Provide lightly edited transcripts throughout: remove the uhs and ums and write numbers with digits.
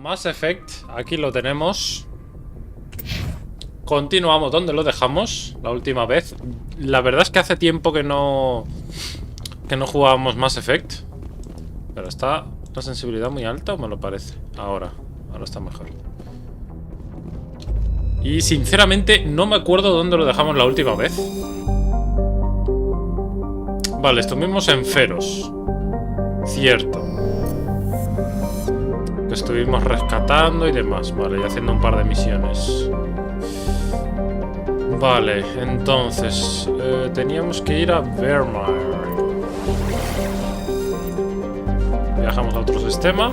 Mass Effect, aquí lo tenemos. Continuamos donde lo dejamos la última vez. La verdad es que hace tiempo que no jugábamos Mass Effect. Pero está la sensibilidad muy alta, ¿o me lo parece? Ahora está mejor. Y sinceramente no me acuerdo dónde lo dejamos la última vez. Vale, estuvimos en Feros. Cierto. Que estuvimos rescatando y demás. Vale, y haciendo un par de misiones. Vale, entonces teníamos que ir a Vermeer. Viajamos a otro sistema.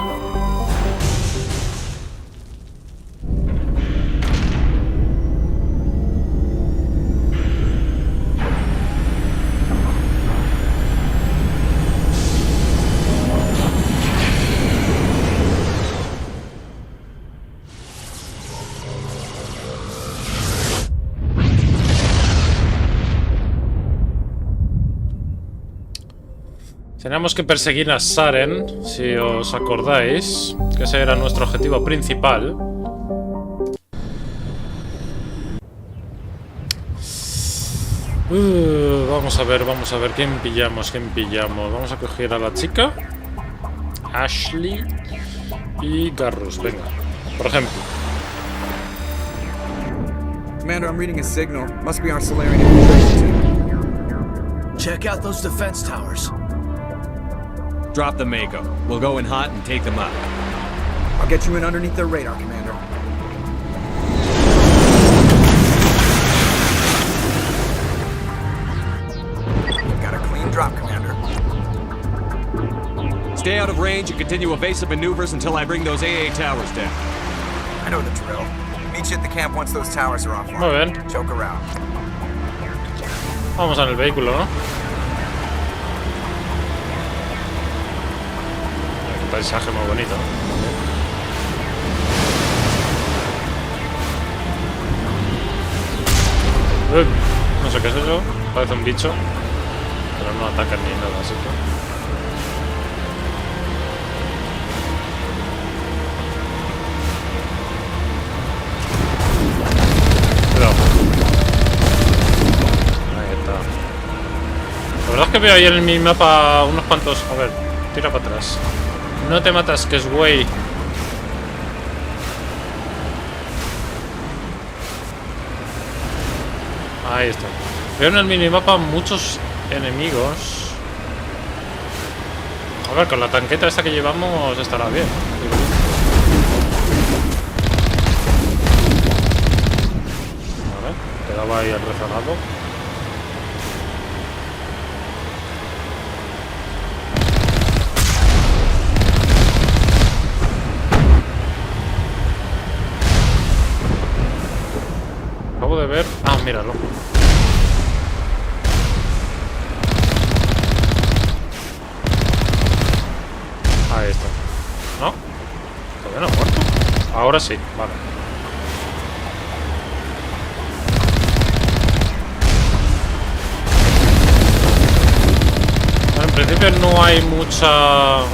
Tenemos que perseguir a Saren, si os acordáis, que ese era nuestro objetivo principal. Vamos a ver quién pillamos. Vamos a coger a la chica, Ashley y Garrus. Venga, por ejemplo. Commander, I'm reading a signal. Must be our Solarian infiltration team. Check out those defense towers. Drop the Mako. We'll go in hot and take them out. I'll get you in underneath their radar, Commander. Got a clean drop, Commander. Stay out of range and continue evasive maneuvers until I bring those AA towers down. I know the drill. Meet you at the camp once those towers are offline. Muy bien. Choke around. Vamos en el vehículo, ¿no? Paisaje muy bonito, ¿no? No sé qué es eso, parece un bicho, pero no atacan ni nada, así que... Cuidado. Ahí está. La verdad es que veo ahí en el minimapa unos cuantos... A ver, tira para atrás. No te matas, que es güey. Ahí está. Veo en el minimapa muchos enemigos. A ver, con la tanqueta esta que llevamos estará bien. Vale, quedaba ahí el rezagado. Acabo de ver... Ah, míralo. Ahí está. ¿No? ¿Todavía no ha muerto? Ahora sí, vale. Bueno, en principio no hay mucha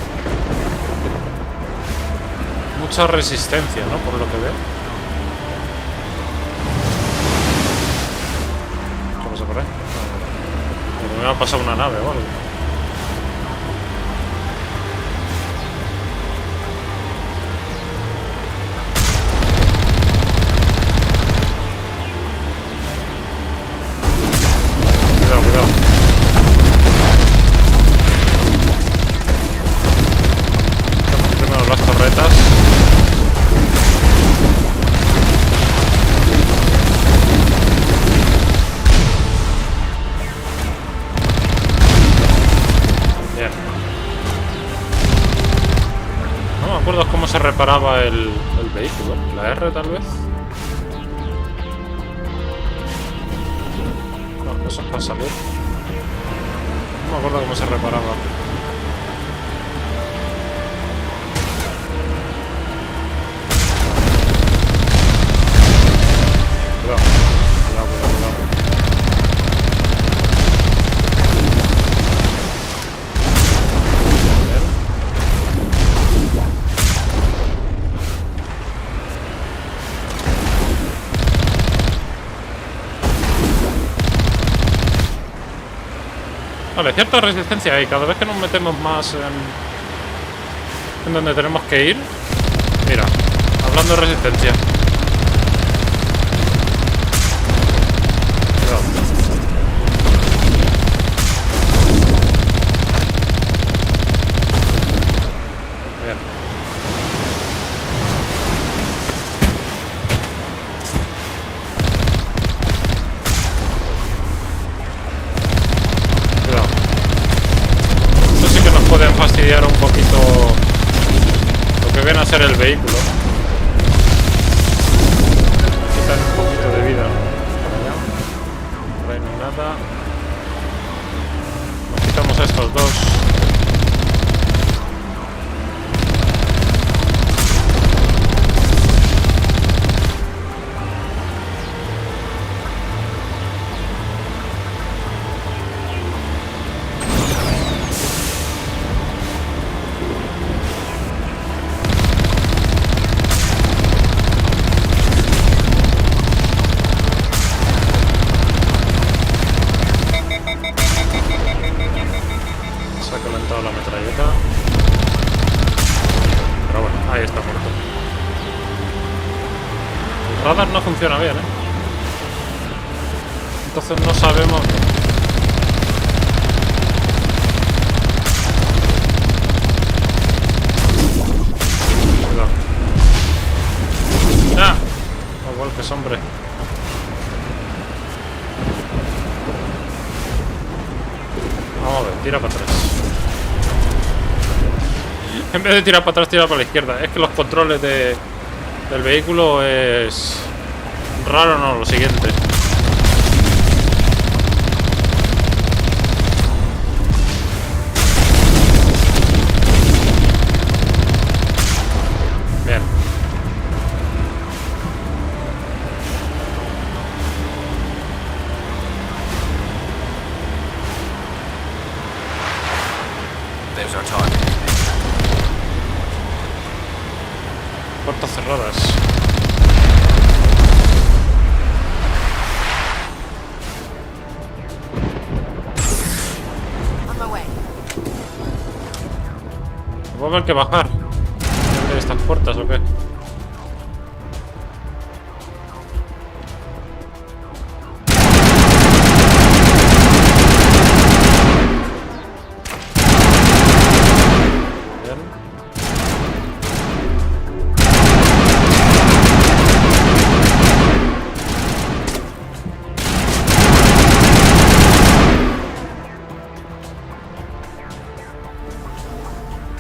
resistencia, ¿no? Por lo que veo. Me ha pasado una nave o algo. Cuidado, cuidado. Primero las torretas. No me acuerdo cómo se reparaba el vehículo. La R tal vez. No, eso es para salir. No me acuerdo cómo se reparaba. Cuidado, cuidado, cuidado, cuidado. Vale, cierta resistencia hay. Cada vez que nos metemos más en donde tenemos que ir. Mira, hablando de resistencia. Cuidado. Bien. Cuidado. Esto sí que nos pueden fastidiar un poquito lo que viene a ser el vehículo. Quitan un poquito de vida. Por ahí no hay nada. Nos quitamos a estos dos. Se ha calentado la metralleta. Pero bueno, ahí está muerto. El radar no funciona bien, ¿eh? Entonces no sabemos... Cuidado. ¡Ah! Igual que es hombre. Vamos a ver, tira para atrás. En vez de tirar para atrás, tira para la izquierda. Es que los controles del vehículo es raro, no, lo siguiente. Bien. There's our target. Puertas cerradas. On my way. Vamos a ver que bajar. ¿Abrir estas puertas o qué? Bien.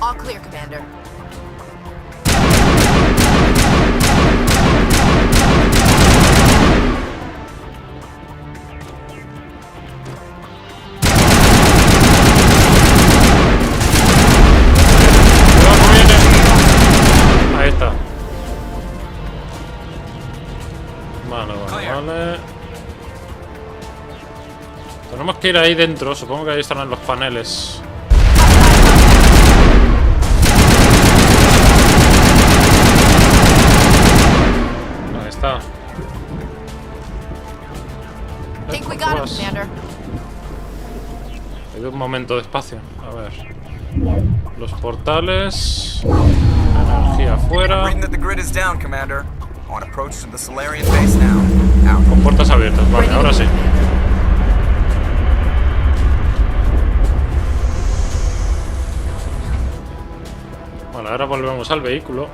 All clear, Commander. Cuidado que viene. Ahí está. Vale. Tenemos que ir ahí dentro. Supongo que ahí estarán los paneles. Ahí está. Think we got him, Vas. Commander. Hay un momento de espacio. A ver. Los portales. Energía afuera. Reading that the grid is down, Commander. On approach to the Solarian base now. Out. Con puertas abiertas. Vale, ahora sí. Vale, ahora volvemos al vehículo.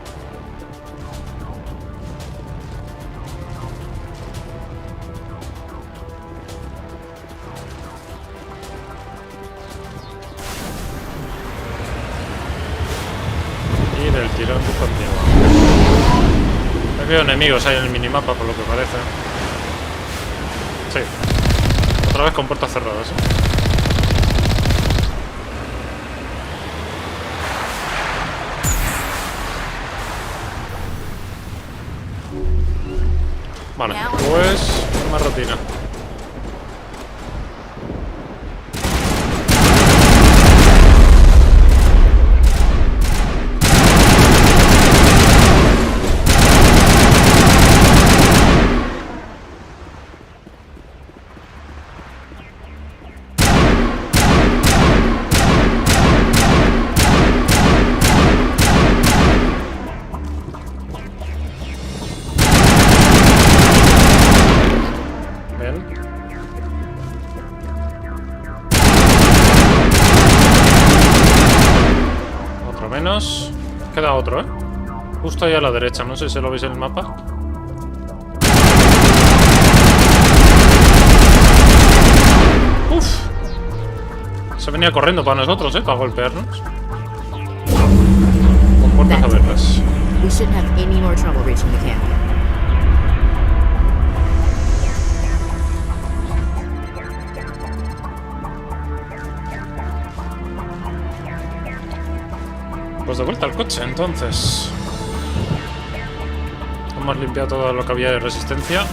Y del tirón continúa. Veo enemigos ahí en el minimapa, por lo que parece. Sí. Otra vez con puertas cerradas, ¿eh? Vale, pues una rutina. menos. Queda otro, ¿eh? Justo ahí a la derecha. No sé si lo veis en el mapa. Uf. Se venía corriendo para nosotros, para golpearnos. Con puertas abiertas. We shouldn't have any more trouble reaching the camp. Pues de vuelta al coche, entonces. Hemos limpiado todo lo que había de resistencia.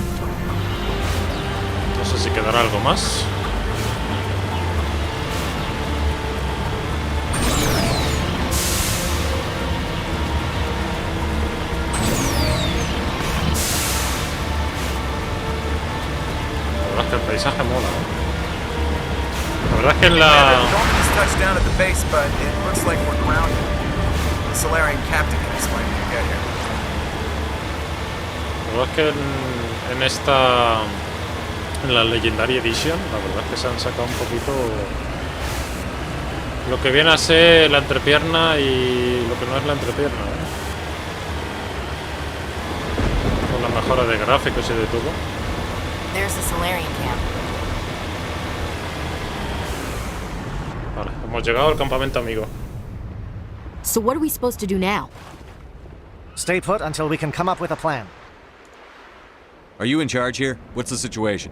No sé si quedará algo más. La verdad es que el paisaje mola, ¿eh? La verdad es que en la... Just touched down at the base, but it looks like we're grounded. The Solarian captain can explain when we get here. La verdad es que en esta... En la Legendary Edition, la verdad es que se han sacado un poquito... Lo que viene a ser la entrepierna y lo que no es la entrepierna, ¿eh? Con la mejora de gráficos y de todo. There's the Solarian camp. Vale, hemos llegado al campamento amigo. So what are we supposed to do now? Stay put until we can come up with a plan. Are you in charge here? What's the situation?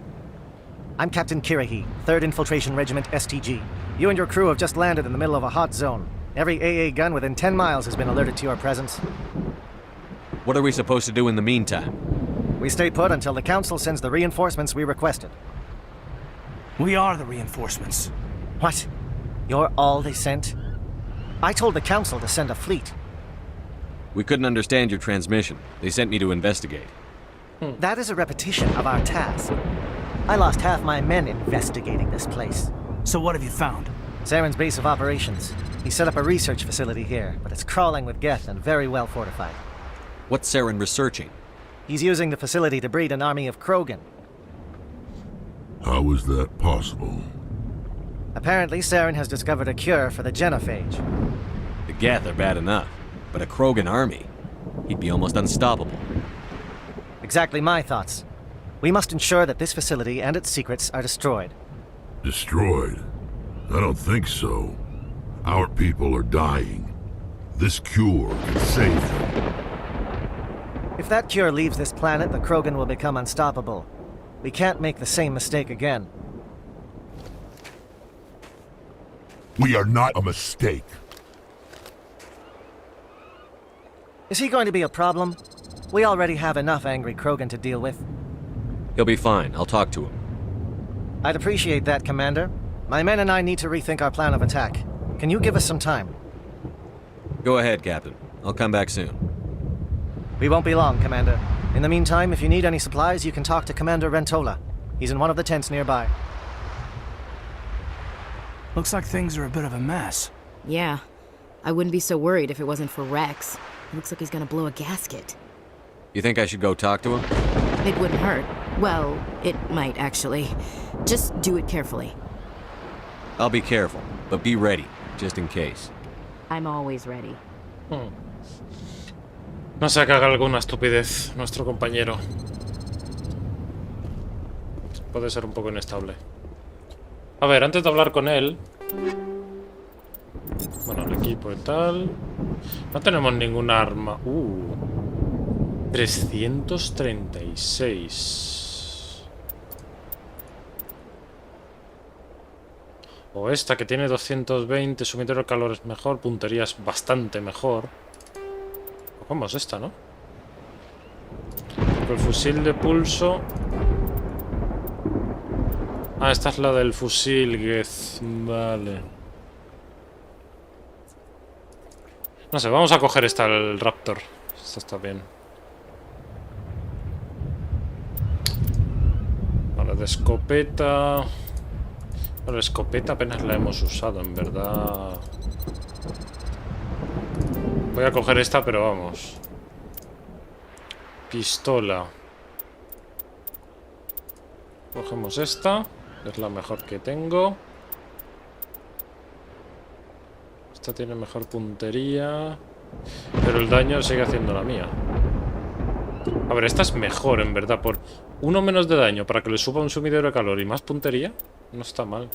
I'm Captain Kirahi, 3rd Infiltration Regiment STG. You and your crew have just landed in the middle of a hot zone. Every AA gun within 10 miles has been alerted to your presence. What are we supposed to do in the meantime? We stay put until the Council sends the reinforcements we requested. We are the reinforcements. What? You're all they sent? I told the Council to send a fleet. We couldn't understand your transmission. They sent me to investigate. That is a repetition of our task. I lost half my men investigating this place. So what have you found? Saren's base of operations. He set up a research facility here, but it's crawling with Geth and very well fortified. What's Saren researching? He's using the facility to breed an army of Krogan. How is that possible? Apparently, Saren has discovered a cure for the genophage. The Geth are bad enough, but a Krogan army? He'd be almost unstoppable. Exactly my thoughts. We must ensure that this facility and its secrets are destroyed. Destroyed? I don't think so. Our people are dying. This cure can save them. If that cure leaves this planet, the Krogan will become unstoppable. We can't make the same mistake again. We are not a mistake. Is he going to be a problem? We already have enough angry Krogan to deal with. He'll be fine. I'll talk to him. I'd appreciate that, Commander. My men and I need to rethink our plan of attack. Can you give us some time? Go ahead, Captain. I'll come back soon. We won't be long, Commander. In the meantime, if you need any supplies, you can talk to Commander Rentola. He's in one of the tents nearby. Looks like things are a bit of a mess. Yeah. I wouldn't be so worried if it wasn't for Rex. Looks like he's gonna blow a gasket. You think I should go talk to him? It wouldn't hurt. Well, it might actually. Just do it carefully. I'll be careful, but be ready, just in case. I'm always ready. No sé que haga alguna estupidez nuestro compañero. Puede ser un poco inestable. A ver, antes de hablar con él... Bueno, el equipo y tal... No tenemos ningún arma. 336. O esta que tiene 220, sumitor de calor es mejor, puntería es bastante mejor. Cogemos esta, ¿no? Porque el fusil de pulso... Ah, esta es la del fusil Geth. Vale. No sé, vamos a coger esta, el Raptor. Esta está bien. Vale, de escopeta... Pero la escopeta apenas la hemos usado, en verdad. Voy a coger esta, pero vamos. Pistola. Cogemos esta. Es la mejor que tengo. Esta tiene mejor puntería, pero el daño sigue haciendo la mía. A ver, esta es mejor, en verdad. Por uno menos de daño para que le suba un sumidero de calor y más puntería, no está mal.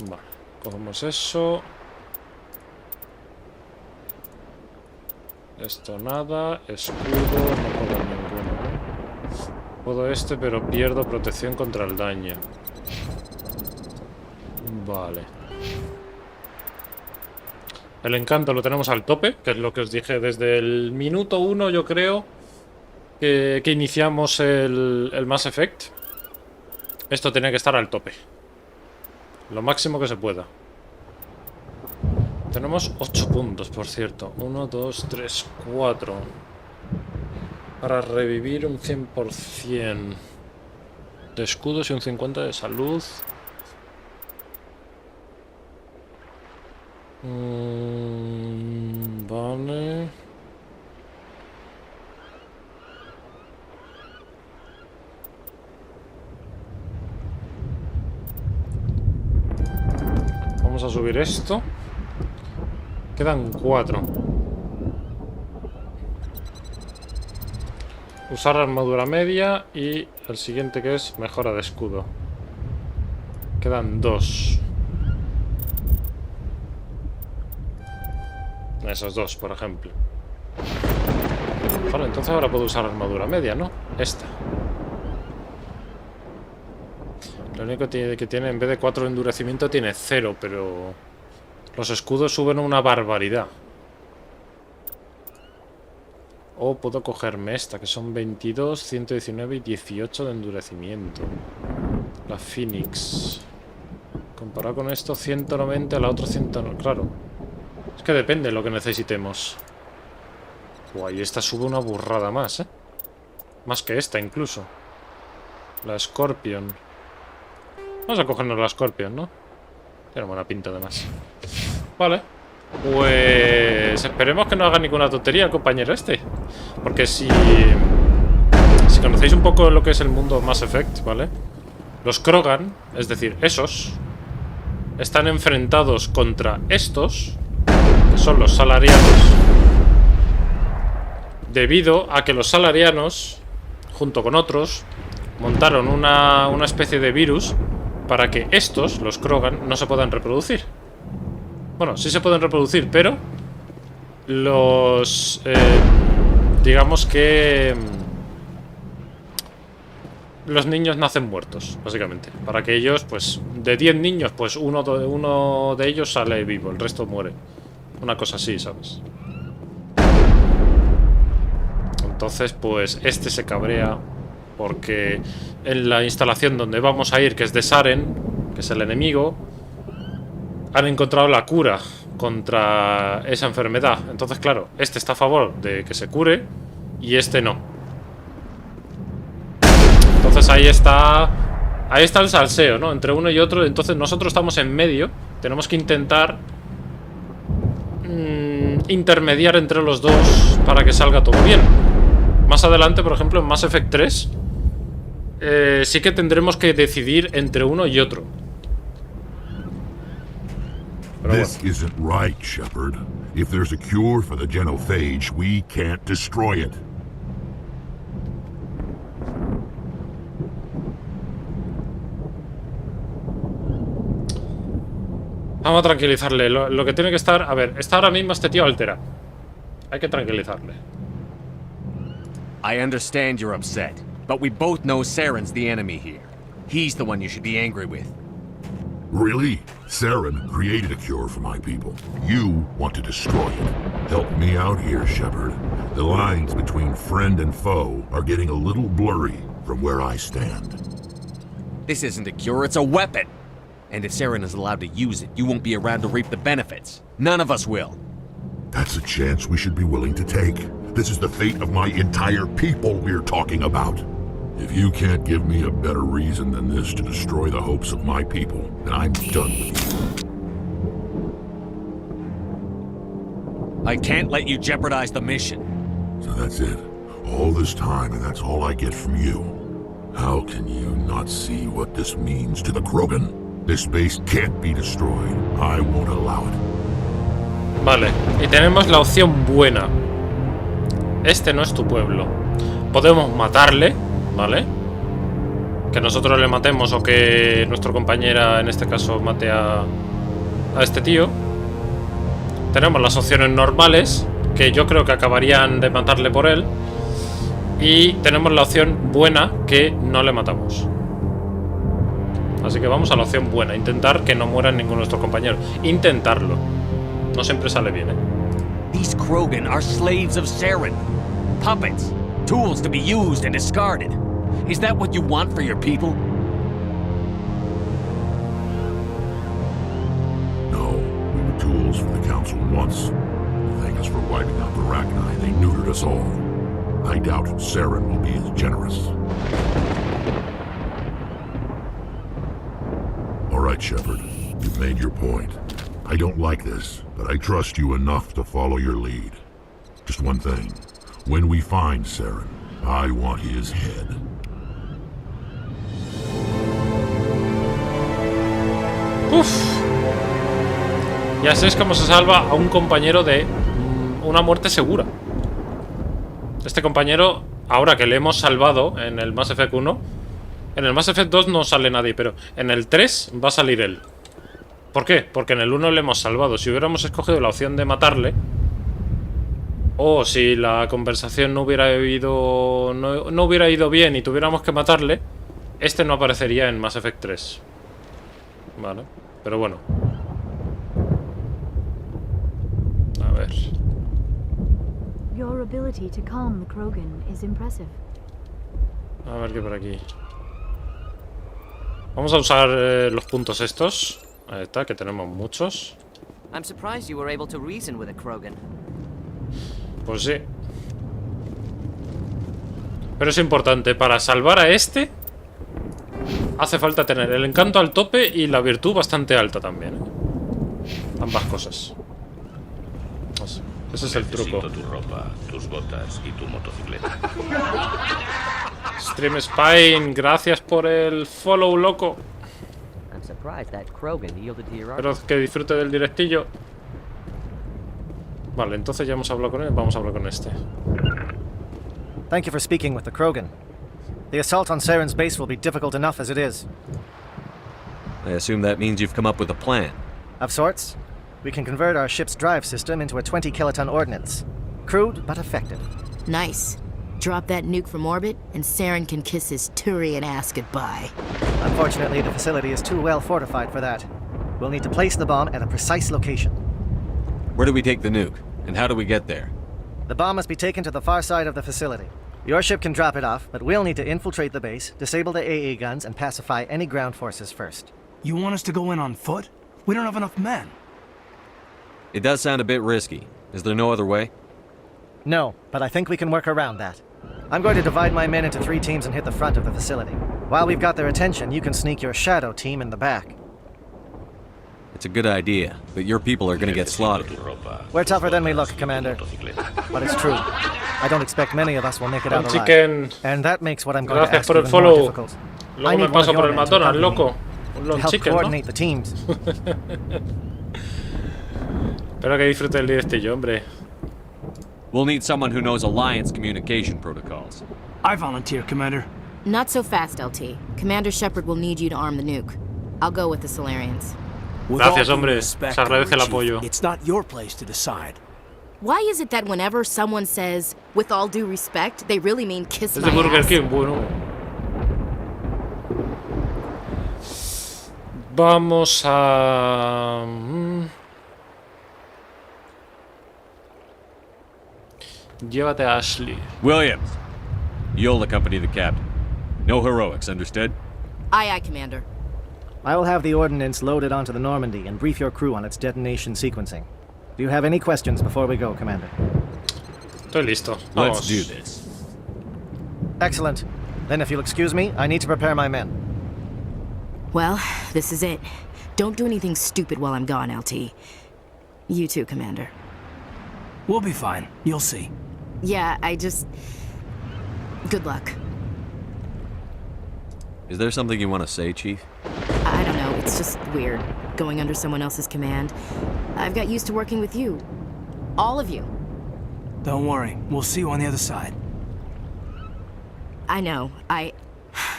Vale, cogemos eso. Esto nada, escudo, no puedo ninguno, ¿eh? Puedo este, pero pierdo protección contra el daño. Vale. El encanto lo tenemos al tope, que es lo que os dije desde el minuto 1, yo creo, que iniciamos el Mass Effect. Esto tenía que estar al tope. Lo máximo que se pueda. Tenemos 8 puntos, por cierto. 1, 2, 3, 4. Para revivir un 100% de escudos y un 50% de salud. Vale. Vamos a subir esto. Quedan 4. Usar armadura media y el siguiente que es mejora de escudo. Quedan 2. Esos 2, por ejemplo. Vale, entonces ahora puedo usar armadura media, ¿no? Esta. Lo único que tiene, en vez de 4 de endurecimiento, tiene 0, pero los escudos suben una barbaridad. O puedo cogerme esta, que son 22, 119 y 18 de endurecimiento. La Phoenix. Comparado con esto, 190, la otra 190. Claro. Es que depende de lo que necesitemos. Guay, esta sube una burrada más, ¿eh? Más que esta, incluso. La Scorpion. Vamos a cogernos la Scorpion, ¿no? Tiene buena pinta, además. Vale. Pues esperemos que no haga ninguna tontería el compañero este. Porque si conocéis un poco lo que es el mundo Mass Effect, ¿vale? Los Krogan, es decir, esos, están enfrentados contra estos, que son los salarianos, debido a que los salarianos, junto con otros, montaron una especie de virus para que estos, los Krogan, no se puedan reproducir. Bueno, sí se pueden reproducir, pero los... digamos que... los niños nacen muertos, básicamente. Para que ellos, pues, de 10 niños, pues uno de ellos sale vivo, el resto muere. Una cosa así, ¿sabes? Entonces, pues, este se cabrea porque en la instalación donde vamos a ir, que es de Saren, que es el enemigo, han encontrado la cura contra esa enfermedad. Entonces, claro, este está a favor de que se cure y este no. Entonces ahí está el salseo, ¿no? Entre uno y otro. Entonces nosotros estamos en medio. Tenemos que intentar intermediar entre los dos para que salga todo bien. Más adelante, por ejemplo, en Mass Effect 3 sí que tendremos que decidir entre uno y otro. This isn't right, Shepard. If there's a cure for the genophage, we can't destroy it. Vamos a tranquilizarle. Lo que tiene que estar... A ver, está ahora mismo este tío altera. Hay que tranquilizarle. I understand you're upset, but we both know Saren's the enemy here. He's the one you should be angry with. Really? Saren created a cure for my people. You want to destroy it. Help me out here, Shepard. The lines between friend and foe are getting a little blurry from where I stand. This isn't a cure, it's a weapon! And if Saren is allowed to use it, you won't be around to reap the benefits. None of us will. That's a chance we should be willing to take. This is the fate of my entire people we're talking about. If you can't give me a better reason than this to destroy the hopes of my people, then I'm done with you. I can't let you jeopardize the mission. So that's it. All this time, and that's all I get from you. How can you not see what this means to the Krogan? This base can't be destroyed. I won't allow it. Vale, y tenemos la opción buena. Este no es tu pueblo. Podemos matarle, ¿vale? Que nosotros le matemos o que nuestra compañera, en este caso, mate a este tío. Tenemos las opciones normales, que yo creo que acabarían de matarle por él. Y tenemos la opción buena, que no le matamos. Así que vamos a la opción buena. Intentar que no mueran ninguno de nuestros compañeros. Intentarlo. No siempre sale bien, ¿eh? These Krogan are slaves of Saren. Puppets. Tools to be used and discarded. Is that what you want for your people? No, we were tools for the Council once. To thank us for wiping out the Rachni, they neutered us all. I doubt Saren will be as generous. All right, Shepard. You've made your point. I don't like this, but I trust you enough to follow your lead. Just one thing. When we find Saren, I want his head. Uf. Ya sabéis cómo se salva a un compañero de una muerte segura. Este compañero, ahora que le hemos salvado en el Mass Effect 1, en el Mass Effect 2 no sale nadie, pero en el 3 va a salir él. ¿Por qué? Porque en el 1 le hemos salvado. Si hubiéramos escogido la opción de matarle, o si la conversación no hubiera ido bien y tuviéramos que matarle, este no aparecería en Mass Effect 3. Vale, pero bueno. A ver. Your ability to calm the Krogan is impressive. A ver qué por aquí. Vamos a usar los puntos estos. Ahí está, que tenemos muchos. I'm surprised you were able to reason with a Krogan. Pues sí. Pero es importante, para salvar a este hace falta tener el encanto al tope y la virtud bastante alta también, ¿eh? Ambas cosas. Ese es el truco. Tu ropa, tus botas y tu motocicleta. Stream Spine, gracias por el follow, loco. I'm surprised that Krogan yielded to your Pero que disfrute del directillo. Vale, entonces ya hemos hablado con él. Vamos a hablar con este. Thank you for speaking with the Krogan. The assault on Saren's base will be difficult enough as it is. I assume that means you've come up with a plan. Of sorts. We can convert our ship's drive system into a 20-kiloton ordnance. Crude, but effective. Nice. Drop that nuke from orbit, and Saren can kiss his Turian ass goodbye. Unfortunately, the facility is too well fortified for that. We'll need to place the bomb at a precise location. Where do we take the nuke? And how do we get there? The bomb must be taken to the far side of the facility. Your ship can drop it off, but we'll need to infiltrate the base, disable the AA guns, and pacify any ground forces first. You want us to go in on foot? We don't have enough men. It does sound a bit risky. Is there no other way? No, but I think we can work around that. I'm going to divide my men into 3 teams and hit the front of the facility. While we've got their attention, you can sneak your shadow team in the back. It's a good idea, but your people are gonna get slaughtered. We're tougher than we look, Commander. But it's true. I don't expect many of us will make it out alive. Chicken. And that makes what I'm going to Gracias ask por el even more follow. difficult. Luego I me need one paso of por your el men to McDonald's, accompany loco. me, Un to long help chicken, ¿no? coordinate the teams. Espero que disfrute el directillo, hombre. We'll need someone who knows Alliance communication protocols. I volunteer, Commander. Not so fast, LT. Commander Shepard will need you to arm the nuke. I'll go with the Solarians. With Gracias, all due hombre. respect, Se agradece el Chief, apoyo. It's not your place to decide. Why is it that whenever someone says, with all due respect, they really mean kiss Es my de Burger ass? King, bueno. Vamos a... Llévate a Ashley. Williams, you'll accompany the captain. No heroics, understood? Aye, aye, Commander. I will have the ordnance loaded onto the Normandy and brief your crew on its detonation sequencing. Do you have any questions before we go, Commander? Estoy listo. Let's Vamos. do this. Excellent. Then if you'll excuse me, I need to prepare my men. Well, this is it. Don't do anything stupid while I'm gone, LT. You too, Commander. We'll be fine. You'll see. Yeah, I just... Good luck. Is there something you want to say, Chief? I don't know, it's just weird, going under someone else's command. I've got used to working with you. All of you. Don't worry. We'll see you on the other side. I know.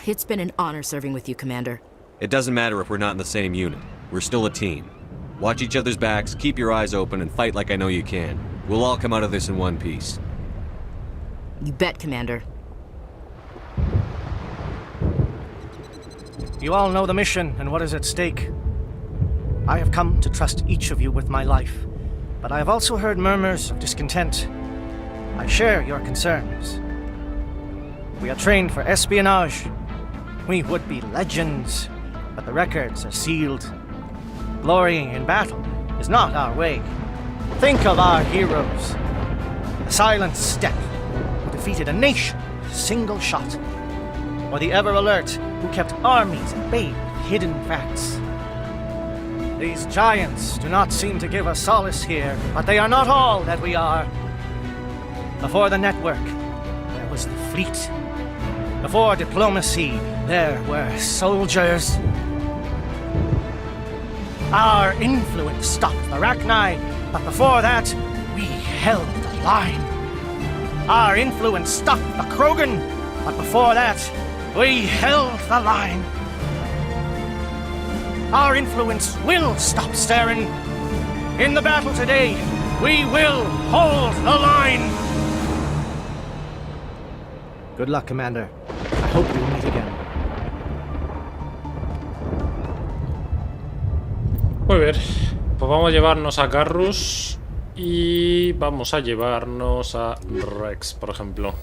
It's been an honor serving with you, Commander. It doesn't matter if we're not in the same unit. We're still a team. Watch each other's backs, keep your eyes open, and fight like I know you can. We'll all come out of this in one piece. You bet, Commander. You all know the mission and what is at stake. I have come to trust each of you with my life, but I have also heard murmurs of discontent. I share your concerns. We are trained for espionage. We would be legends, but the records are sealed. Glorying in battle is not our way. Think of our heroes. The Silent Step, who defeated a nation with a single shot. Or the Ever Alert, who kept armies at bay with hidden facts. These giants do not seem to give us solace here, but they are not all that we are. Before the network, there was the fleet. Before diplomacy, there were soldiers. Our influence stopped the Rachni, but before that, we held the line. Our influence stopped the Krogan, but before that, we held the line. Our influence will stop Saren. In the battle today, we will hold the line. Good luck, Commander. I hope we will meet again. Muy bien, pues vamos a llevarnos a Garrus y vamos a llevarnos a Rex, por ejemplo.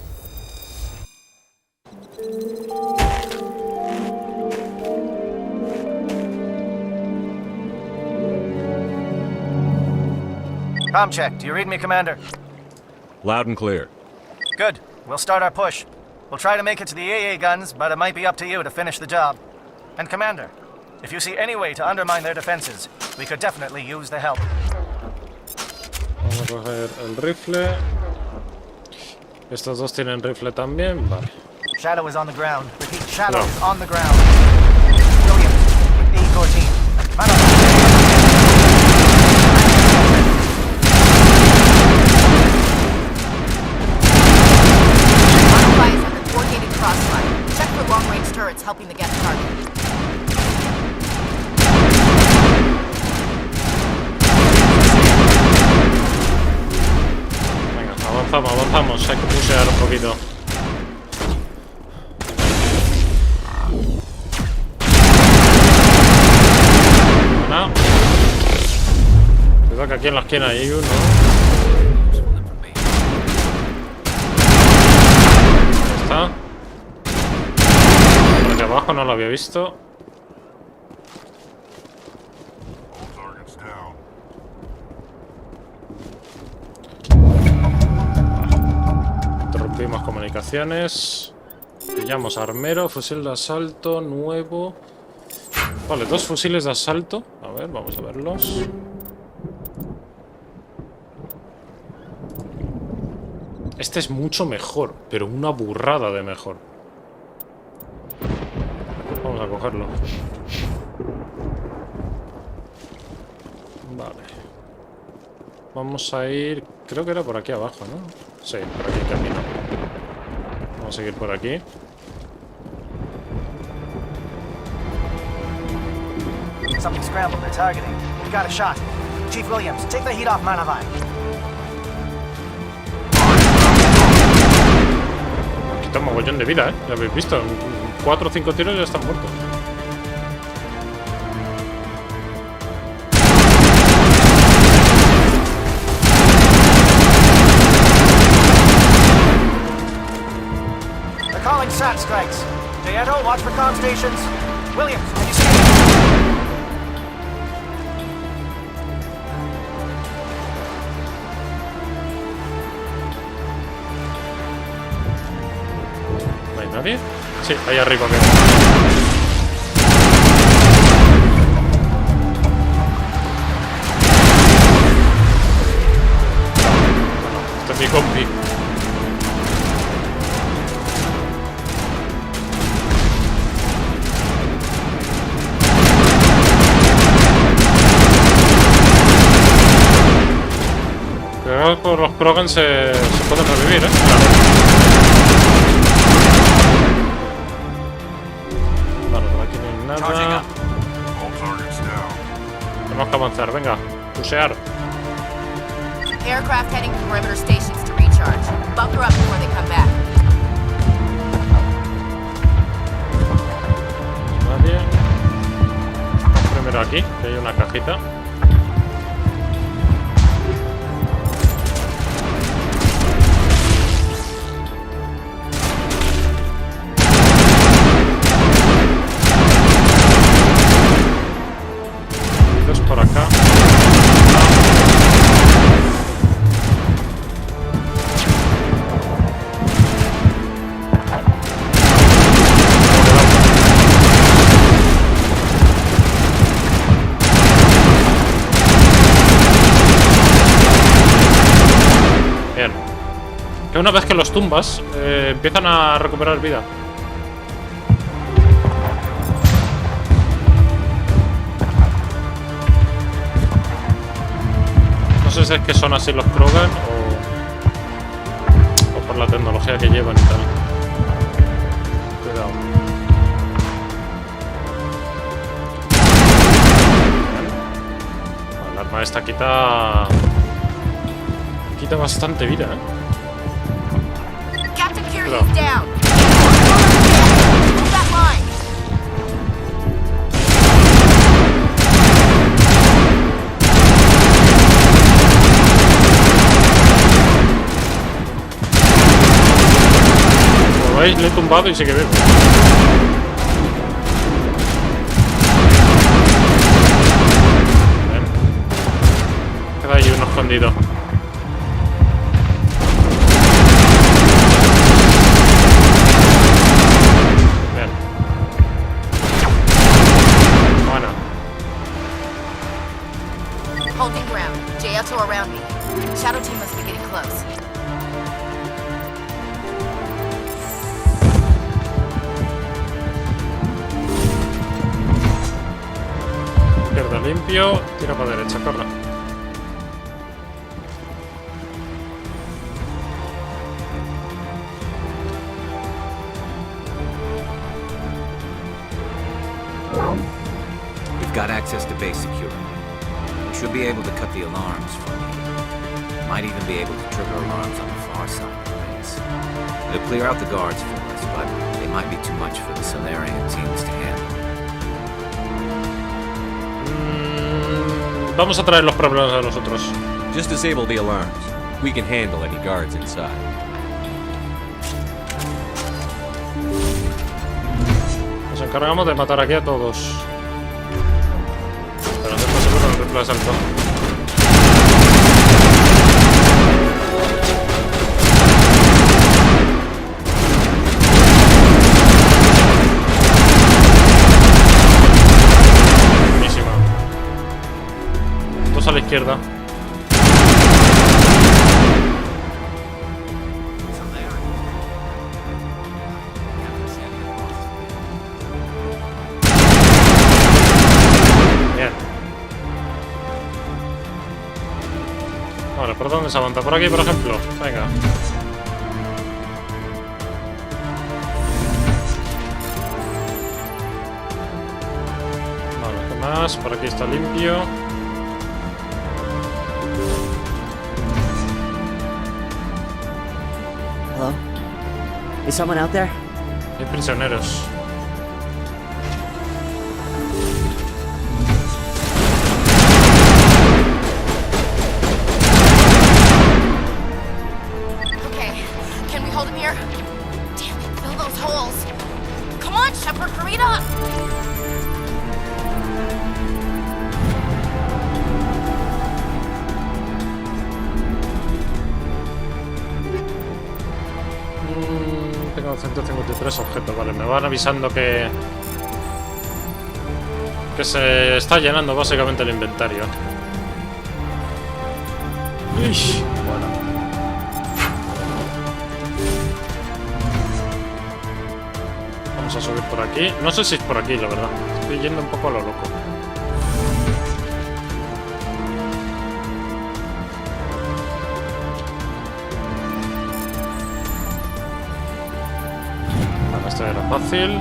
Comm check. Do you read me, Commander? Loud and clear. Good. We'll start our push. We'll try to make it to the AA guns, but it might be up to you to finish the job. And Commander, if you see any way to undermine their defenses, we could definitely use the help. Vamos a coger el rifle. Estos dos tienen rifle también, vale. Shadow is on the ground. Repeat, Shadow No. is on the ground. Williams, with A-14. Man up. Eyes on the coordinated crossfire. Check for long-range turrets helping the guest target. Venga, avanzamos, hay que pushear un poquito. Bueno. Cuidado que aquí en la esquina hay uno. Está. Por aquí abajo no lo había visto. Interrumpimos comunicaciones. Pillamos armero, fusil de asalto nuevo. Vale, 2 fusiles de asalto. A ver, vamos a verlos. Este es mucho mejor, pero una burrada de mejor. Vamos a cogerlo. Vale. Vamos a ir... Creo que era por aquí abajo, ¿no? Sí, por aquí camino. Vamos a seguir por aquí. Something scrambled. They're targeting. We got a shot. Chief Williams, take the heat off Manavai. Quita un mogollón de vida, ¿eh? Ya habéis visto. En 4 o 5 tiros ya están muertos. They're calling SAT strikes. Dieto, watch for comm stations. Williams, can you see me? ¿No hay nadie? Sí, ahí arriba veo. Este es mi compi. Creo que los Krogan se pueden revivir, Vale, por aquí no hay nada. Tenemos que avanzar, venga. Pusear. Aircraft heading to perimeter stations to recharge. Bunker up before they come back. Nadie. Primero aquí, que hay una cajita. Dos por acá. Que una vez que los tumbas, empiezan a recuperar vida. No sé si es que son así los Krogan o por la tecnología que llevan y tal. Cuidado. El arma esta quita bastante vida, He's down. Move that line. Como veis, le he tumbado y sigue vivo. Bien. Queda ahí uno escondido. Holding ground. JL2 around me. Shadow team must be getting close. Izquierda limpio. Tira para derecha, corre. We've got access to base security. Should be able to cut the alarms from here. Might even be able to trigger alarms on the far side of the base. It'll clear out the guards for us, but they might be too much for the Solarian teams to handle. Vamos a traer los problemas a nosotros. Just disable the alarms. We can handle any guards inside. Nos encargamos de matar aquí a todos. Pero no estoy seguro del rifle de asalto. Buenísima. Dos a la izquierda. Vale, ¿por dónde se aguanta? ¿Por aquí, por ejemplo? Venga. Vale, ¿qué más? Por aquí está limpio. Hello? Is someone out there? Hay prisioneros. Tengo 153 objetos, vale, me van avisando que se está llenando básicamente el inventario. Ish, bueno. Vamos a subir por aquí. No sé si es por aquí, la verdad. Estoy yendo un poco a lo loco. Ese era fácil.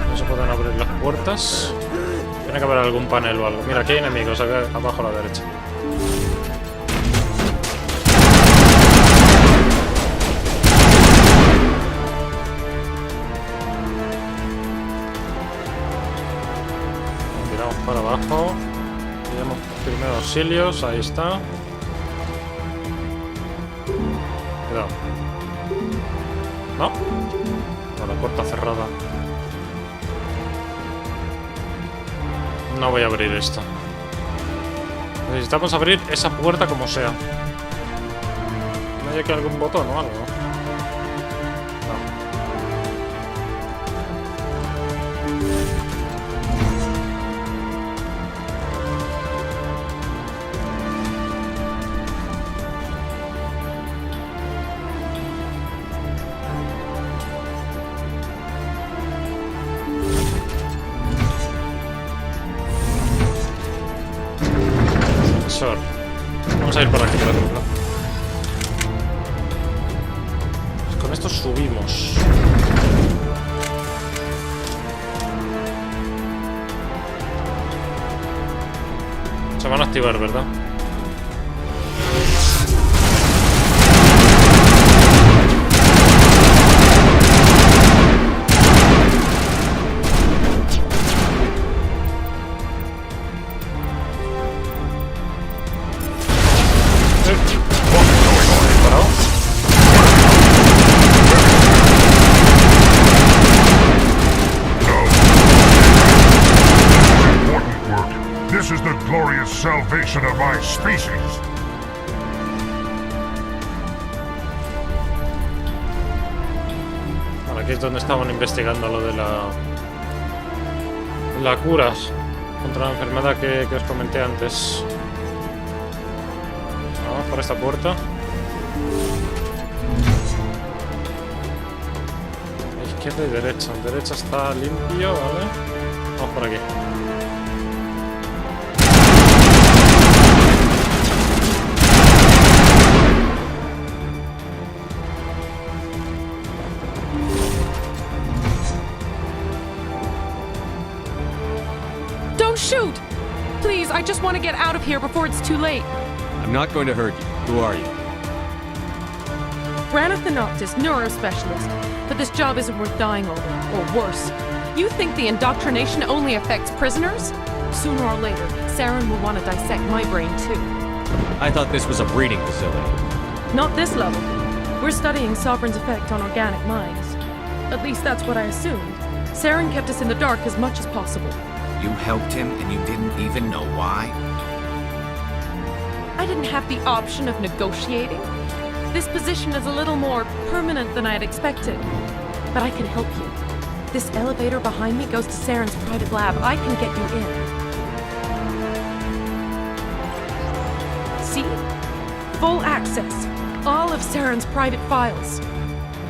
No se pueden abrir las puertas. Tiene que haber algún panel o algo. Mira, aquí hay enemigos, abajo a la derecha. Tiramos para abajo. Tenemos primeros auxilios, ahí está. Cuidado. ¿No? Con la puerta cerrada. No voy a abrir esto. Necesitamos abrir esa puerta como sea. ¿No hay aquí algún botón o algo? No. Vamos a ir por aquí, por ejemplo. Con esto subimos. Se van a activar, ¿verdad? This is the glorious salvation of my species. Bueno, aquí es donde estaban investigando lo de la cura contra la enfermedad que os comenté antes. Vamos por esta puerta. Izquierda y derecha. Derecha está limpio, ¿vale? Vamos por aquí. Don't shoot! Please, I just want to get out of here before it's too late. I'm not going to hurt you. Who are you? Branagh the Noctis, neurospecialist. But this job isn't worth dying over, or worse. You think the indoctrination only affects prisoners? Sooner or later, Saren will want to dissect my brain too. I thought this was a breeding facility. Not this level. We're studying Sovereign's effect on organic minds. At least that's what I assumed. Saren kept us in the dark as much as possible. You helped him and you didn't even know why? I didn't have the option of negotiating. This position is a little more permanent than I had expected. But I can help you. This elevator behind me goes to Saren's private lab. I can get you in. See? Full access. All of Saren's private files.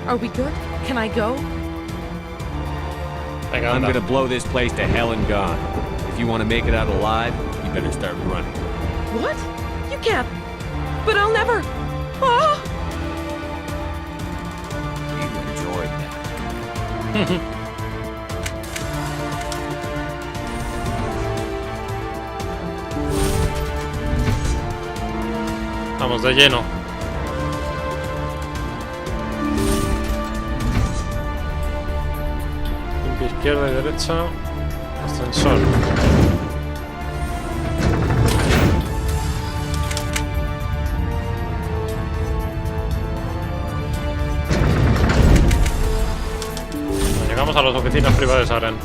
Are we good? Can I go? I'm gonna blow this place to hell and gone. If you want to make it out alive, you better start running. What? You can't. But I'll never. Oh! You enjoyed that. Vamos de lleno. Limpia izquierda y derecha. Ascensor. Llegamos a las oficinas privadas de Saren.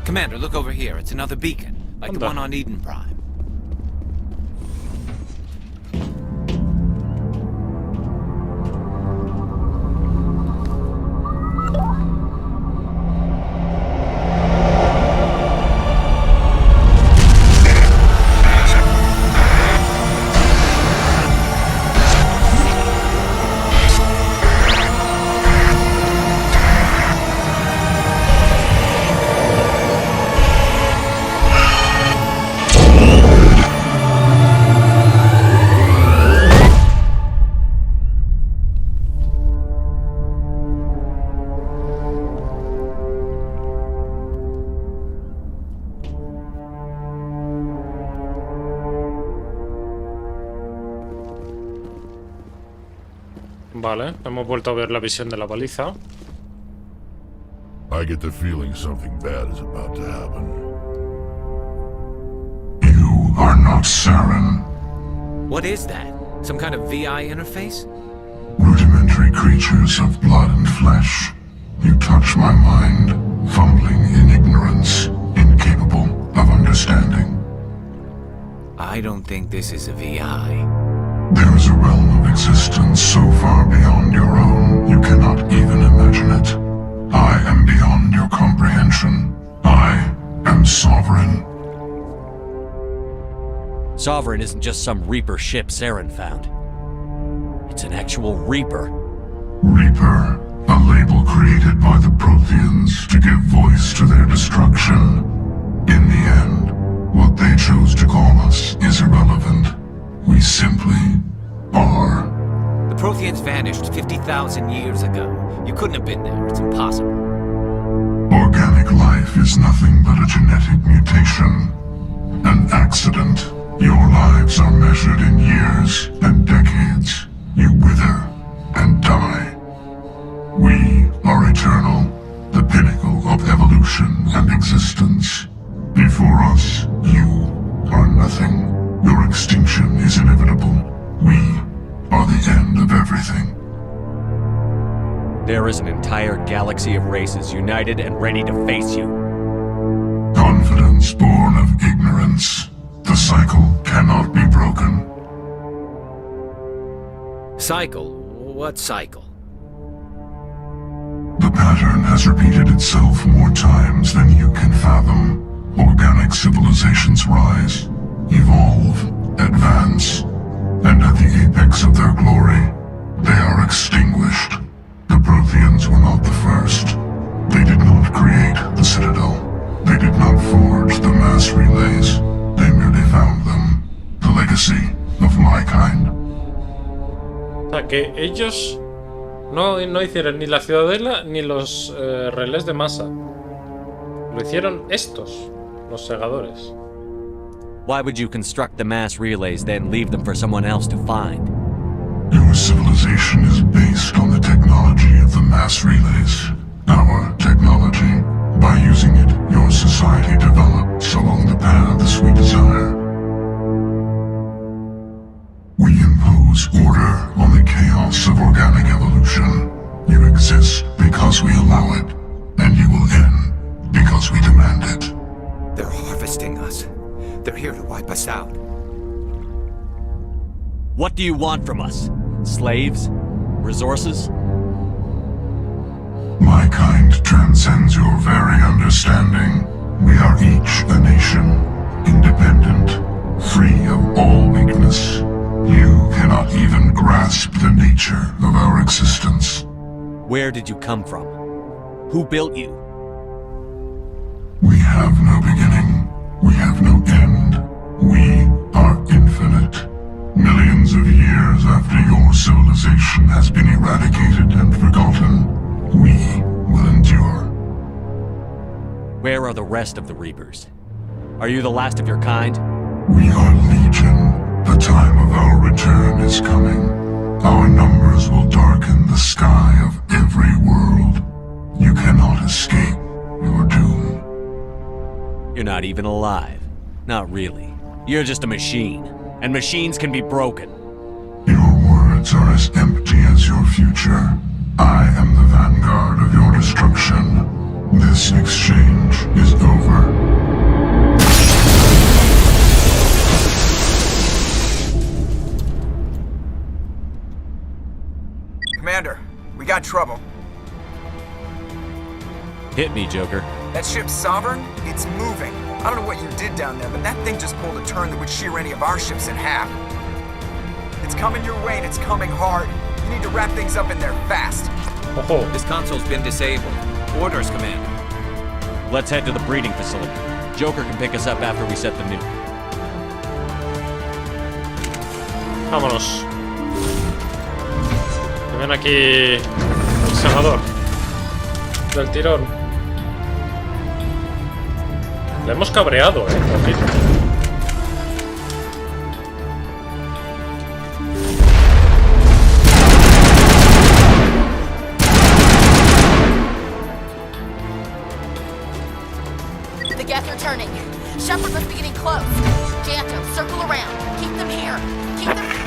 Commander, look over here. It's another beacon, like the one on Eden Prime. Vale, hemos vuelto a ver la visión de la baliza. I get the feeling something bad is about to happen. You are not Saren. What is that? Some kind of VI interface? Rudimentary creatures of blood and flesh. You touch my mind, fumbling in ignorance, incapable of understanding. I don't think this is a VI. There is a realm of existence so far beyond your own, you cannot even imagine it. I am beyond your comprehension. I am sovereign. Sovereign isn't just some Reaper ship Saren found. It's an actual Reaper. Reaper, a label created by the Protheans to give voice to their destruction. In the end, what they chose to call us is irrelevant. We simply are. The Protheans vanished 50,000 years ago. You couldn't have been there. It's impossible. Organic life is nothing but a genetic mutation. An accident. Your lives are measured in years and decades. You wither and die. We are eternal, the pinnacle of evolution and existence. Before us, you are nothing. Your extinction is inevitable. We are the end of everything. There is an entire galaxy of races united and ready to face you. Confidence born of ignorance. The cycle cannot be broken. Cycle? What cycle? The pattern has repeated itself more times than you can fathom. Organic civilizations rise, evolve, advance, and at the apex of their glory, they are extinguished. The Protheans were not the first. They did not create the Citadel. They did not forge the mass relays. They merely found them. The legacy of my kind. O sea, que ellos no hicieron ni la ciudadela ni los relés de masa. Lo hicieron estos, los segadores. Why would you construct the mass relays, then leave them for someone else to find? Your civilization is based on the technology of the mass relays. Our technology. By using it, your society develops along the paths we desire. We impose order on the chaos of organic evolution. You exist because we allow it, and you will end because we demand it. They're harvesting us. They're here to wipe us out. What do you want from us? Slaves? Resources? My kind transcends your very understanding. We are each a nation, independent, free of all weakness. You cannot even grasp the nature of our existence. Where did you come from? Who built you? We have no beginning. We have no end. We are infinite. Millions of years after your civilization has been eradicated and forgotten, we will endure. Where are the rest of the Reapers? Are you the last of your kind? We are legion. The time of our return is coming. Our numbers will darken the sky of every world. You cannot escape your doom. You're not even alive. Not really. You're just a machine. And machines can be broken. Your words are as empty as your future. I am the vanguard of your destruction. This exchange is over. Commander, we got trouble. Hit me, Joker. That ship's Sovereign? It's moving. I don't know what you did down there, but that thing just pulled a turn that would shear any of our ships in half. It's coming your way and it's coming hard. You need to wrap things up in there fast. Oh. This console's been disabled. Orders, Commander. Let's head to the breeding facility. Joker can pick us up after we set the nuke. Vámonos. Que ven aquí el senador. Del tirón. Le hemos cabreado, ojito. Geth are turning. Shepard must be getting close. Janto, circle around. Keep them here. Keep them...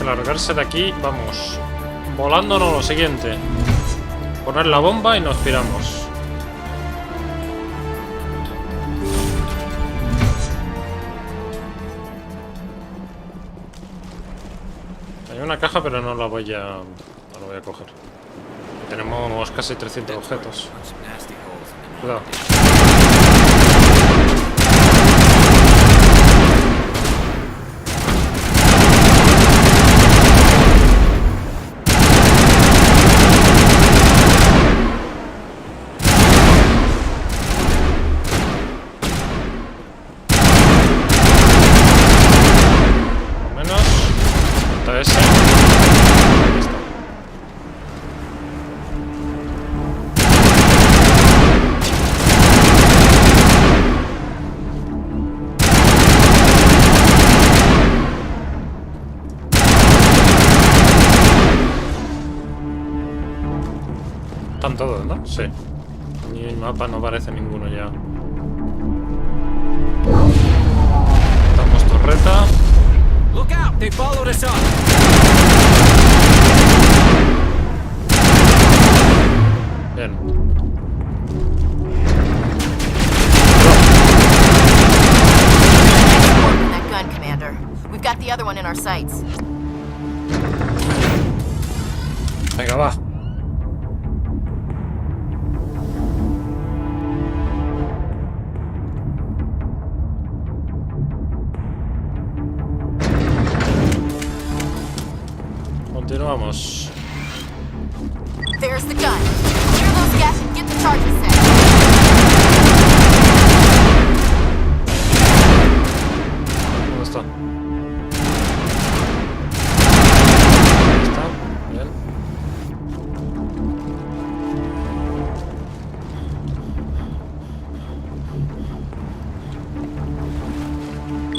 Largarse de aquí, vamos. Volándonos lo siguiente. Poner la bomba y nos piramos. Hay una caja, pero no la voy a coger. Tenemos casi 300 objetos. Cuidado. Están todos, ¿no? Sí. En el mapa no aparece ninguno ya. Estamos torreta. Look out! They followed us up. Bien. Work on that gun, Commander. We've got the other one in our sights. Venga, va. Continuamos. There's the gun. Clear those gaps and get the charges set. ¿Dónde está? Ahí está. Bien.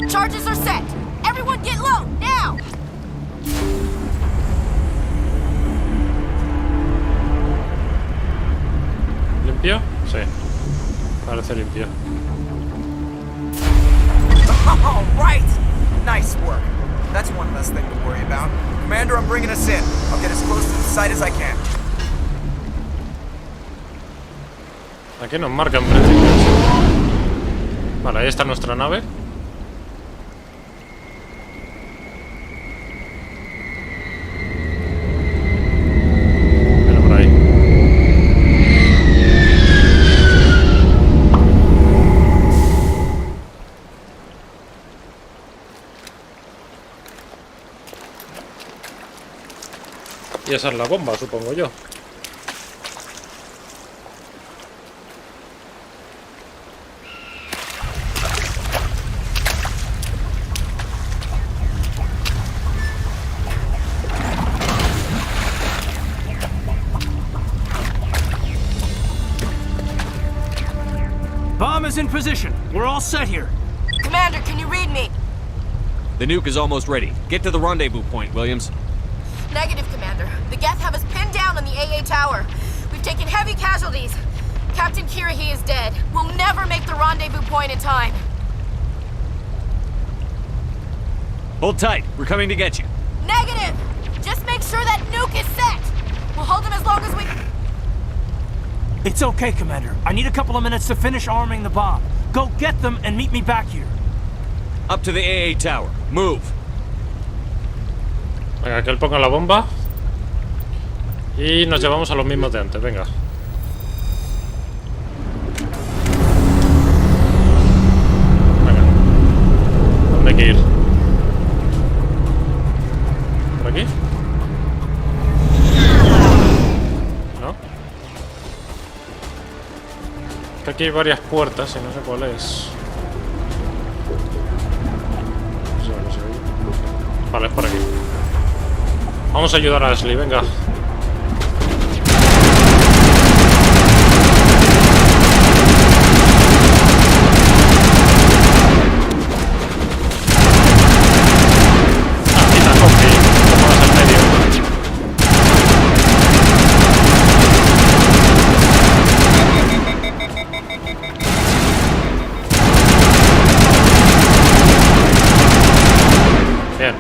Charges are set. Everyone get low, now! ¿Limpio? Sí. Parece limpio. All right! Nice work. That's one less thing to worry about. Commander, I'm bringing us in. I'll get as close to the site as I can. Aquí nos marcan principios. Vale, ahí está nuestra nave. Mira por ahí. Y esa es la bomba, supongo yo. Bomb is in position. We're all set here. Commander, can you read me? The nuke is almost ready. Get to the rendezvous point, Williams. Negative, Commander. The Geth have us pinned down on the AA tower. We've taken heavy casualties. Captain Heredia is dead. We'll never make the rendezvous point in time. Hold tight. We're coming to get you. Negative! Just make sure that nuke is set! We'll hold them as long as we... It's okay, Commander. I need a couple of minutes to finish arming the bomb. Go get them and meet me back here. Up to the AA tower. Move. Venga, que él ponga la bomba. Y nos llevamos a los mismos de antes, venga. Venga. ¿Dónde hay que ir? ¿Por aquí? Aquí hay varias puertas y no sé cuál es. No sé. Vale, es por aquí. Vamos a ayudar a Ashley, venga. Bien.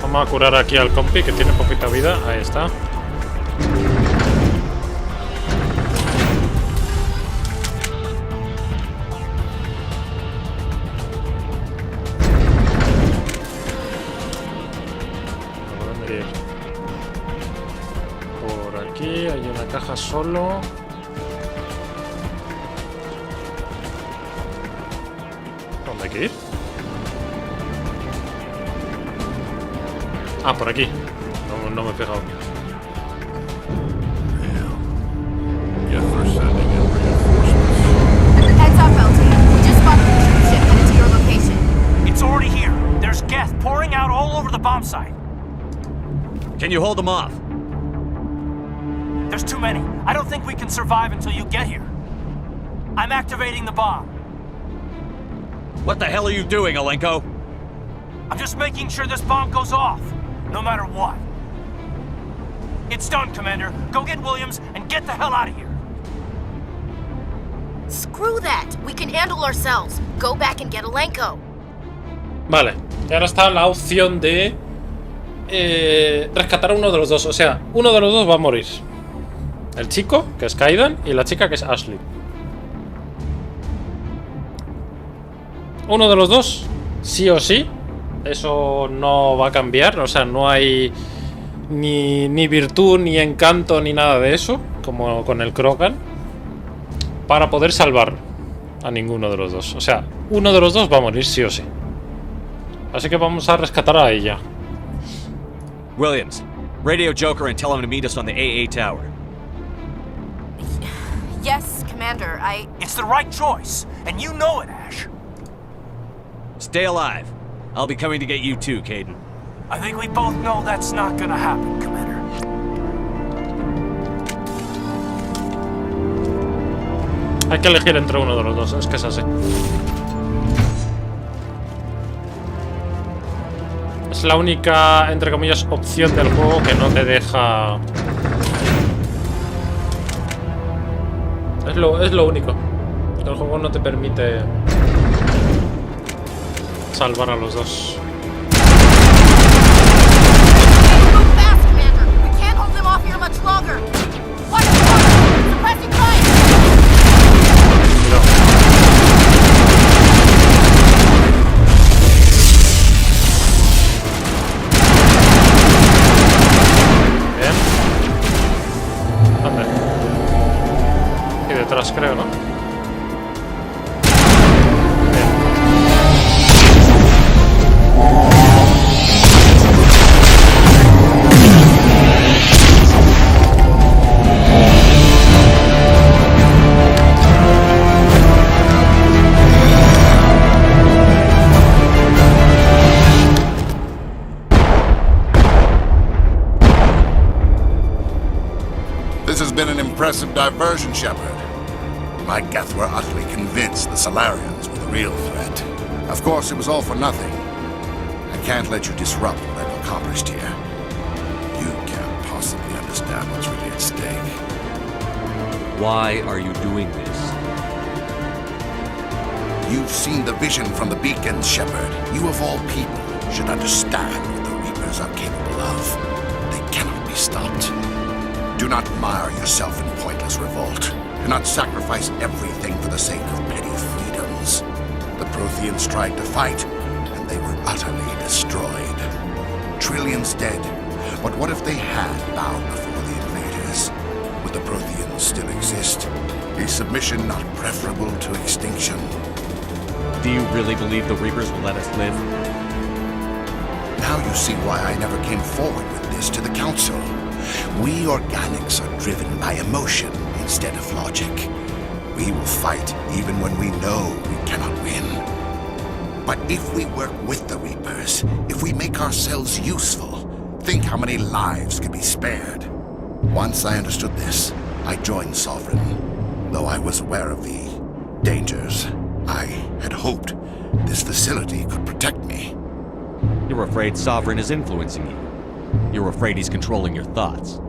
Vamos a curar aquí al compi que tiene poquita vida. Ahí está. Por aquí hay una caja solo. ¿Dónde hay que ir? Ah, por aquí. No me he fijado. Heads up, LT. We just spotted the troop ship headed to your location. It's already here. There's gas pouring out all over the bomb site. Can you hold them off? There's too many. I don't think we can survive until you get here. I'm activating the bomb. What the hell are you doing, Alenko? I'm just making sure this bomb goes off, no matter what. It's done, Commander. Go get Williams and get the hell out of here. Screw that. We can handle ourselves. Go back and get Alenko. Vale. Y ahora está la opción de rescatar a uno de los dos. O sea, uno de los dos va a morir. El chico, que es Kaidan, y la chica, que es Ashley. Uno de los dos, sí o sí. Eso no va a cambiar. O sea, no hay ni virtud, ni encanto, ni nada de eso, como con el Krogan, para poder salvar a ninguno de los dos. O sea, uno de los dos va a morir sí o sí. Así que vamos a rescatar a ella. Williams, radio Joker and tell him to meet us on the AA tower. Yes, Commander, It's the right choice, and you know it, Ash. Stay alive. I'll be coming to get you too, Caden. I think we both know that's not gonna happen, Commander. Hay que elegir entre uno de los dos, es que es así. Es la única, entre comillas, opción del juego que no te deja... Es lo único. El juego no te permite salvar a los dos. Move fast, Commander. We can't hold them off here much longer. Watch the water. Suppressing fire. Bien. ¿Dónde? Aquí detrás, creo, ¿no? This has been an impressive diversion, Shepard. My Geth were utterly convinced the Solarians were the real threat. Of course, it was all for nothing. I can't let you disrupt what I've accomplished here. You can't possibly understand what's really at stake. Why are you doing this? You've seen the vision from the beacons, Shepard. You of all people should understand what the Reapers are capable of. They cannot be stopped. Do not mire yourself in pointless revolt. Do not sacrifice everything for the sake of petty freedoms. The Protheans tried to fight, and they were utterly destroyed. Trillions dead, but what if they had bowed before the invaders? Would the Protheans still exist? Is submission not preferable to extinction? Do you really believe the Reapers will let us live? Now you see why I never came forward with this to the Council. We organics are driven by emotion instead of logic. We will fight even when we know we cannot win. But if we work with the Reapers, if we make ourselves useful, think how many lives could be spared. Once I understood this, I joined Sovereign. Though I was aware of the dangers, I had hoped this facility could protect me. You're afraid Sovereign is influencing you. You're afraid he's controlling your thoughts.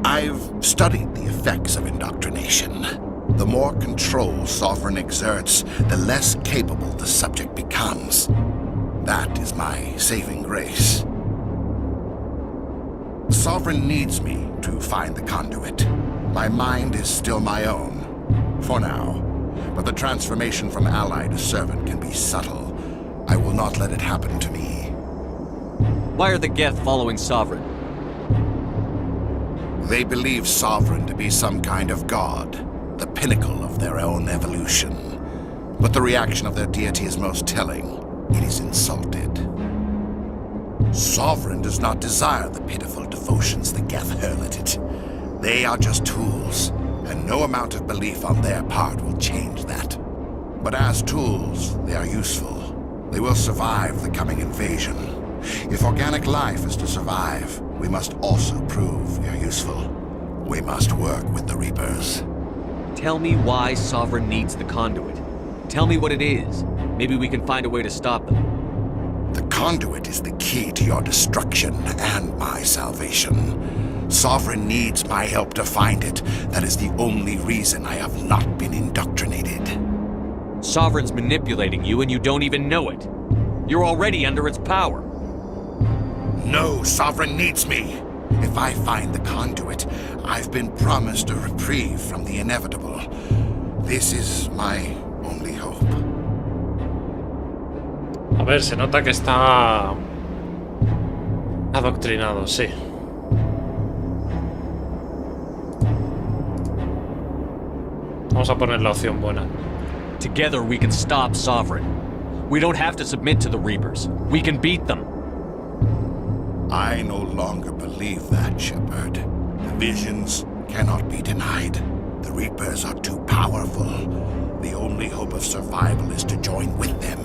I've studied the effects of indoctrination. The more control Sovereign exerts, the less capable the subject becomes. That is my saving grace. Sovereign needs me to find the conduit. My mind is still my own, for now. But the transformation from ally to servant can be subtle. I will not let it happen to me. Why are the Geth following Sovereign? They believe Sovereign to be some kind of god, the pinnacle of their own evolution. But the reaction of their deity is most telling. It is insulted. Sovereign does not desire the pitiful devotions the Geth hurl at it. They are just tools, and no amount of belief on their part will change that. But as tools, they are useful. They will survive the coming invasion. If organic life is to survive, we must also prove we are useful. We must work with the Reapers. Tell me why Sovereign needs the conduit. Tell me what it is. Maybe we can find a way to stop them. The conduit is the key to your destruction and my salvation. Sovereign needs my help to find it. That is the only reason I have not been indoctrinated. Sovereign's manipulating you and you don't even know it. You're already under its power. No, Sovereign needs me. If I find the conduit, I've been promised a reprieve from the inevitable. This is my only hope. A ver, se nota que está adoctrinado, sí. Vamos a poner la opción buena. Together we can stop Sovereign. We don't have to submit to the Reapers. We can beat them. I no longer believe that, Shepard. The visions cannot be denied. The Reapers are too powerful. The only hope of survival is to join with them.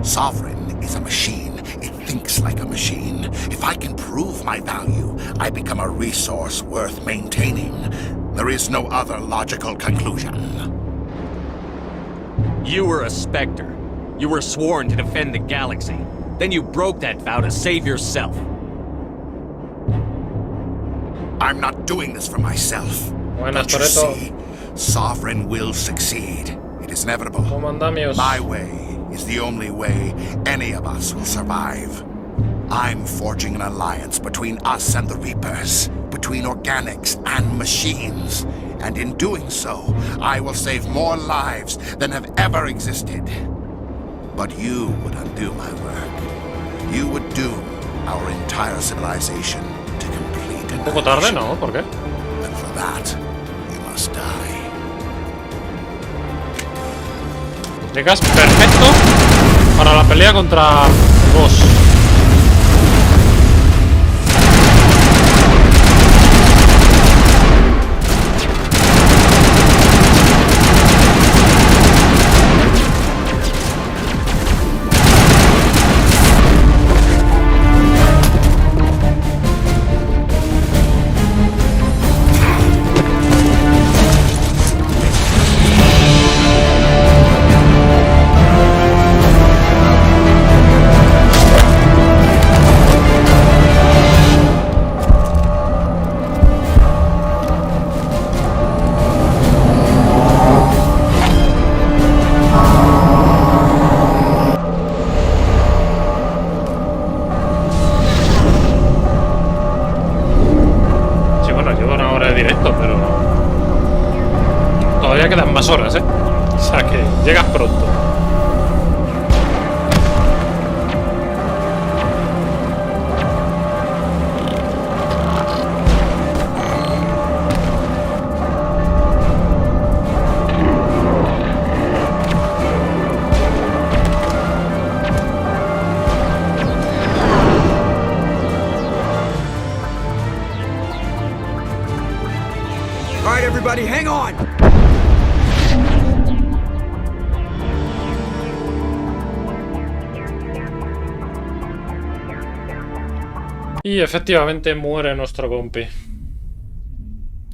Sovereign is a machine. It thinks like a machine. If I can prove my value, I become a resource worth maintaining. There is no other logical conclusion. You were a Spectre. You were sworn to defend the galaxy. Then you broke that vow to save yourself. I'm not doing this for myself. Buenas, But you see, Sovereign will succeed. It is inevitable. My way is the only way any of us will survive. I'm forging an alliance between us and the Reapers, between organics and machines. And in doing so, I will save more lives than have ever existed. But you would undo my work. You would doom our entire civilization to complete Un poco tarde, ¿no? ¿Por qué? And for that, you must die. Llegas perfecto para la pelea contra vos. Directo, pero todavía quedan más horas, ¿eh? O sea que llegas pronto. everybody, hang on! Y efectivamente muere nuestro compi.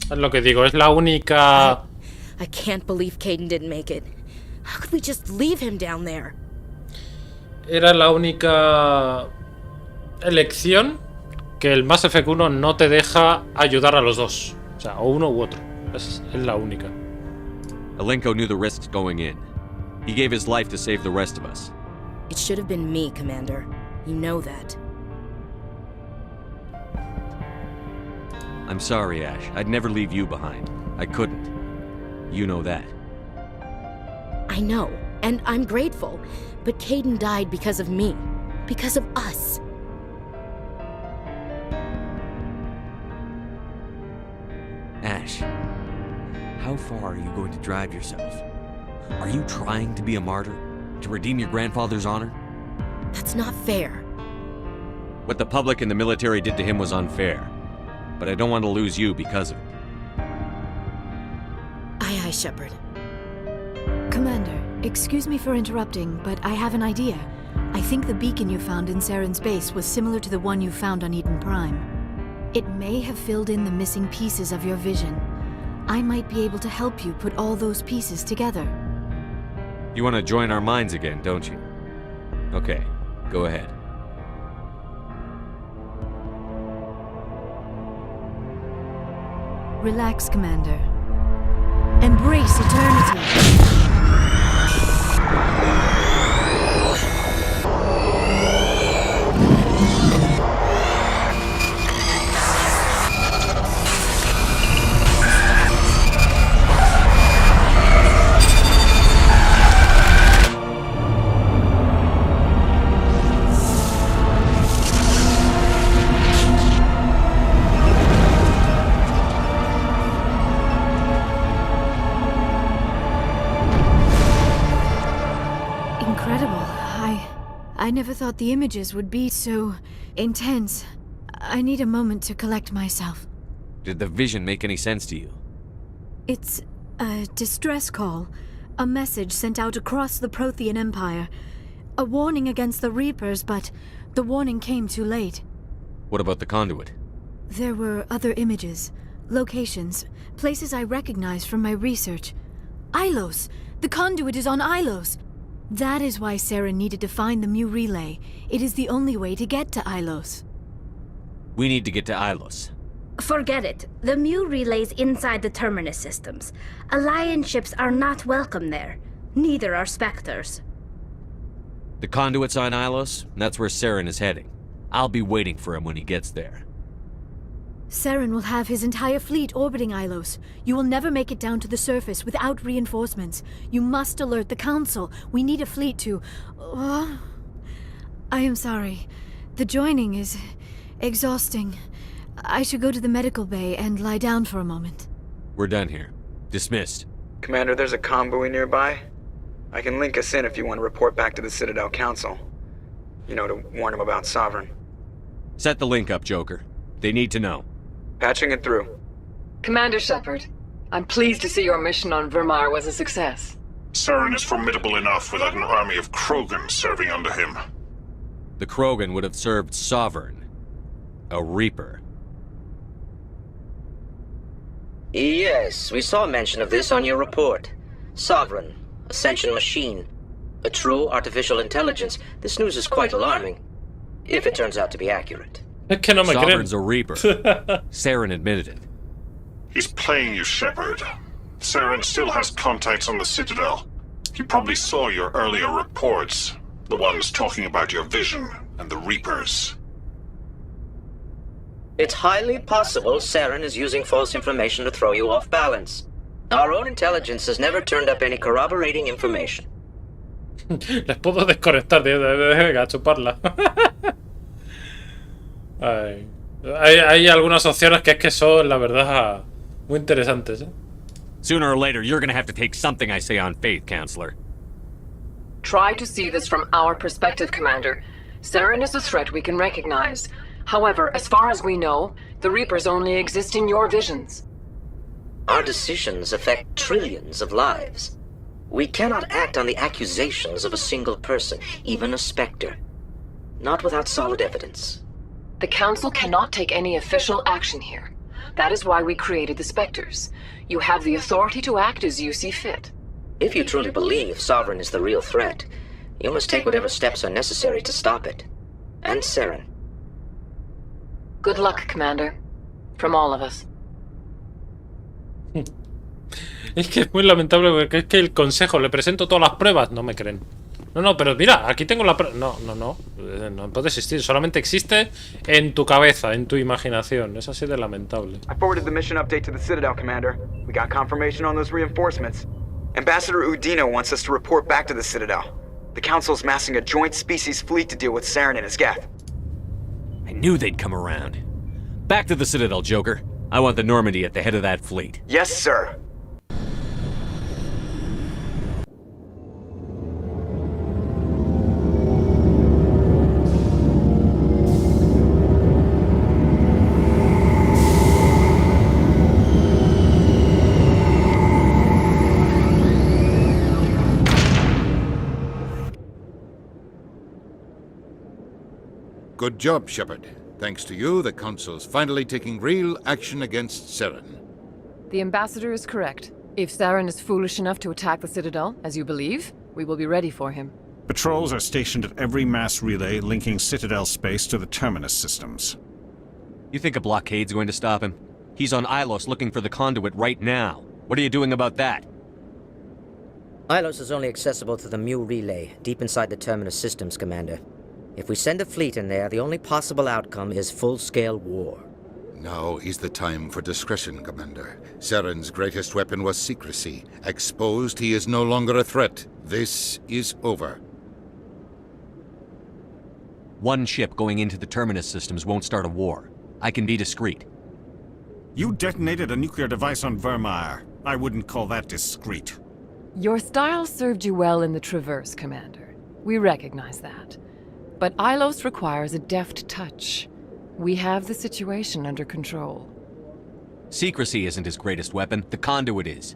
Es lo que digo, es la única... I can't believe Caden didn't make it. How could we just leave him down there? Era la única elección que el Mass Effect 1 no te deja ayudar a los dos. O sea, o uno u otro. Es la única. Alenko knew the risks going in. He gave his life to save the rest of us. It should have been me, Commander. You know that. I'm sorry, Ash. I'd never leave you behind. I couldn't. You know that. I know, and I'm grateful. But Caden died because of me. Because of us. Ash, how far are you going to drive yourself? Are you trying to be a martyr? To redeem your grandfather's honor? That's not fair. What the public and the military did to him was unfair. But I don't want to lose you because of it. Aye, aye, Shepard. Commander, excuse me for interrupting, but I have an idea. I think the beacon you found in Saren's base was similar to the one you found on Eden Prime. It may have filled in the missing pieces of your vision. I might be able to help you put all those pieces together. You want to join our minds again, don't you? Okay, go ahead. Relax, Commander. Embrace eternity. I never thought the images would be so intense. I need a moment to collect myself. Did the vision make any sense to you? It's a distress call. A message sent out across the Prothean Empire. A warning against the Reapers, but the warning came too late. What about the conduit? There were other images, locations, places I recognized from my research. Ilos! The conduit is on Ilos! That is why Saren needed to find the Mu relay. It is the only way to get to Ilos. We need to get to Ilos. Forget it. The Mu relay's inside the Terminus systems. Alliance ships are not welcome there. Neither are Spectres. The conduit's on Ilos, and that's where Saren is heading. I'll be waiting for him when he gets there. Saren will have his entire fleet orbiting Ilos. You will never make it down to the surface without reinforcements. You must alert the Council. We need a fleet to... I am sorry. The joining is exhausting. I should go to the medical bay and lie down for a moment. We're done here. Dismissed. Commander, there's a comm buoy nearby. I can link us in if you want to report back to the Citadel Council. You know, to warn them about Sovereign. Set the link up, Joker. They need to know. Patching it through. Commander Shepard, I'm pleased to see your mission on Vermar was a success. Saren is formidable enough without an army of Krogan serving under him. The Krogan would have served Sovereign. A Reaper. Yes, we saw mention of this on your report. Sovereign, Ascension machine. A true artificial intelligence. This news is quite alarming. If it turns out to be accurate. Sovereign's a Reaper. Saren admitted it. He's playing you, Shepard. Saren still has contacts on the Citadel. He probably saw your earlier reports. The ones talking about your vision and the Reapers. It's highly possible Saren is using false information to throw you off balance. Our own intelligence has never turned up any corroborating information. Les puedo desconectar, venga, a chuparla. Hay algunas opciones que es que son, la verdad, muy interesantes, ¿eh? Sooner or later, you're gonna have to take something I say on faith, Counselor. Try to see this from our perspective, Commander. Saren is a threat we can recognize. However, as far as we know, the Reapers only exist in your visions. Our decisions affect trillions of lives. We cannot act on the accusations of a single person, even a specter. Not without solid evidence. The Council cannot take any official action here. That is why we created the Spectres. You have the authority to act as you see fit. If you truly believe Sovereign is the real threat, you must take whatever steps are necessary to stop it. And Saren. Good luck, Commander. From all of us. Es que es muy lamentable porque es que el consejo, le presento todas las pruebas, no me creen. No, pero mira, aquí tengo la prueba. No puede existir, solamente existe en tu cabeza, en tu imaginación. Es así de lamentable. I forwarded the mission update to the Citadel, Commander. We got confirmation on those reinforcements. Ambassador Udina wants us to report back to the Citadel. The Council's massing a joint species fleet to deal with Saren and his Geth. I knew they'd come around. Back to the Citadel, Joker. I want the Normandy at the head of that fleet. Yes, sir. Good job, Shepard. Thanks to you, the Council's finally taking real action against Saren. The Ambassador is correct. If Saren is foolish enough to attack the Citadel, as you believe, we will be ready for him. Patrols are stationed at every mass relay linking Citadel space to the Terminus systems. You think a blockade's going to stop him? He's on Ilos looking for the conduit right now. What are you doing about that? Ilos is only accessible to the Mu relay, deep inside the Terminus systems, Commander. If we send a fleet in there, the only possible outcome is full-scale war. Now is the time for discretion, Commander. Saren's greatest weapon was secrecy. Exposed, he is no longer a threat. This is over. One ship going into the Terminus systems won't start a war. I can be discreet. You detonated a nuclear device on Vermeer. I wouldn't call that discreet. Your style served you well in the Traverse, Commander. We recognize that. But Ilos requires a deft touch. We have the situation under control. Secrecy isn't his greatest weapon. The conduit is.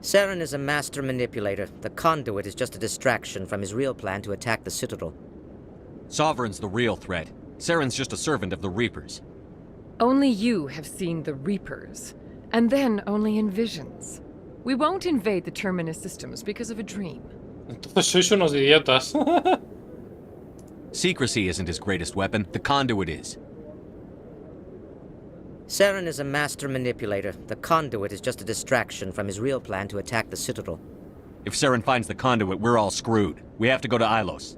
Saren is a master manipulator. The conduit is just a distraction from his real plan to attack the Citadel. Sovereign's the real threat. Saren's just a servant of the Reapers. Only you have seen the Reapers. And then only in visions. We won't invade the Terminus systems because of a dream. Entonces sois unos idiotas. Secrecy isn't his greatest weapon. The conduit is. Saren is a master manipulator. The conduit is just a distraction from his real plan to attack the Citadel. If Saren finds the conduit, we're all screwed. We have to go to Ilos.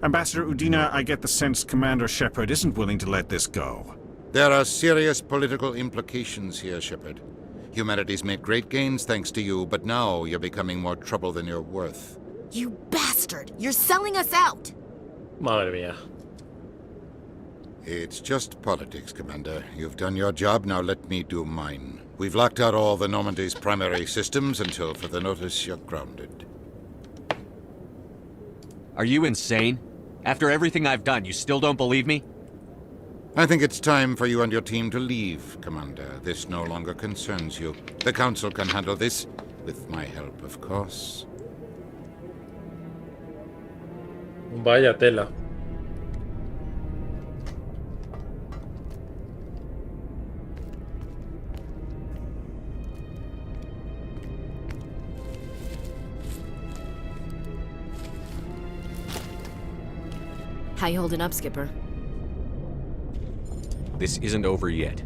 Ambassador Udina, I get the sense Commander Shepard isn't willing to let this go. There are serious political implications here, Shepard. Humanity's made great gains thanks to you, but now you're becoming more trouble than you're worth. You bastard! You're selling us out! Madre mía. It's just politics, Commander. You've done your job, now let me do mine. We've locked out all the Normandy's primary systems until further notice you're grounded. Are you insane? After everything I've done, you still don't believe me? I think it's time for you and your team to leave, Commander. This no longer concerns you. The Council can handle this, with my help, of course. Vaya tela. How you holding up, Skipper? This isn't over yet.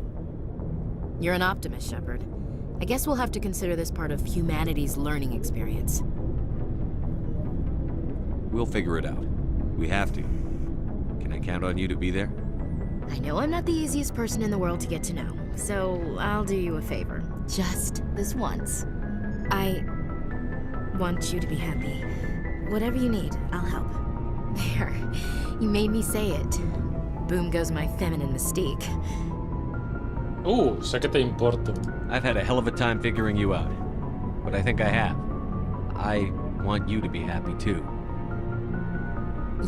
You're an optimist, Shepard. I guess we'll have to consider this part of humanity's learning experience. We'll figure it out. We have to. Can I count on you to be there? I know I'm not the easiest person in the world to get to know, so I'll do you a favor. Just this once. I want you to be happy. Whatever you need, I'll help. There. You made me say it. Boom goes my feminine mystique. Sé que te importo. I've had a hell of a time figuring you out. But I think I have. I want you to be happy too.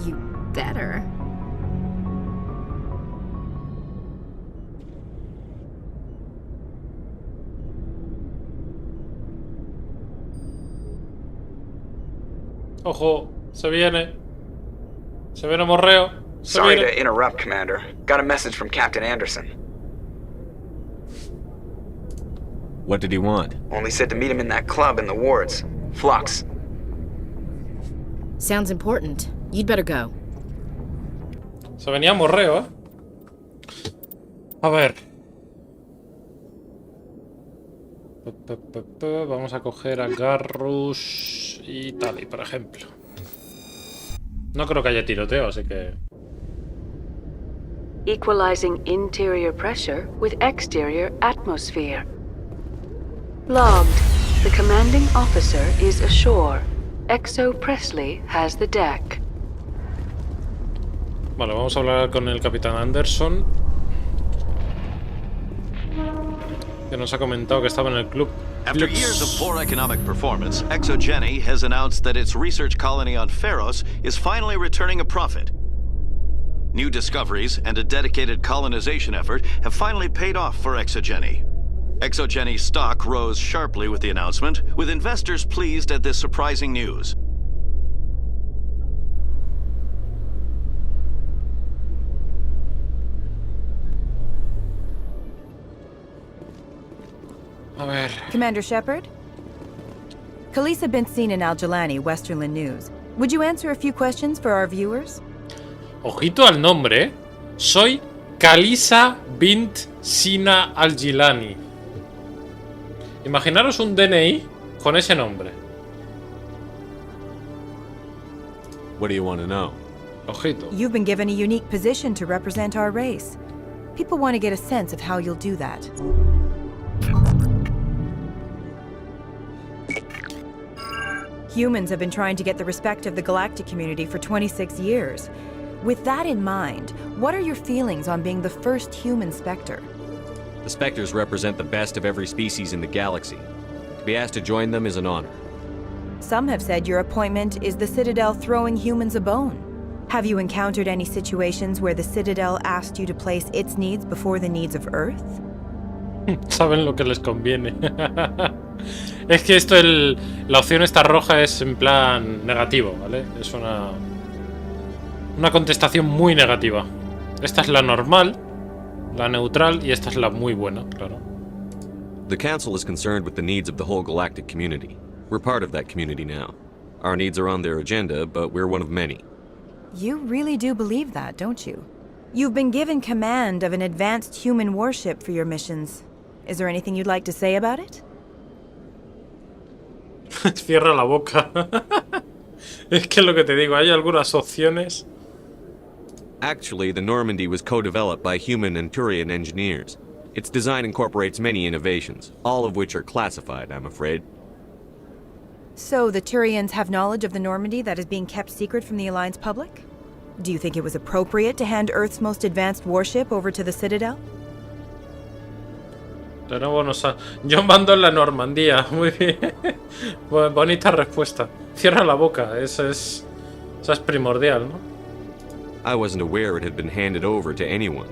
You better. Ojo, se viene. Se viene morreo. Se Sorry viene. to interrupt, Commander. Got a message from Captain Anderson. What did he want? Only said to meet him in that club in the wards. Flux. Sounds important. You'd better go. Se venía morreo, ¿eh? A ver. Vamos a coger a Garrus y Tali, por ejemplo. No creo que haya tiroteo, así que... Equalizing interior pressure with exterior atmosphere. Logged. The commanding officer is ashore. Exo Presley has the deck. Vale, vamos a hablar con el Capitán Anderson, que nos ha comentado que estaba en el club. After years of poor economic performance, ExoGeni has announced that its research colony on Pharos is finally returning a profit. New discoveries and a dedicated colonization effort have finally paid off for ExoGeni. ExoGeni's stock rose sharply with the announcement, with investors pleased at this surprising news. A ver. Commander Shepard? Khaleesa bint Sina Al-Jalani, Westerland News. Would you answer a few questions for our viewers? Ojito al nombre, ¿eh? Soy Khaleesa bint Sina Al-Jalani. Imaginaros un DNI con ese nombre. What do you want to know? Ojito. You've been given a unique position to represent our race. People want to get a sense of how you'll do that. Humans have been trying to get the respect of the galactic community for 26 years. With that in mind, what are your feelings on being the first human Spectre? The Spectres represent the best of every species in the galaxy. To be asked to join them is an honor. Some have said your appointment is the Citadel throwing humans a bone. Have you encountered any situations where the Citadel asked you to place its needs before the needs of Earth? Saben lo que les conviene. Es que esto, la opción esta roja es en plan negativo, ¿vale? Es una contestación muy negativa. Esta es la normal, la neutral, y esta es la muy buena, claro. The Council is concerned with the needs of the whole galactic community. We're part of that community now. Our needs are on their agenda, but we're one of many. You really do believe that, don't you? You've been given command of an advanced human warship for your missions. Is there anything you'd like to say about it? Cierra la boca. Es que lo que te digo, hay algunas opciones. Actually, the Normandy was co-developed by human and Turian engineers. Its design incorporates many innovations, all of which are classified, I'm afraid. So the Turians have knowledge of the Normandy that is being kept secret from the Alliance public? Do you think it was appropriate to hand Earth's most advanced warship over to the Citadel? De nuevo yo mando en la Normandía. Muy bien. Bonita respuesta. Cierra la boca. Eso es primordial, ¿no? I wasn't aware it had been handed over to anyone.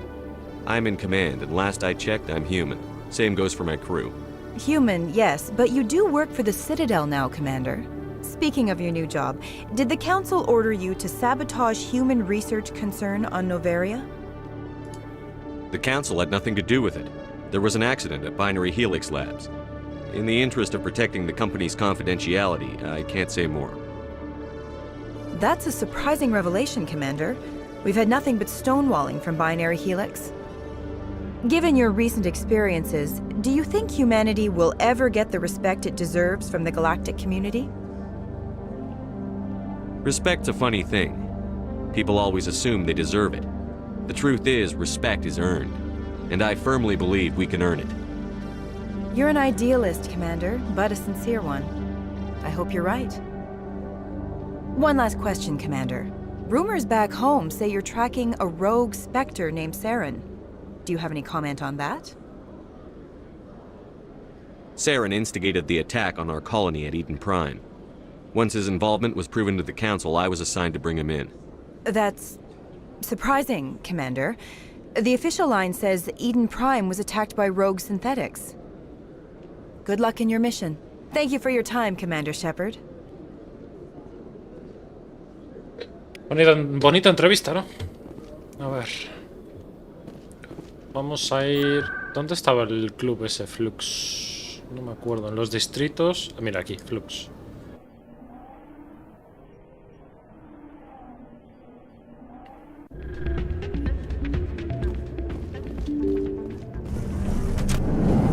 I'm in command, and last I checked, I'm human. Same goes for my crew. Human, yes, but you do work for the Citadel now, Commander. Speaking of your new job, did the Council order you to sabotage human research concern on Noveria? The Council had nothing to do with it. There was an accident at Binary Helix Labs. In the interest of protecting the company's confidentiality, I can't say more. That's a surprising revelation, Commander. We've had nothing but stonewalling from Binary Helix. Given your recent experiences, do you think humanity will ever get the respect it deserves from the galactic community? Respect's a funny thing. People always assume they deserve it. The truth is, respect is earned. And I firmly believe we can earn it. You're an idealist, Commander, but a sincere one. I hope you're right. One last question, Commander. Rumors back home say you're tracking a rogue Spectre named Saren. Do you have any comment on that? Saren instigated the attack on our colony at Eden Prime. Once his involvement was proven to the Council, I was assigned to bring him in. That's surprising, Commander. The official line says Eden Prime was attacked by rogue synthetics. Good luck in your mission. Thank you for your time, Commander Shepard. Bonita entrevista, ¿no? A ver. Vamos a ir... ¿Dónde estaba el club ese, Flux? No me acuerdo. En los distritos... Mira, aquí, Flux.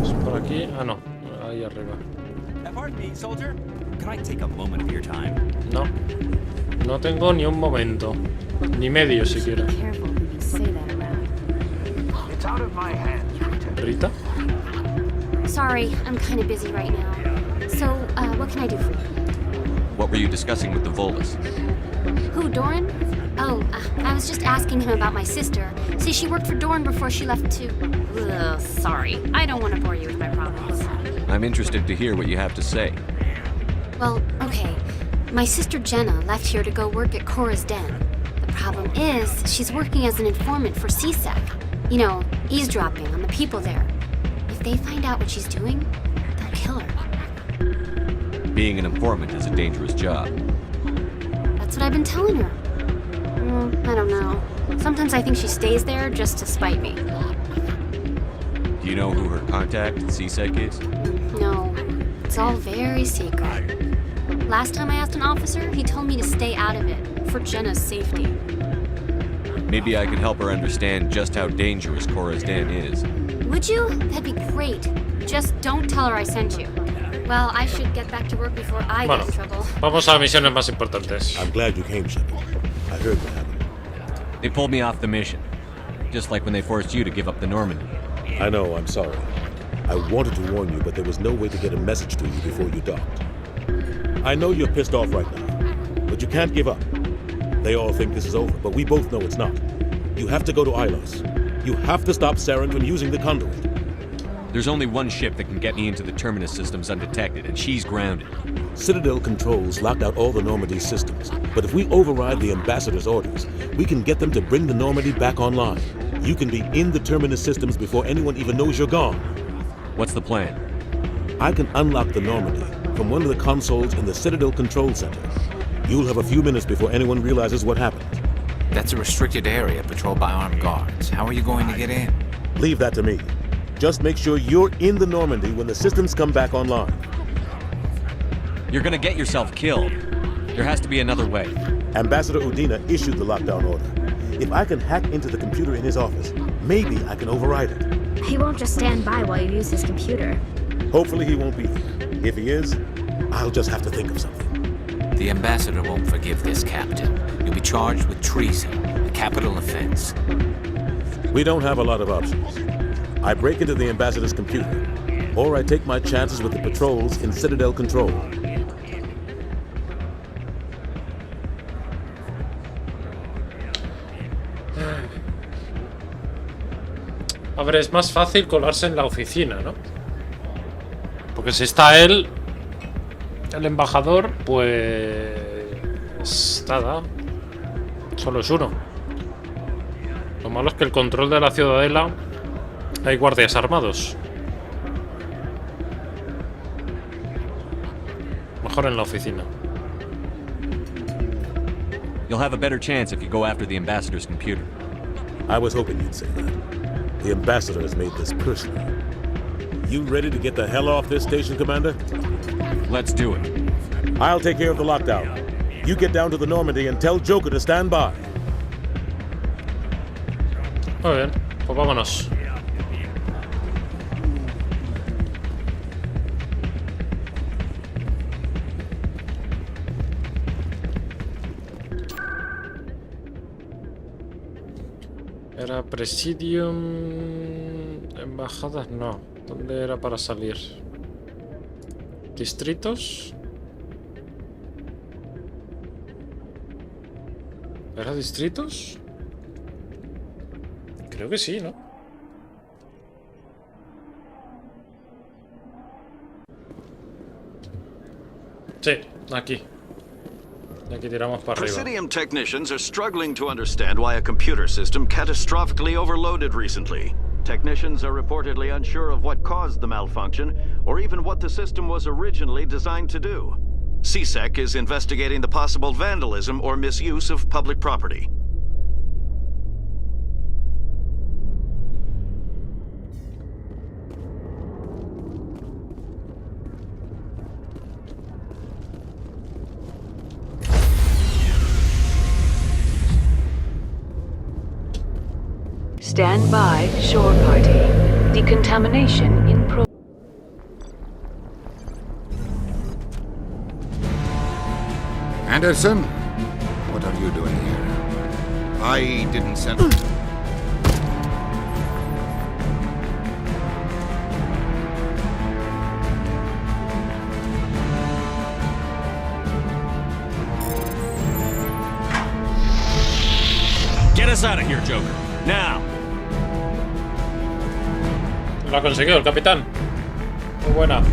¿Es por aquí? Ah, no. Ahí arriba. No. No tengo ni un momento. Ni medio siquiera. Rita? Sorry, I'm kind of busy right now. So, what can I do for you? What were you discussing with the Volus? Who, Doran? Oh, I was just asking him about my sister. See, she worked for Doran before she left to... Ugh, sorry. I don't want to bore you with my problems. I'm interested to hear what you have to say. Well, okay. My sister Jenna left here to go work at Cora's Den. The problem is, she's working as an informant for CSEC. You know, eavesdropping on the people there. If they find out what she's doing, they'll kill her. Being an informant is a dangerous job. That's what I've been telling her. I don't know. Sometimes I think she stays there just to spite me. Do you know who her contact at CSEC is? No, it's all very secret. Last time I asked an officer, he told me to stay out of it, for Jenna's safety. Maybe I could help her understand just how dangerous Cora's Den is. Would you? That'd be great. Just don't tell her I sent you. Well, I should get back to work before I get in trouble. Vamos a misiones más importantes. I'm glad you came, Shepard. I heard what happened. They pulled me off the mission. Just like when they forced you to give up the Normandy. I know, I'm sorry. I wanted to warn you, but there was no way to get a message to you before you docked. I know you're pissed off right now, but you can't give up. They all think this is over, but we both know it's not. You have to go to Ilos. You have to stop Saren from using the conduit. There's only one ship that can get me into the Terminus systems undetected, and she's grounded. Citadel controls locked out all the Normandy systems, but if we override the Ambassador's orders, we can get them to bring the Normandy back online. You can be in the Terminus systems before anyone even knows you're gone. What's the plan? I can unlock the Normandy from one of the consoles in the Citadel Control Center. You'll have a few minutes before anyone realizes what happened. That's a restricted area patrolled by armed guards. How are you going to get in? Leave that to me. Just make sure you're in the Normandy when the systems come back online. You're gonna get yourself killed. There has to be another way. Ambassador Udina issued the lockdown order. If I can hack into the computer in his office, maybe I can override it. He won't just stand by while you use his computer. Hopefully he won't be there. If he is, I'll just have to think of something. The Ambassador won't forgive this, Captain. You'll be charged with treason, a capital offense. We don't have a lot of options. I break into the Ambassador's computer, or I take my chances with the patrols in Citadel Control. A ver, es más fácil colarse en la oficina, ¿no? Porque si está él, el embajador, pues... nada. Solo es uno. Lo malo es que el control de la ciudadela... hay guardias armados. Mejor en la oficina. You'll have a better chance if you go after the Ambassador's computer. I was hoping you'd say that. The Ambassador has made this personal. You ready to get the hell off this station, Commander? Let's do it. I'll take care of the lockdown. You get down to the Normandy and tell Joker to stand by. Muy bien, pues vámonos. Era Presidium... Embajadas, no. ¿Dónde era para salir? ¿Distritos? ¿Era distritos? Creo que sí, ¿no? Sí, aquí. Aquí tiramos para arriba. Presidium technicians are struggling to understand why a computer system catastrophically overloaded recently. Technicians are reportedly unsure of what caused the malfunction, or even what the system was originally designed to do. CSEC is investigating the possible vandalism or misuse of public property. Stand by, shore party. Decontamination in pro... Anderson? What are you doing here? I didn't send... Get us out of here, Joker. Now. Lo ha conseguido el capitán. Muy buena.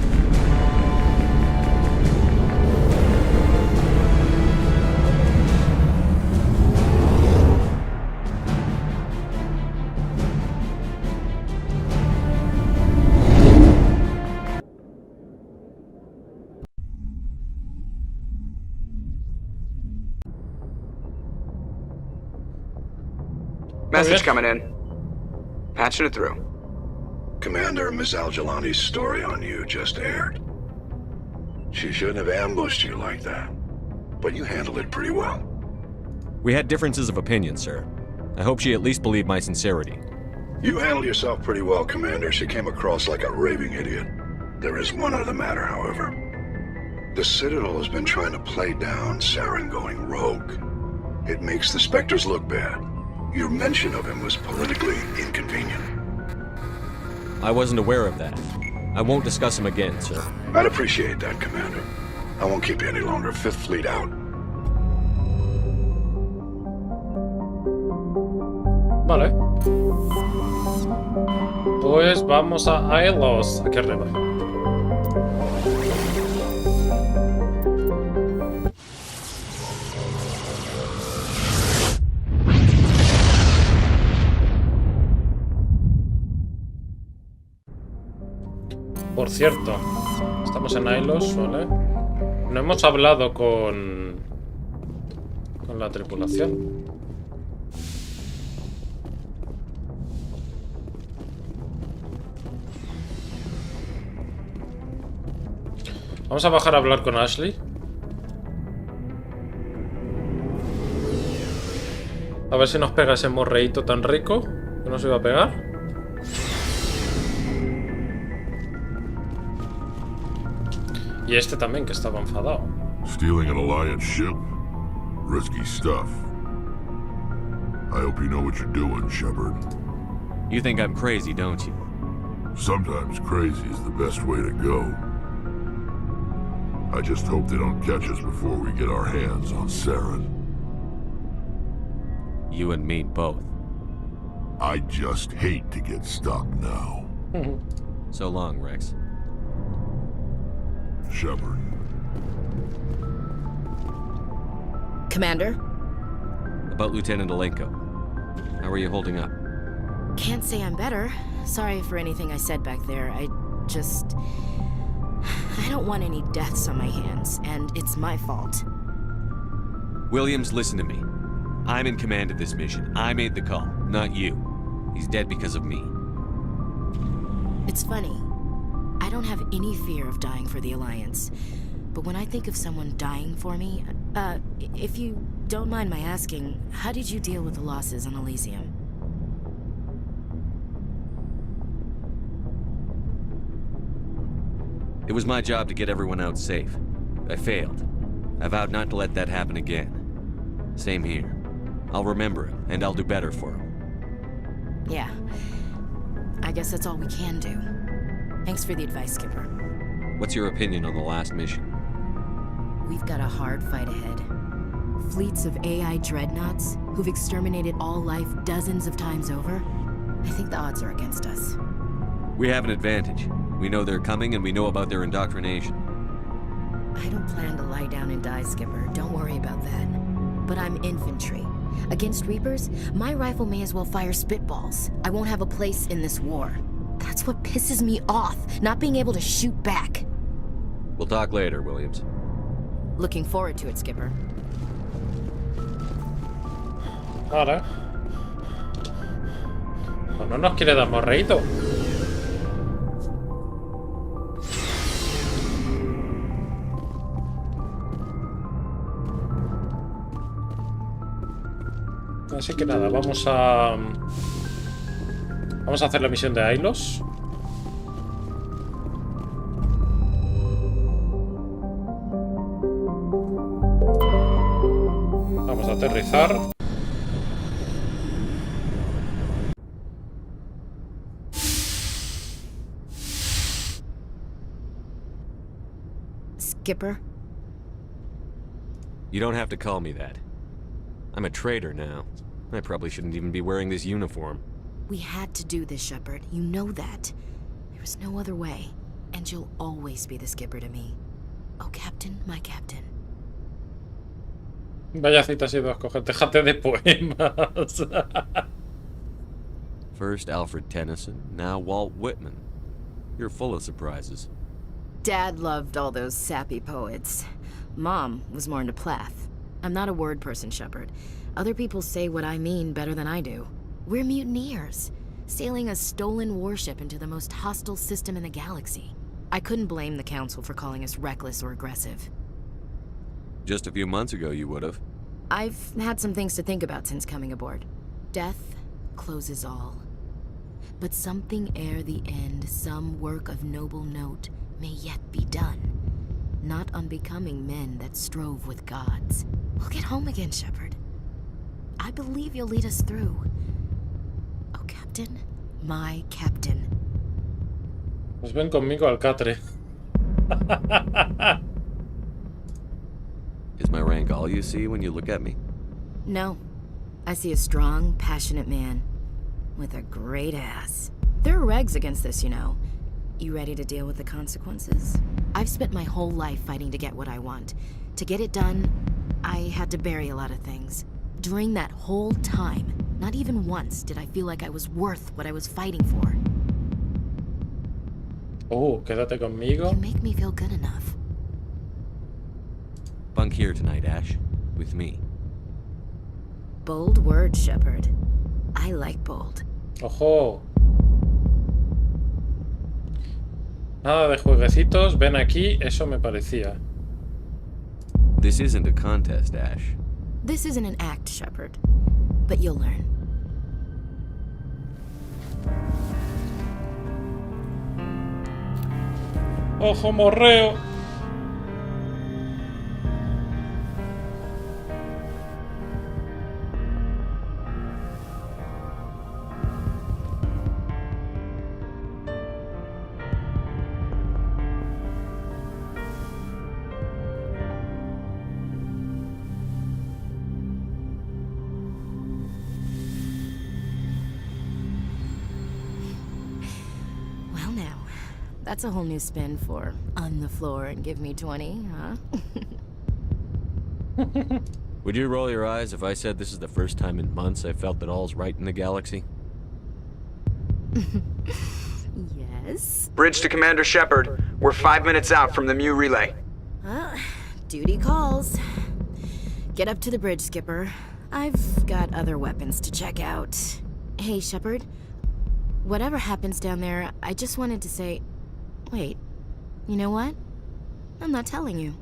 Message coming in. Patching it through. Commander, Ms. Al-Jalani's story on you just aired. She shouldn't have ambushed you like that, but you handled it pretty well. We had differences of opinion, sir. I hope she at least believed my sincerity. You handled yourself pretty well, Commander. She came across like a raving idiot. There is one other matter, however. The Citadel has been trying to play down Saren going rogue. It makes the Spectres look bad. Your mention of him was politically inconvenient. I wasn't aware of that. I won't discuss him again, sir. I'd appreciate that, Commander. I won't keep you any longer. Fifth Fleet out. Vale. Pues vamos a Ailos, aquí arriba. Por cierto, estamos en Ailos, ¿vale? No hemos hablado con la tripulación. Vamos a bajar a hablar con Ashley. A ver si nos pega ese morreíto tan rico que nos iba a pegar. Y este también, que estaba enfadado. Stealing an Alliance ship? Risky stuff. I hope you know what you're doing, Shepard. You think I'm crazy, don't you? Sometimes crazy is the best way to go. I just hope they don't catch us before we get our hands on Saren. You and me both. I just hate to get stuck now. So long, Rex. Shepard. Commander? About Lieutenant Alenko. How are you holding up? Can't say I'm better. Sorry for anything I said back there. I don't want any deaths on my hands, and it's my fault. Williams, listen to me. I'm in command of this mission. I made the call, not you. He's dead because of me. It's funny. I don't have any fear of dying for the Alliance. But when I think of someone dying for me, if you don't mind my asking, how did you deal with the losses on Elysium? It was my job to get everyone out safe. I failed. I vowed not to let that happen again. Same here. I'll remember him, and I'll do better for him. Yeah. I guess that's all we can do. Thanks for the advice, Skipper. What's your opinion on the last mission? We've got a hard fight ahead. Fleets of AI dreadnoughts who've exterminated all life dozens of times over. I think the odds are against us. We have an advantage. We know they're coming, and we know about their indoctrination. I don't plan to lie down and die, Skipper. Don't worry about that. But I'm infantry. Against Reapers, my rifle may as well fire spitballs. I won't have a place in this war. That's what pisses me off, not being able to shoot back. We'll talk later, Williams. Looking forward to it, Skipper. Vale. Pues no nos quiere dar morreíto. Así que nada, vamos a hacer la misión de Ailos. Vamos a aterrizar. Skipper? You don't have to call me that. I'm a traitor now. I probably shouldn't even be wearing this uniform. We had to do this, Shepard. You know that. There was no other way. And you'll always be the skipper to me. Oh, Captain, my Captain. Vaya cita has ido a escoger. Déjate de poemas. First Alfred Tennyson, now Walt Whitman. You're full of surprises. Dad loved all those sappy poets. Mom was more into Plath. I'm not a word person, Shepard. Other people say what I mean better than I do. We're mutineers, sailing a stolen warship into the most hostile system in the galaxy. I couldn't blame the Council for calling us reckless or aggressive. Just a few months ago, you would have. I've had some things to think about since coming aboard. Death closes all. But something ere the end, some work of noble note, may yet be done. Not unbecoming men that strove with gods. We'll get home again, Shepard. I believe you'll lead us through. Oh, Captain, my Captain. Pues ven conmigo al catre. Is my rank all you see when you look at me? No. I see a strong, passionate man. With a great ass. There are regs against this, you know. You ready to deal with the consequences? I've spent my whole life fighting to get what I want. To get it done, I had to bury a lot of things. During that whole time, not even once did I feel like I was worth what I was fighting for. Oh, quédate conmigo. You make me feel good enough. Bunk here tonight, Ash. With me. Bold word, Shepard. I like bold. Ojo. Nada de jueguecitos, ven aquí, eso me parecía. This isn't a contest, Ash. This isn't an act, Shepard. But you'll learn. ¡Ojo, morreo! That's a whole new spin for on the floor and give me 20, huh? Would you roll your eyes if I said this is the first time in months I felt that all's right in the galaxy? Yes? Bridge to Commander Shepard. We're 5 minutes out from the Mu relay. Duty calls. Get up to the bridge, Skipper. I've got other weapons to check out. Hey, Shepard. Whatever happens down there, I just wanted to say... Wait, you know what? I'm not telling you.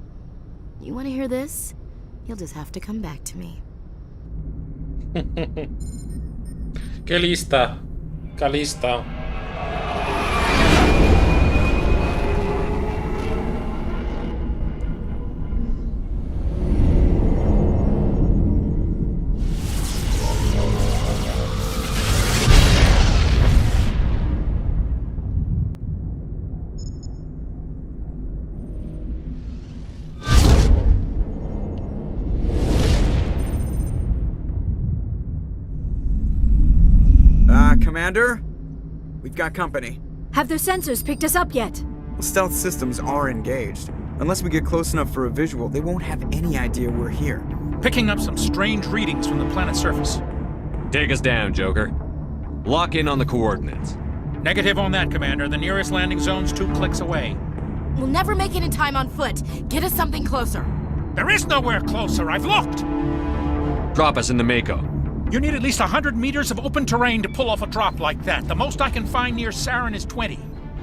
You want to hear this? You'll just have to come back to me. ¡Qué lista! ¡Calista! Commander? We've got company. Have their sensors picked us up yet? Well, stealth systems are engaged. Unless we get close enough for a visual, they won't have any idea we're here. Picking up some strange readings from the planet's surface. Take us down, Joker. Lock in on the coordinates. Negative on that, Commander. The nearest landing zone's 2 clicks away. We'll never make it in time on foot. Get us something closer. There is nowhere closer. I've looked. Drop us in the Mako. You need at least 100 meters of open terrain to pull off a drop like that. The most I can find near Saren is 20.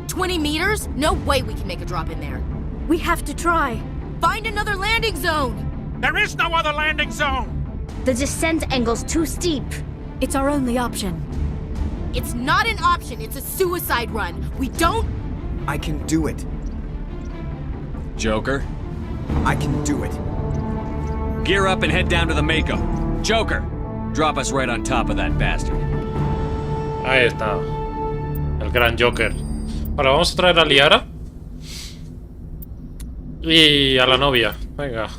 20 meters? No way we can make a drop in there. We have to try. Find another landing zone! There is no other landing zone! The descent angle's too steep. It's our only option. It's not an option, it's a suicide run. We don't... I can do it. Joker? I can do it. Gear up and head down to the Mako. Joker, drop us right on top of that bastard. Ahí está. El gran Joker. Vale, vamos a traer a Liara. Y a la novia. Venga.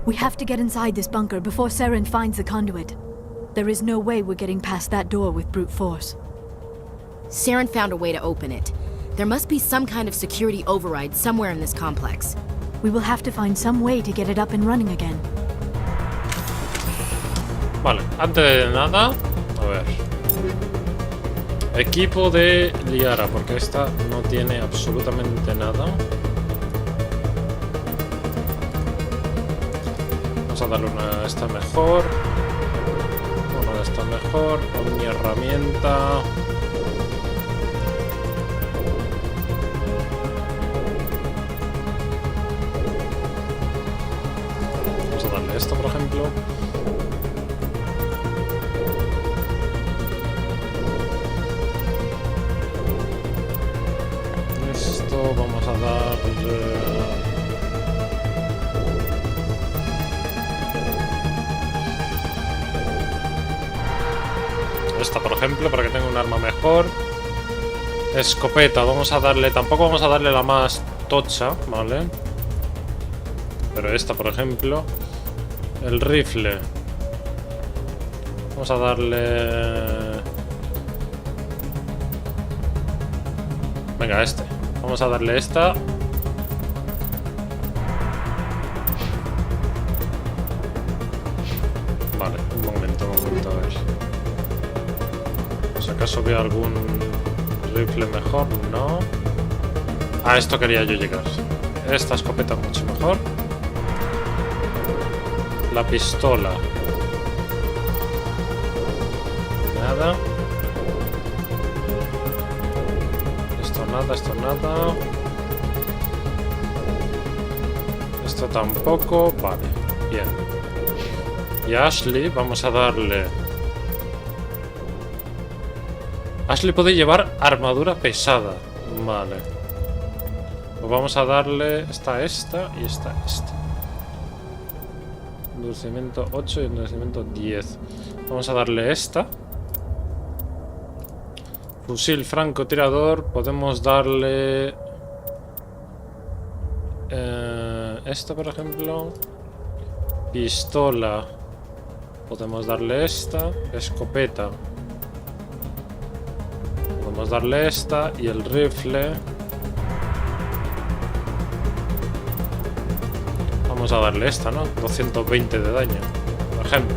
We have to get inside this bunker before Saren finds the conduit. There is no way we're getting past that door with brute force. Saren found a way to open it. There must be some kind of security override somewhere in this complex. We will have to find some way to get it up and running again. Vale, antes de nada, a ver. Equipo de Liara, porque esta no tiene absolutamente nada. Vamos a darle una esta mejor. Una de esta mejor. Omni herramienta. Vamos a darle esto, por ejemplo. Esto vamos a darle... esta, por ejemplo, para que tenga un arma mejor. Escopeta, vamos a darle... tampoco vamos a darle la más tocha, ¿vale? Pero esta, por ejemplo. El rifle. Vamos a darle... venga, este. Vamos a darle esta. Vale, un momento, a ver. Si acaso veo algún rifle mejor, no. A esto quería yo llegar. Esta escopeta mucho mejor. La pistola. Nada. Esto nada, esto nada. Esto tampoco. Vale, bien. Y a Ashley vamos a darle... Ashley puede llevar armadura pesada. Vale. Pues vamos a darle esta y esta. Endurecimiento 8 y endurecimiento 10. Vamos a darle esta. Fusil francotirador. Podemos darle... esta, por ejemplo. Pistola. Podemos darle esta. Escopeta. Podemos darle esta. Y el rifle. Vamos a darle esta, ¿no? 220 de daño, por ejemplo.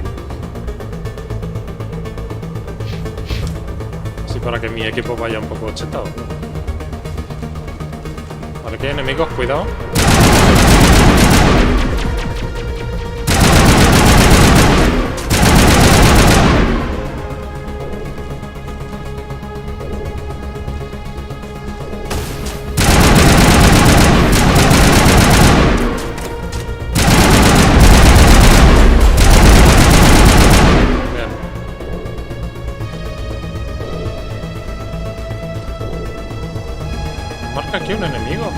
Así para que mi equipo vaya un poco chetado. Vale, que hay enemigos, cuidado. Marca aquí un enemigo.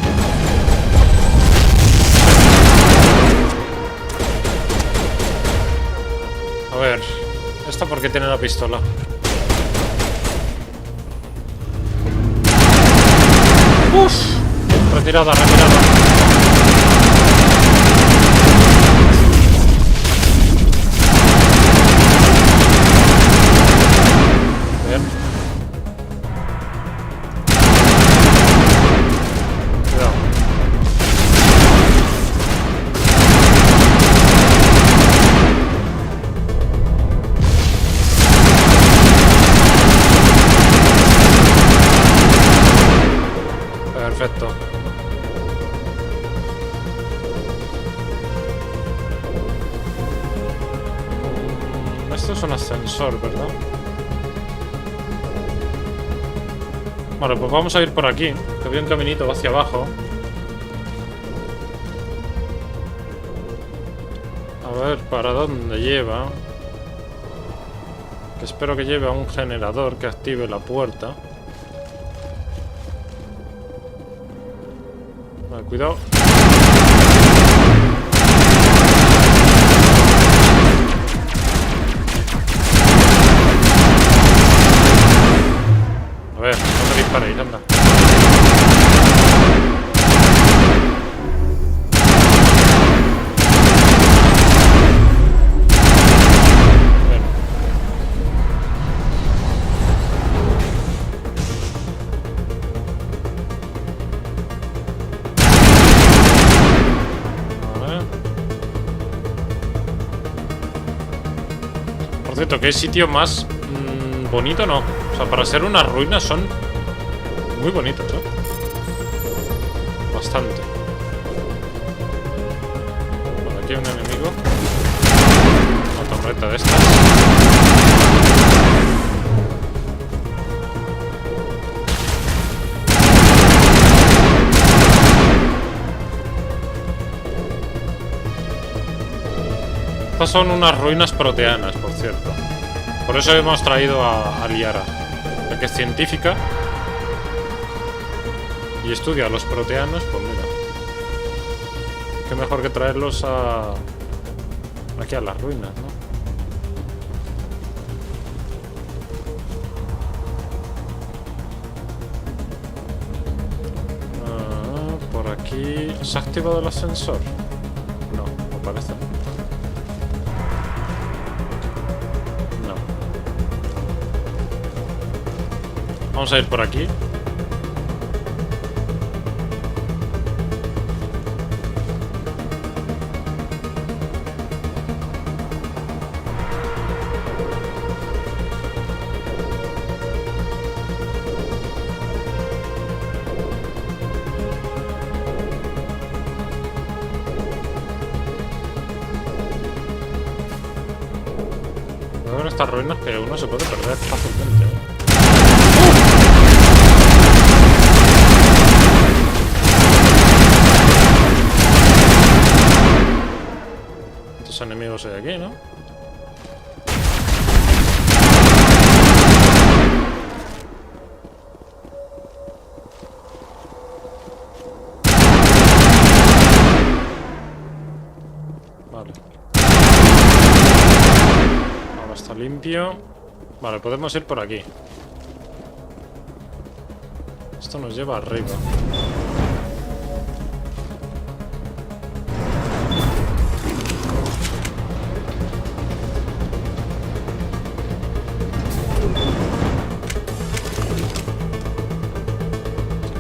¿Esta por qué tiene la pistola? ¡Uf! Retirada, retirada. Bien. Cuidado. Perfecto. Esto es un ascensor, ¿verdad? Vale, pues vamos a ir por aquí. Que había un caminito hacia abajo. A ver, ¿para dónde lleva? Que espero que lleve a un generador que active la puerta. Vale, cuidado. A ver, no me disparéis, anda. Por cierto, ¿qué sitio más bonito? No. O sea, para ser unas ruinas son muy bonitos, ¿eh? Bastante. Por aquí hay un enemigo. Una torreta de estas. Estas son unas ruinas proteanas, por cierto. Por eso hemos traído a Liara, la que es científica y estudia a los proteanos. Pues mira, qué mejor que traerlos aquí a las ruinas, ¿no? Por aquí... ¿Se ha activado el ascensor? No, no parece. Vamos a ir por aquí. Veo en estas ruinas que uno se puede perder fácilmente, ¿eh? Enemigos hay aquí, ¿no? Vale. Ahora está limpio. Vale, podemos ir por aquí. Esto nos lleva arriba.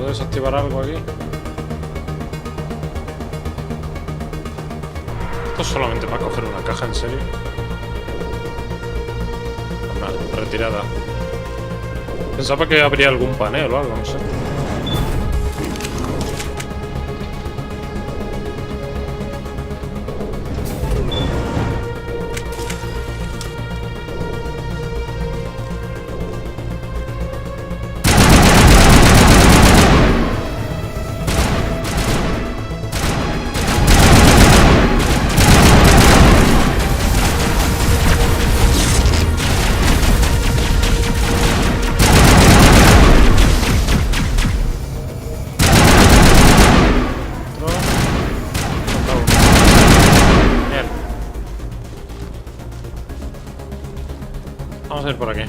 Desactivar algo aquí. Esto es solamente para coger una caja, en serio. Una retirada. Pensaba que habría algún panel o algo, no sé. Vamos a ir por aquí.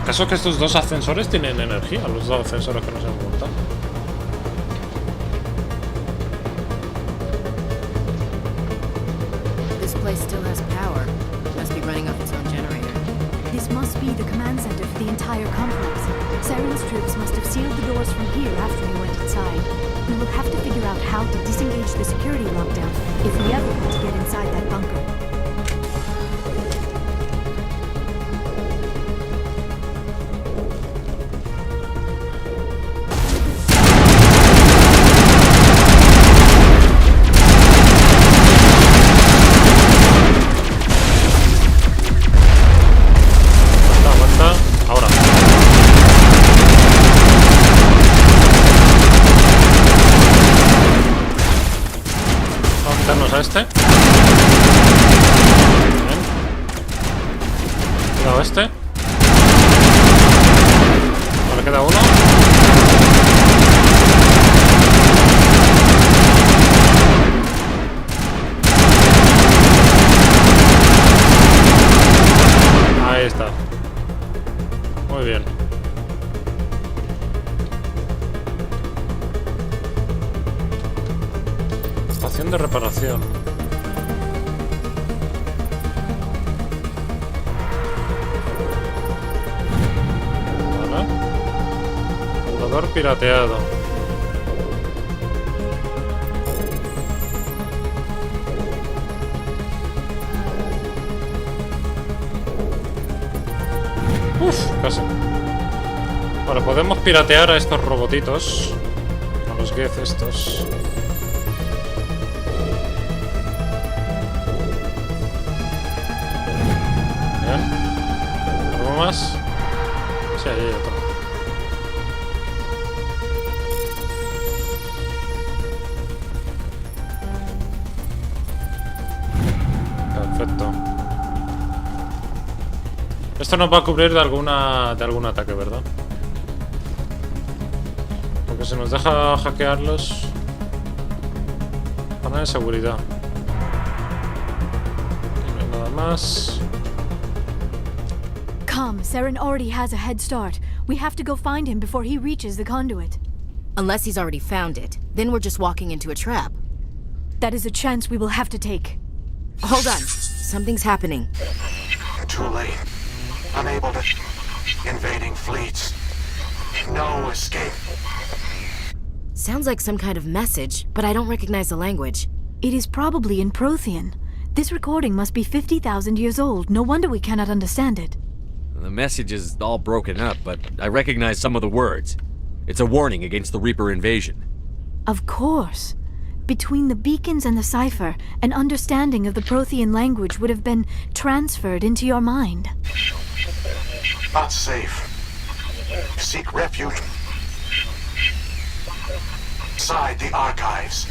¿Acaso que estos dos ascensores tienen energía? Los dos ascensores que nos hemos montado. This place still has power. Must be running off its own generator. This must be the command center for the entire complex. Saren's troops must have sealed the doors from here after we went inside. We will have to figure out how to disengage the security lockdown if we ever want to get inside that bunker. A este. Bien. Cuidado este. Vale, queda uno. Ahí está. Muy bien. Estación de reparación. Vale. Jugador pirateado. Uf, casi. Vale, podemos piratear a estos robotitos. A los Geth estos. Más. Sí, ahí hay otro. Perfecto. Esto nos va a cubrir de algún ataque, ¿verdad? Porque si nos deja hackearlos. Panel de seguridad. Aquí no hay nada más. Come, Saren already has a head start. We have to go find him before he reaches the conduit. Unless he's already found it. Then we're just walking into a trap. That is a chance we will have to take. Hold on. Something's happening. Too late. Unable to... Invading fleets. No escape. Sounds like some kind of message, but I don't recognize the language. It is probably in Prothean. This recording must be 50,000 years old. No wonder we cannot understand it. The message is all broken up, but I recognize some of the words. It's a warning against the Reaper invasion. Of course. Between the beacons and the cipher, an understanding of the Prothean language would have been transferred into your mind. Not safe. Seek refuge inside the archives.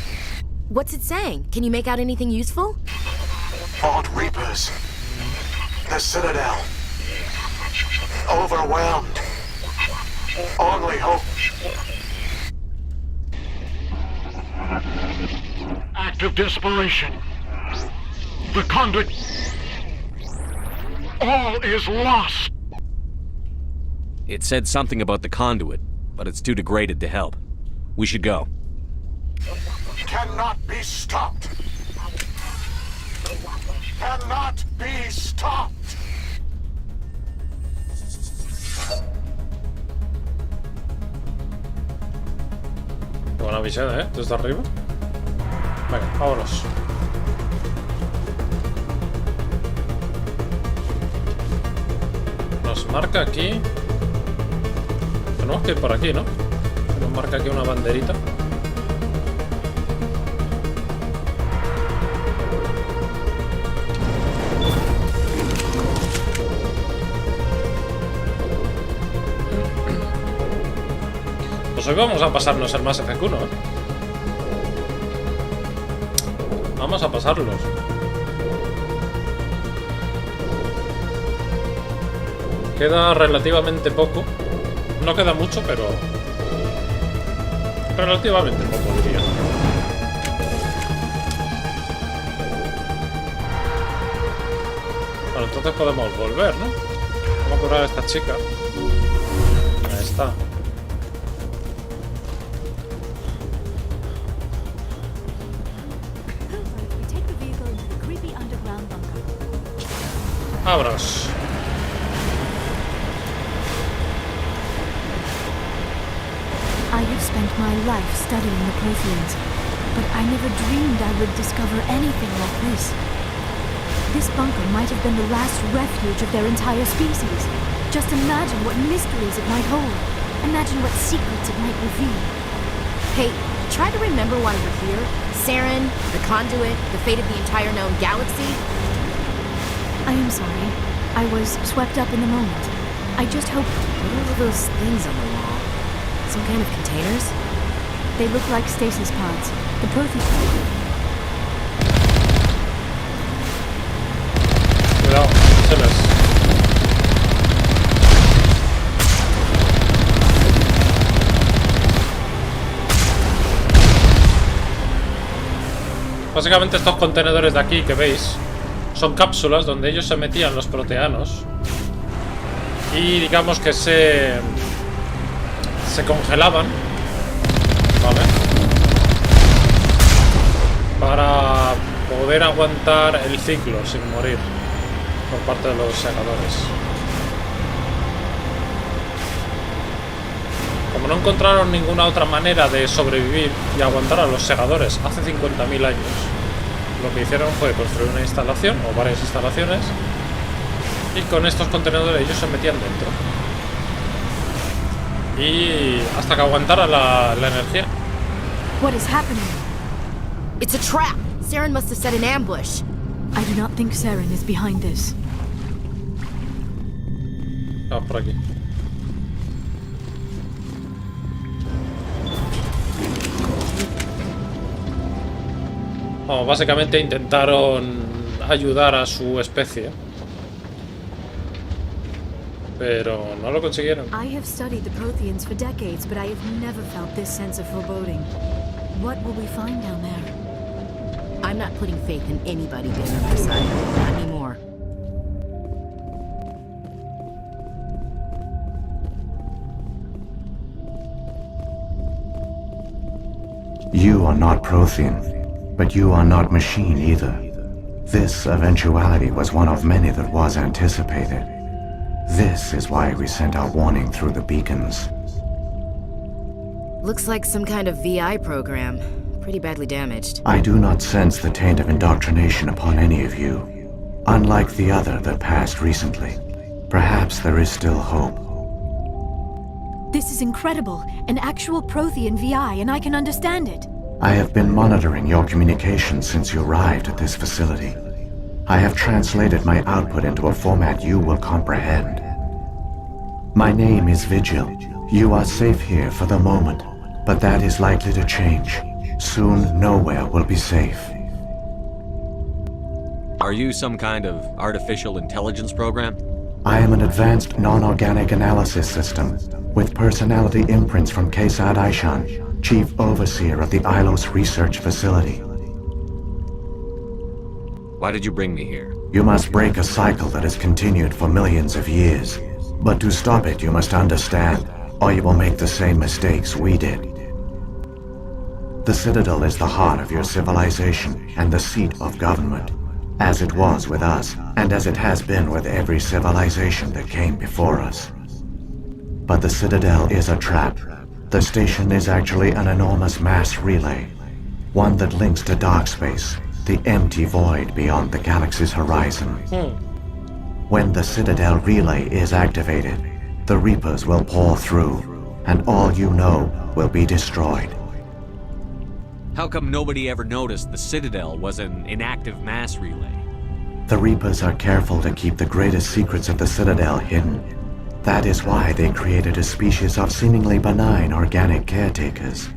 What's it saying? Can you make out anything useful? Fought Reapers. The Citadel. Overwhelmed. Only hope. Act of desperation. The conduit. All is lost. It said something about the conduit, but it's too degraded to help. We should go. Cannot be stopped. Cannot be stopped. Buena visión, desde arriba. Venga, vámonos. Nos marca aquí. Tenemos que ir por aquí, ¿no? Nos marca aquí una banderita. Pues hoy vamos a pasarnos el Mass Effect 1, Vamos a pasarlos. Queda relativamente poco. No queda mucho, pero... relativamente poco, diría. entonces podemos volver, ¿no? Vamos a curar a esta chica. Ahí está. Abros. I have spent my life studying the Protheans, but I never dreamed I would discover anything like this. This bunker might have been the last refuge of their entire species. Just imagine what mysteries it might hold. Imagine what secrets it might reveal. Hey, try to remember why we're here. Saren, the conduit, the fate of the entire known galaxy. I am sorry. I was swept up in the moment. I just hope... What are all those things on the wall? Some kind of containers? They look like stasis pods. The Protheans... Cuidado, se les. Básicamente estos contenedores de aquí que veis son cápsulas donde ellos se metían los proteanos y digamos que se congelaban, ¿vale? Para poder aguantar el ciclo sin morir por parte de los segadores. Como no encontraron ninguna otra manera de sobrevivir y aguantar a los segadores hace 50.000 años, lo que hicieron fue construir una instalación o varias instalaciones y con estos contenedores ellos se metían dentro y hasta que aguantara la energía. What is happening? It's a trap. Saren must have set an ambush. I do not think Saren is behind this. Ah, por aquí. Bueno, básicamente intentaron ayudar a su especie, pero no lo consiguieron. I have studied the Protheans for decades, but I have never felt this sense of foreboding. What will we find down there? I'm not putting faith in anybody being on our side. Not anymore. You are not Prothean, but you are not machine either. This eventuality was one of many that was anticipated. This is why we sent our warning through the beacons. Looks like some kind of VI program. Pretty badly damaged. I do not sense the taint of indoctrination upon any of you. Unlike the other that passed recently. Perhaps there is still hope. This is incredible. An actual Prothean VI, and I can understand it. I have been monitoring your communications since you arrived at this facility. I have translated my output into a format you will comprehend. My name is Vigil. You are safe here for the moment, but that is likely to change. Soon, nowhere will be safe. Are you some kind of artificial intelligence program? I am an advanced non-organic analysis system, with personality imprints from Kesad Aishan, Chief Overseer of the Ilos Research Facility. Why did you bring me here? You must break a cycle that has continued for millions of years. But to stop it, you must understand, or you will make the same mistakes we did. The Citadel is the heart of your civilization and the seat of government, as it was with us, and as it has been with every civilization that came before us. But the Citadel is a trap. The station is actually an enormous mass relay, one that links to dark space, the empty void beyond the galaxy's horizon. When the Citadel relay is activated, the Reapers will pour through, and all you know will be destroyed. How come nobody ever noticed the Citadel was an inactive mass relay? The Reapers are careful to keep the greatest secrets of the Citadel hidden. That is why they created a species of seemingly benign organic caretakers.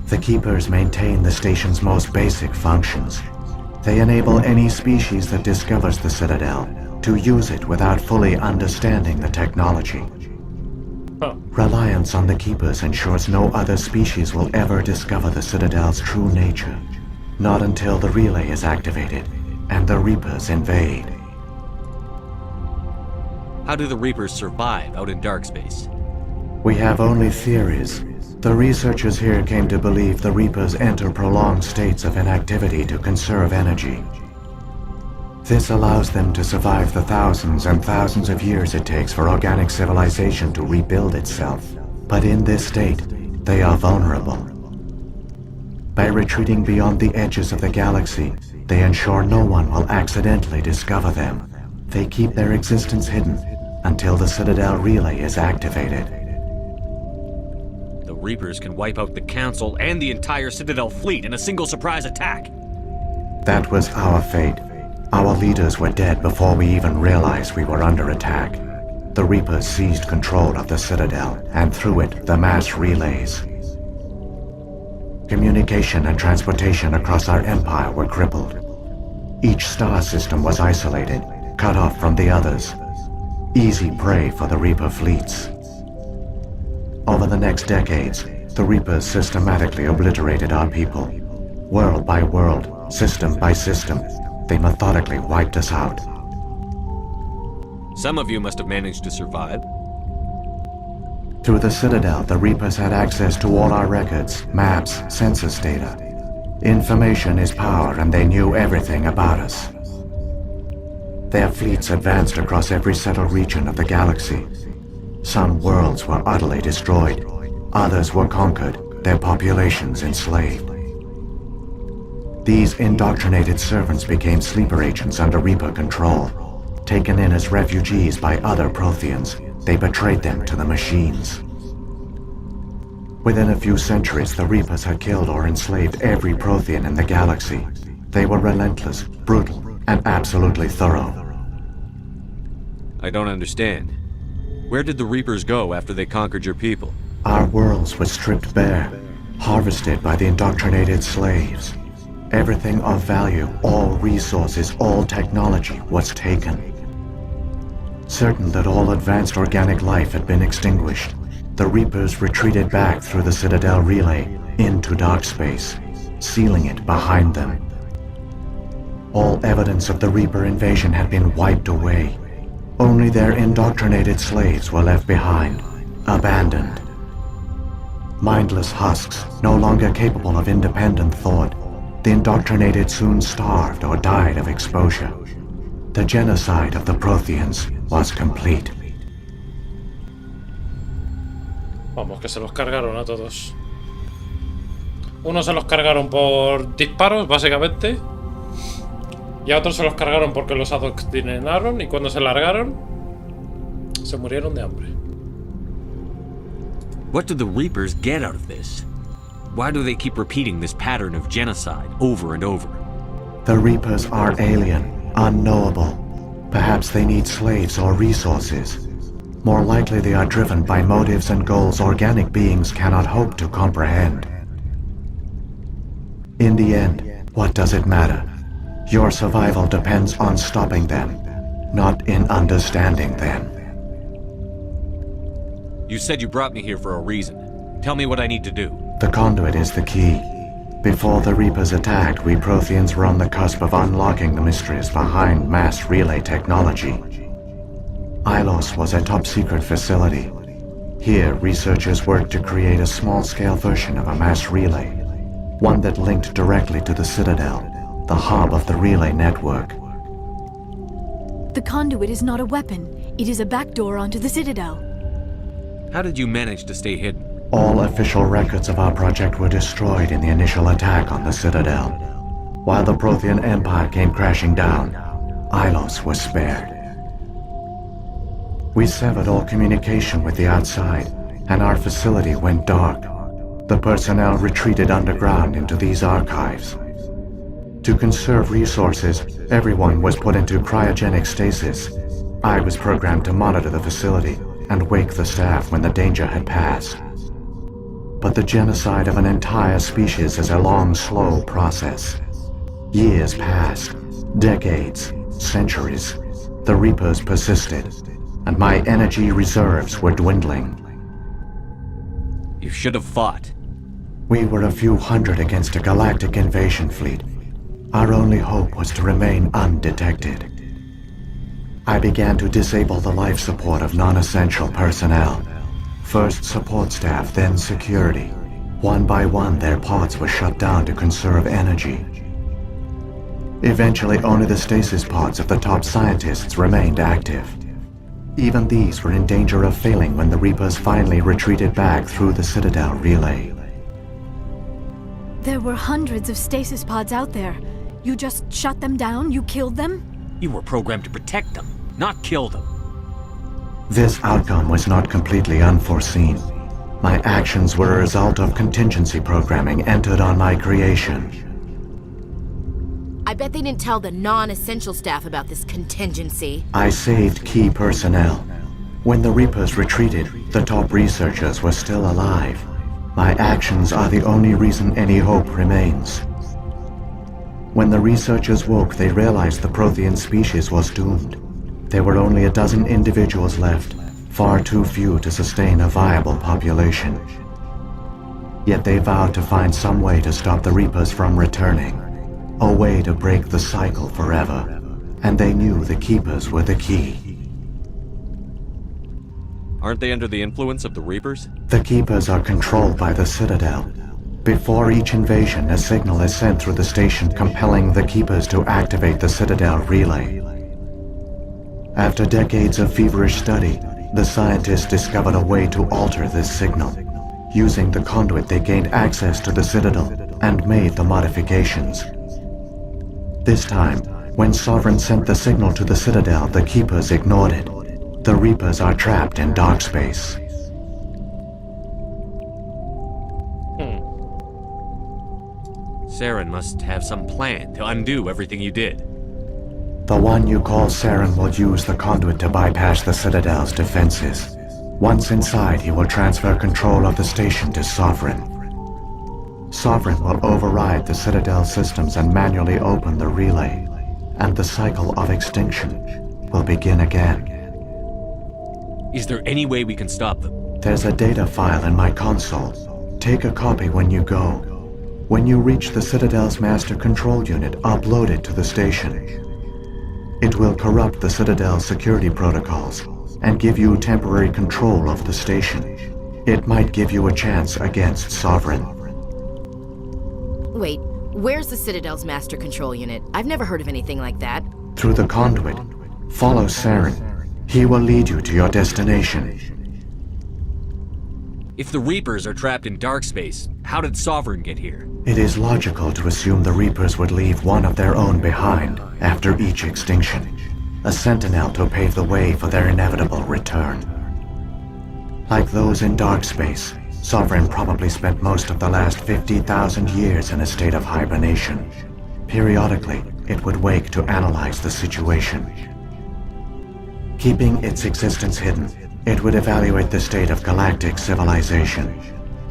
The Keepers maintain the station's most basic functions. They enable any species that discovers the Citadel to use it without fully understanding the technology. Reliance on the Keepers ensures no other species will ever discover the Citadel's true nature. Not until the relay is activated and the Reapers invade. How do the Reapers survive out in dark space? We have only theories. The researchers here came to believe the Reapers enter prolonged states of inactivity to conserve energy. This allows them to survive the thousands and thousands of years it takes for organic civilization to rebuild itself. But in this state, they are vulnerable. By retreating beyond the edges of the galaxy, they ensure no one will accidentally discover them. They keep their existence hidden until the Citadel relay is activated. The Reapers can wipe out the Council and the entire Citadel fleet in a single surprise attack. That was our fate. Our leaders were dead before we even realized we were under attack. The Reapers seized control of the Citadel, and through it, the mass relays. Communication and transportation across our empire were crippled. Each star system was isolated, cut off from the others. Easy prey for the Reaper fleets. Over the next decades, the Reapers systematically obliterated our people. World by world, system by system, they methodically wiped us out. Some of you must have managed to survive. Through the Citadel, the Reapers had access to all our records, maps, census data. Information is power, and they knew everything about us. Their fleets advanced across every settled region of the galaxy. Some worlds were utterly destroyed. Others were conquered, their populations enslaved. These indoctrinated servants became sleeper agents under Reaper control. Taken in as refugees by other Protheans, they betrayed them to the machines. Within a few centuries, the Reapers had killed or enslaved every Prothean in the galaxy. They were relentless, brutal, and absolutely thorough. I don't understand. Where did the Reapers go after they conquered your people? Our worlds were stripped bare, harvested by the indoctrinated slaves. Everything of value, all resources, all technology was taken. Certain that all advanced organic life had been extinguished, the Reapers retreated back through the Citadel relay into dark space, sealing it behind them. All evidence of the Reaper invasion had been wiped away. Only their indoctrinated slaves were left behind, abandoned. Mindless husks, no longer capable of independent thought, the indoctrinated soon starved or died of exposure. The genocide of the Protheans was complete. Vamos, que se los cargaron a todos. Unos se los cargaron por disparos, básicamente. Y a otros se los cargaron porque los adoctrinaron. Y cuando se largaron, se murieron de hambre. What do the Reapers get out of this? Why do they keep repeating this pattern of genocide over and over? The Reapers are alien, unknowable. Perhaps they need slaves or resources. More likely they are driven by motives and goals organic beings cannot hope to comprehend. In the end, what does it matter? Your survival depends on stopping them, not in understanding them. You said you brought me here for a reason. Tell me what I need to do. The conduit is the key. Before the Reapers attacked, we Protheans were on the cusp of unlocking the mysteries behind mass relay technology. Ilos was a top-secret facility. Here, researchers worked to create a small-scale version of a mass relay, one that linked directly to the Citadel, the hub of the relay network. The conduit is not a weapon. It is a backdoor onto the Citadel. How did you manage to stay hidden? All official records of our project were destroyed in the initial attack on the Citadel. While the Prothean Empire came crashing down, Ilos was spared. We severed all communication with the outside, and our facility went dark. The personnel retreated underground into these archives. To conserve resources, everyone was put into cryogenic stasis. I was programmed to monitor the facility and wake the staff when the danger had passed. But the genocide of an entire species is a long, slow process. Years passed, decades, centuries. The Reapers persisted, and my energy reserves were dwindling. You should have fought. We were a few hundred against a galactic invasion fleet. Our only hope was to remain undetected. I began to disable the life support of non-essential personnel. First support staff, then security. One by one, their pods were shut down to conserve energy. Eventually, only the stasis pods of the top scientists remained active. Even these were in danger of failing when the Reapers finally retreated back through the Citadel relay. There were hundreds of stasis pods out there. You just shut them down? You killed them? You were programmed to protect them, not kill them. This outcome was not completely unforeseen. My actions were a result of contingency programming entered on my creation. I bet they didn't tell the non-essential staff about this contingency. I saved key personnel. When the Reapers retreated, the top researchers were still alive. My actions are the only reason any hope remains. When the researchers woke, they realized the Prothean species was doomed. There were only a dozen individuals left, far too few to sustain a viable population. Yet they vowed to find some way to stop the Reapers from returning. A way to break the cycle forever. And they knew the Keepers were the key. Aren't they under the influence of the Reapers? The Keepers are controlled by the Citadel. Before each invasion, a signal is sent through the station compelling the Keepers to activate the Citadel relay. After decades of feverish study, the scientists discovered a way to alter this signal. Using the conduit, they gained access to the Citadel and made the modifications. This time, when Sovereign sent the signal to the Citadel, the Keepers ignored it. The Reapers are trapped in dark space. Saren must have some plan to undo everything you did. The one you call Saren will use the conduit to bypass the Citadel's defenses. Once inside, he will transfer control of the station to Sovereign. Sovereign will override the Citadel systems and manually open the relay, and the cycle of extinction will begin again. Is there any way we can stop them? There's a data file in my console. Take a copy when you go. When you reach the Citadel's master control unit, upload it to the station. It will corrupt the Citadel's security protocols and give you temporary control of the station. It might give you a chance against Sovereign. Wait, where's the Citadel's master control unit? I've never heard of anything like that. Through the conduit. Follow Saren. He will lead you to your destination. If the Reapers are trapped in dark space, how did Sovereign get here? It is logical to assume the Reapers would leave one of their own behind after each extinction. A sentinel to pave the way for their inevitable return. Like those in dark space, Sovereign probably spent most of the last 50,000 years in a state of hibernation. Periodically, it would wake to analyze the situation. Keeping its existence hidden, it would evaluate the state of galactic civilization.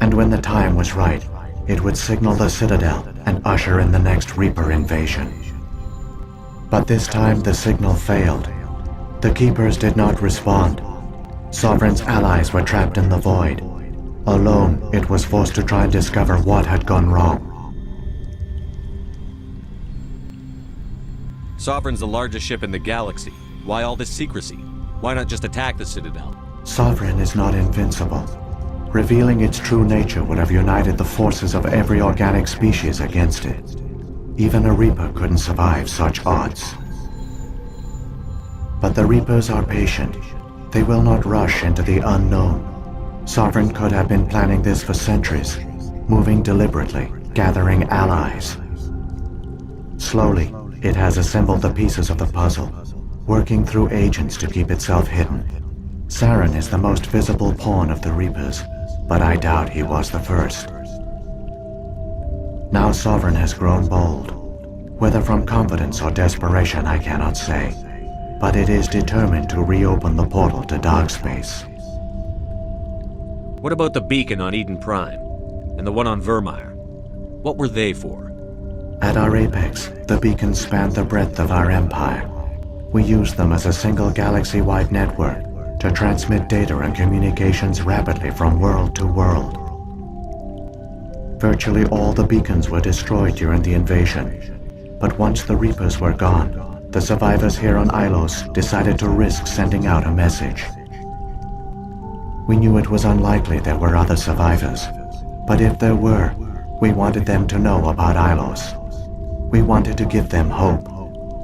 And when the time was right, it would signal the Citadel and usher in the next Reaper invasion. But this time the signal failed. The Keepers did not respond. Sovereign's allies were trapped in the void. Alone, it was forced to try and discover what had gone wrong. Sovereign's the largest ship in the galaxy. Why all this secrecy? Why not just attack the Citadel? Sovereign is not invincible. Revealing its true nature would have united the forces of every organic species against it. Even a Reaper couldn't survive such odds. But the Reapers are patient. They will not rush into the unknown. Sovereign could have been planning this for centuries, moving deliberately, gathering allies. Slowly, it has assembled the pieces of the puzzle, working through agents to keep itself hidden. Saren is the most visible pawn of the Reapers, but I doubt he was the first. Now Sovereign has grown bold. Whether from confidence or desperation, I cannot say. But it is determined to reopen the portal to dark space. What about the beacon on Eden Prime? And the one on Vermeer? What were they for? At our apex, the beacons spanned the breadth of our empire. We used them as a single galaxy-wide network to transmit data and communications rapidly from world to world. Virtually all the beacons were destroyed during the invasion, but once the Reapers were gone, the survivors here on Ilos decided to risk sending out a message. We knew it was unlikely there were other survivors, but if there were, we wanted them to know about Ilos. We wanted to give them hope,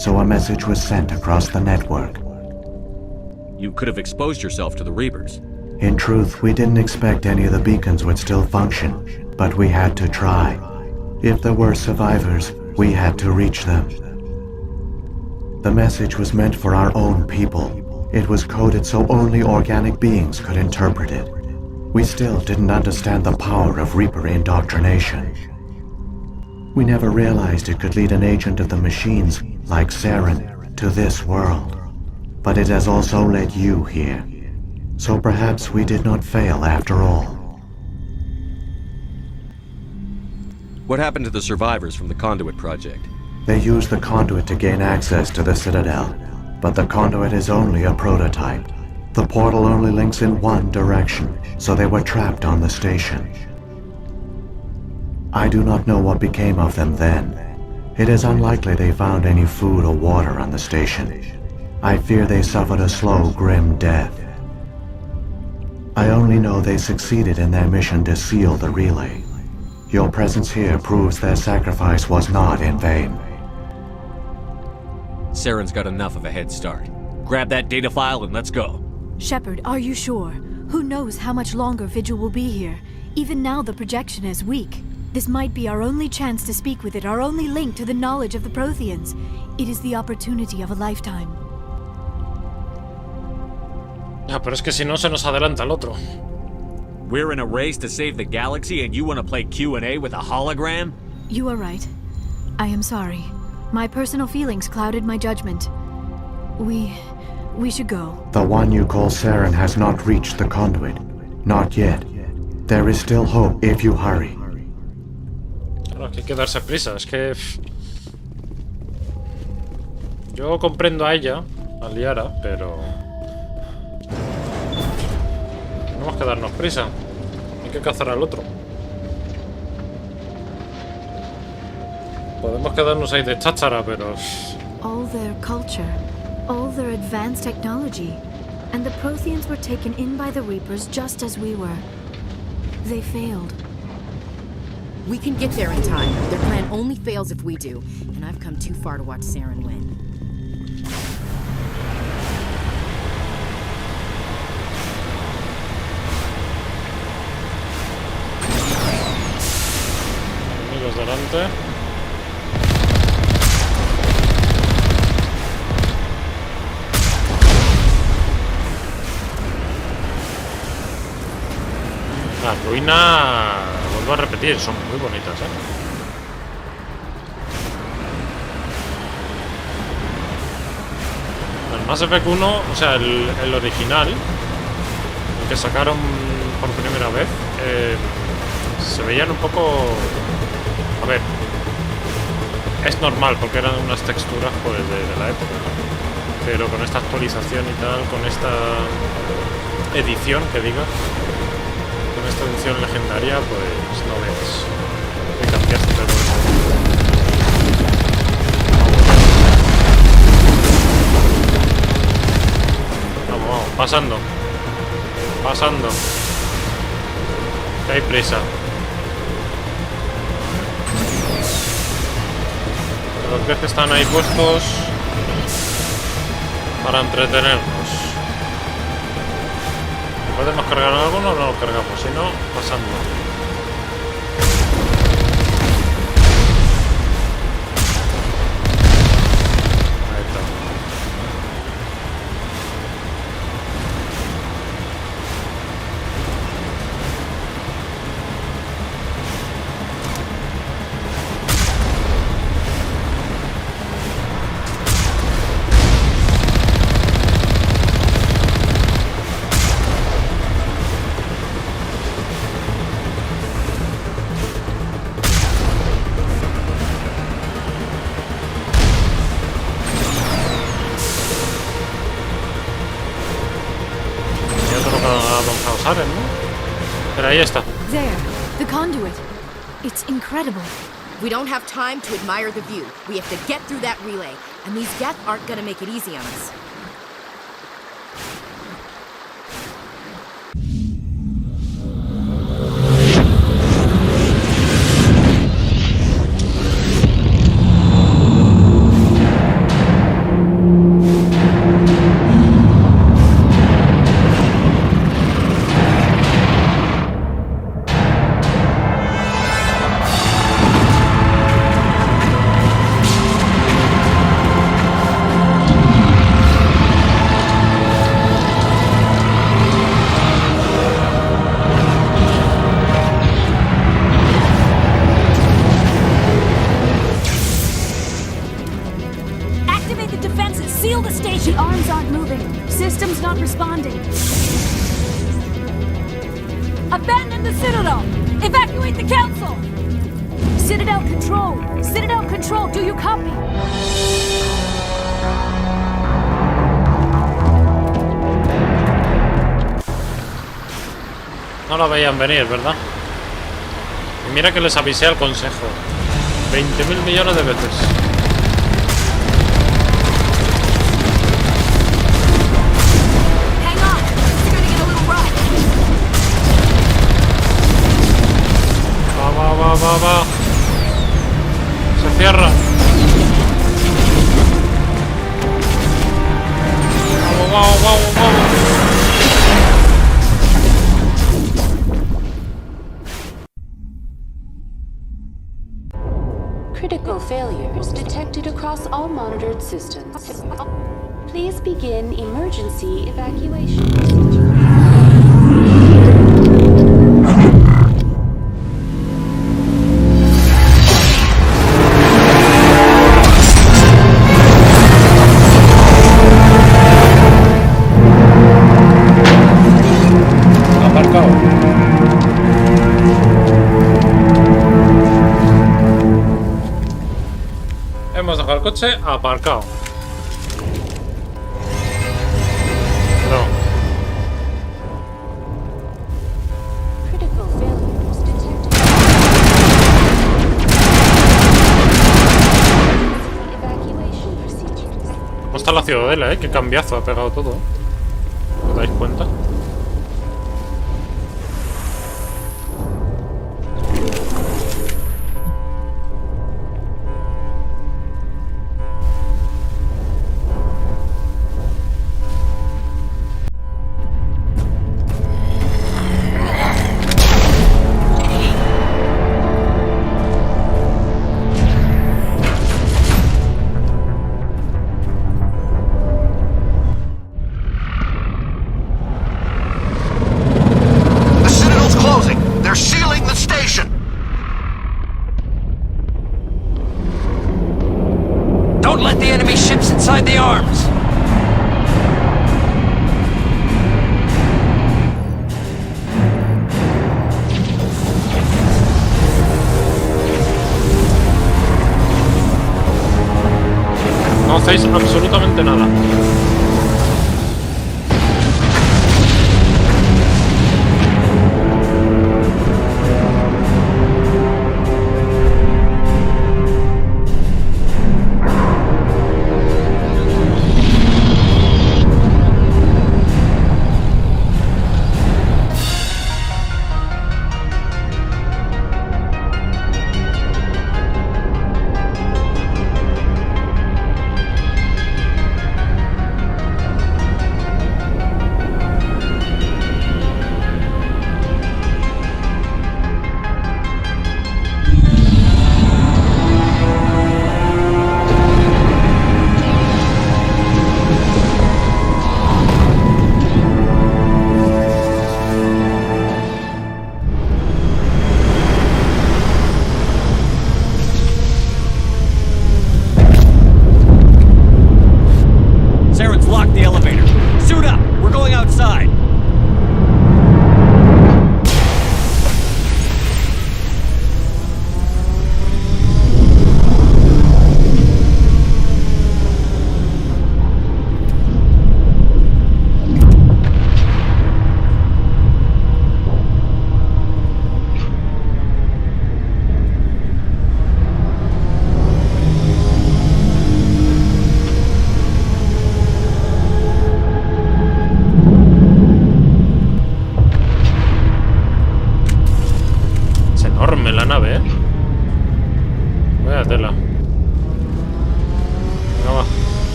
so a message was sent across the network. You could have exposed yourself to the Reapers. In truth, we didn't expect any of the beacons would still function, but we had to try. If there were survivors, we had to reach them. The message was meant for our own people. It was coded so only organic beings could interpret it. We still didn't understand the power of Reaper indoctrination. We never realized it could lead an agent of the machines, like Saren, to this world. But it has also led you here. So perhaps we did not fail after all. What happened to the survivors from the Conduit project? They used the conduit to gain access to the Citadel, but the conduit is only a prototype. The portal only links in one direction, so they were trapped on the station. I do not know what became of them then. It is unlikely they found any food or water on the station. I fear they suffered a slow, grim death. I only know they succeeded in their mission to seal the relay. Your presence here proves their sacrifice was not in vain. Saren's got enough of a head start. Grab that data file and let's go. Shepard, are you sure? Who knows how much longer Vigil will be here? Even now the projection is weak. This might be our only chance to speak with it, our only link to the knowledge of the Protheans. It is the opportunity of a lifetime. Ah, pero es que si no se nos adelanta el otro. We're in a race to save the galaxy and you want to play Q&A with a hologram? You are right. I am sorry. My personal feelings clouded my judgment. We should go. The one you call Saren has not reached the conduit. Not yet. There is still hope if you hurry. Claro, que hay que darse prisa. Es que... Yo comprendo a ella, a Liara, pero... Tenemos que darnos prisa. Hay que cazar al otro. Podemos quedarnos ahí de cháchara, pero... All their culture, all their advanced technology, and the Protheans were taken in by the Reapers just as we were. They failed. We can get there in time. Their plan only fails if we do, and I've come too far to watch Saren win. Enemigos delante. Las ruinas, vuelvo a repetir, son muy bonitas, El Mass Effect 1, o sea, el original, el que sacaron por primera vez, se veían un poco... A ver, es normal porque eran unas texturas pues de la época, ¿no? Pero con esta actualización y tal, con esta edición, que diga, con esta edición legendaria, pues no ves que cambiaste todo eso. Vamos, vamos, pasando. Pasando. Que hay prisa. Los que están ahí puestos para entretenernos. ¿Podemos cargar alguno o no lo cargamos? Si no, pasando. Ahí está. Saren, ¿no? Pero ahí está. There, the conduit. It's incredible. We don't have time to admire the view. We have to get through that relay. and these Geth aren't gonna make it easy on us. Abandon the Citadel! Evacuate the Council! Citadel Control! Citadel Control, do you copy? No lo veían venir, ¿verdad? Y mira que les avisé al consejo 20.000 millones de veces. Va. Se cierra. Vamos. Critical failures detected across all monitored systems. Please begin emergency evacuation procedure. Hemos dejado el coche aparcado. No. ¿Cómo está la ciudadela, Qué cambiazo ha pegado todo, ¿Os dais cuenta? No hacéis absolutamente nada.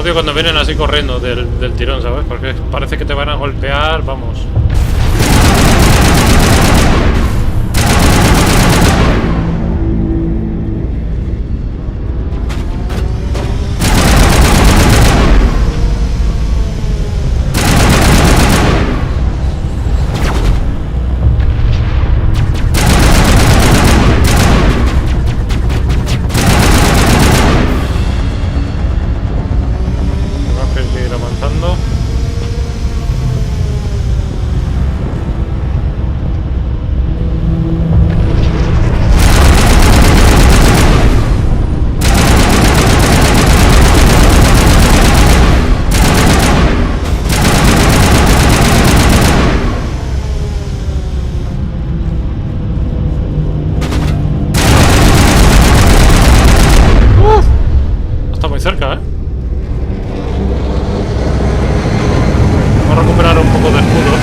Odio cuando vienen así corriendo del tirón, ¿sabes? Porque parece que te van a golpear, vamos. Está muy cerca, ¿eh? Vamos a recuperar un poco de escudos.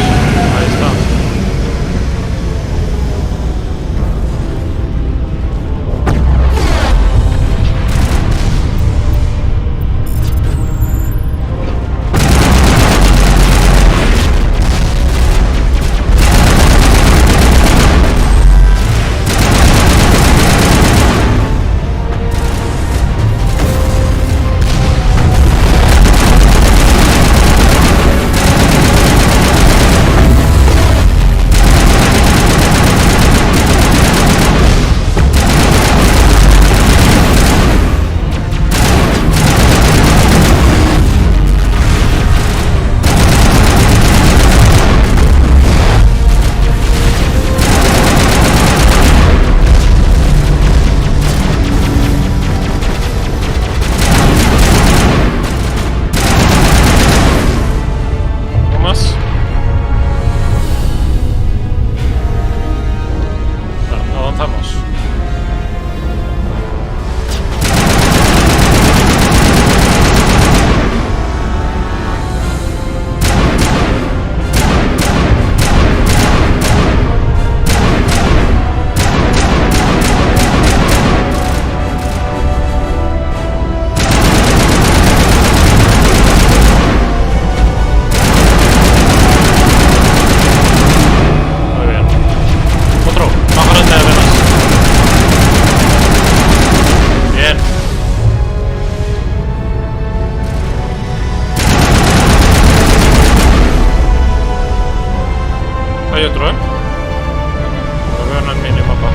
Ahí está. Hay otro, ¿eh? Lo veo en el minimapa.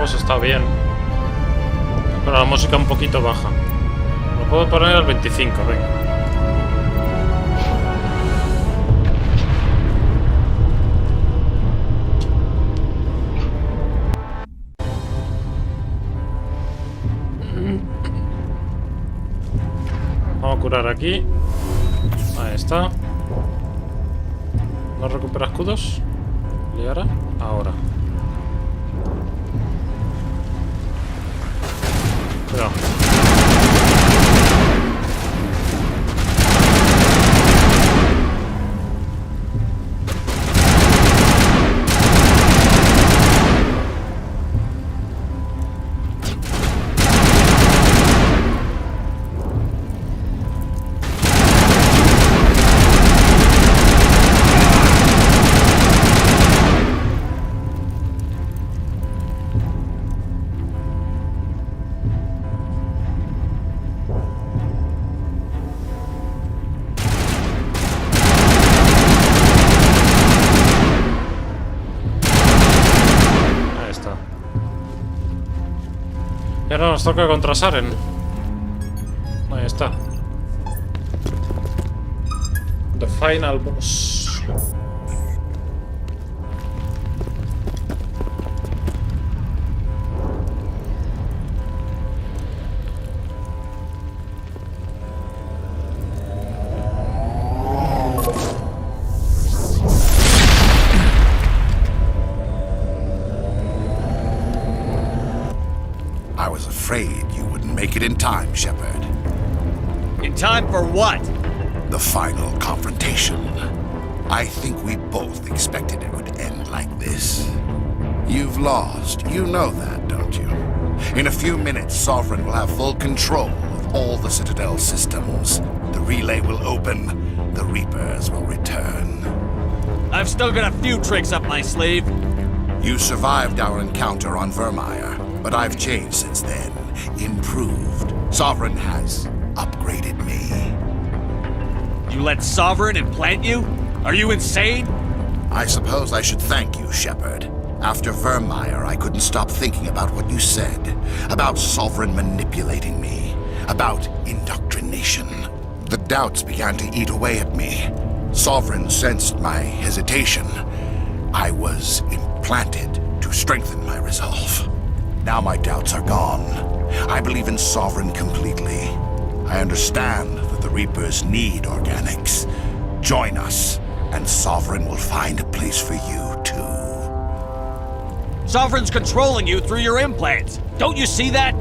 Está bien, pero la música un poquito baja. Lo puedo poner al 25, venga. curar aquí. Ahí está. ¿No recupera escudos? Liara. Ahora. Cuidado. Y ahora nos toca contra Saren. Ahí está. The final boss. I was afraid you wouldn't make it in time, Shepard. In time for what? The final confrontation. I think we both expected it would end like this. You've lost. You know that, don't you? In a few minutes, Sovereign will have full control of all the Citadel systems. The relay will open. The Reapers will return. I've still got a few tricks up my sleeve. You survived our encounter on Vermeer, but I've changed since then. Improved. Sovereign has upgraded me. You let Sovereign implant you? Are you insane? I suppose I should thank you, Shepard. After Vermeer, I couldn't stop thinking about what you said. About Sovereign manipulating me. About indoctrination. The doubts began to eat away at me. Sovereign sensed my hesitation. I was implanted to strengthen my resolve. Now my doubts are gone. I believe in Sovereign completely. I understand that the Reapers need organics. Join us, and Sovereign will find a place for you, too. Sovereign's controlling you through your implants. Don't you see that?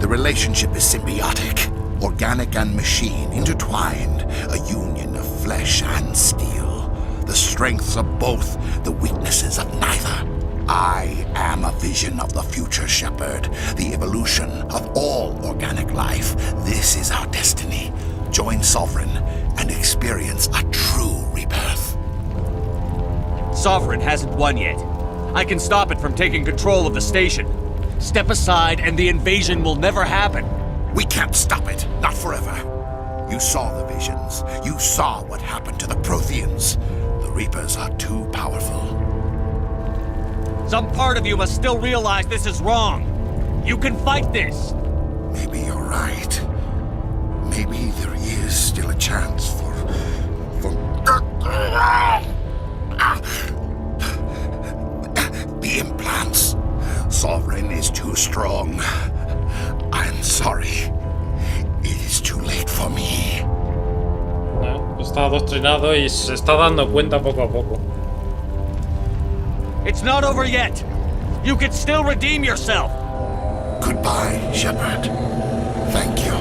The relationship is symbiotic. Organic and machine intertwined. A union of flesh and steel. The strengths of both, the weaknesses of neither. I am a vision of the future, Shepard. The evolution of all organic life. This is our destiny. Join Sovereign and experience a true rebirth. Sovereign hasn't won yet. I can stop it from taking control of the station. Step aside and the invasion will never happen. We can't stop it. Not forever. You saw the visions. You saw what happened to the Protheans. The Reapers are too powerful. Some part of you must still realize this is wrong. You can fight this. Maybe you're right. Maybe there is still a chance for... The implants. Sovereign is too strong. I'm sorry. It is too late for me. Está adoctrinado y se está dando cuenta poco a poco. It's not over yet. You can still redeem yourself. Goodbye, Shepard. Thank you.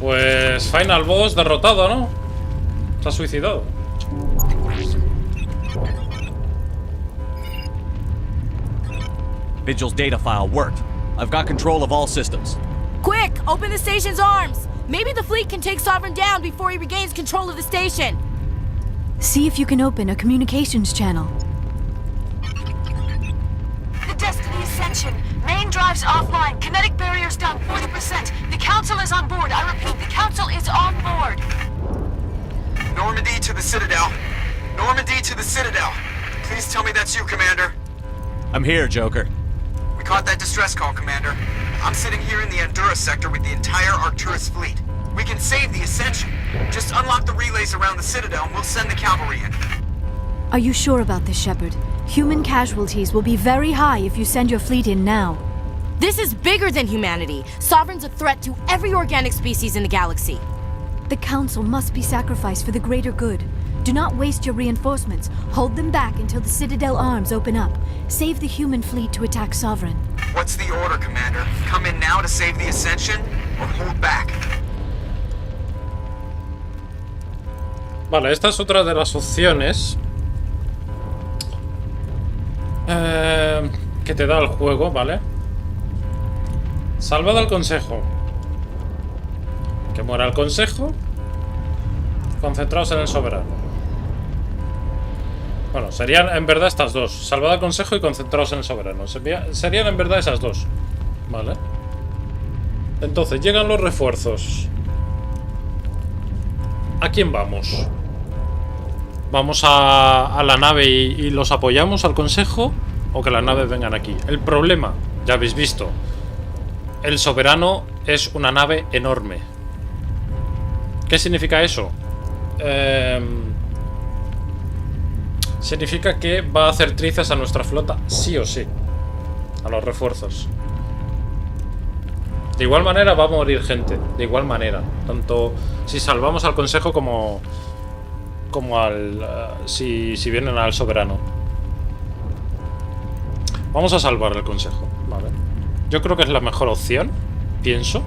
Pues final boss derrotado, ¿no? Se ha suicidado. Vigil's data file worked. I've got control of all systems. Quick! Open the station's arms! Maybe the fleet can take Sovereign down before he regains control of the station. See if you can open a communications channel. The Destiny Ascension. Main drives offline. Kinetic barriers down 40%. The Council is on board. I repeat, the Council is on board. Normandy to the Citadel. Normandy to the Citadel. Please tell me that's you, Commander. I'm here, Joker. Caught that distress call, Commander. I'm sitting here in the Andurra sector with the entire Arcturus fleet. We can save the Ascension. Just unlock the relays around the Citadel and we'll send the cavalry in. Are you sure about this, Shepard? Human casualties will be very high if you send your fleet in now. This is bigger than humanity. Sovereign's a threat to every organic species in the galaxy. The Council must be sacrificed for the greater good. Do not waste your reinforcements. Hold them back until the Citadel arms open up. Save the human fleet to attack Sovereign. What's the order, Commander? Come in now to save the Ascension, or hold back? Vale, esta es otra de las opciones que te da el juego, ¿vale? Salvad al Consejo. Que muera el Consejo. Concentraos en el Soberano. Bueno, serían en verdad estas dos. Salvad al Consejo y concentraos en el Soberano. Serían en verdad esas dos. Vale. Entonces, llegan los refuerzos. ¿A quién vamos? ¿Vamos a la nave y los apoyamos al Consejo? ¿O que las naves vengan aquí? El problema, ya habéis visto. El Soberano es una nave enorme. ¿Qué significa eso? Significa que va a hacer trizas a nuestra flota sí o sí. A los refuerzos. De igual manera va a morir gente. De igual manera. Tanto si salvamos al Consejo como al... si vienen al Soberano. Vamos a salvar el Consejo. Vale. Yo creo que es la mejor opción. Pienso.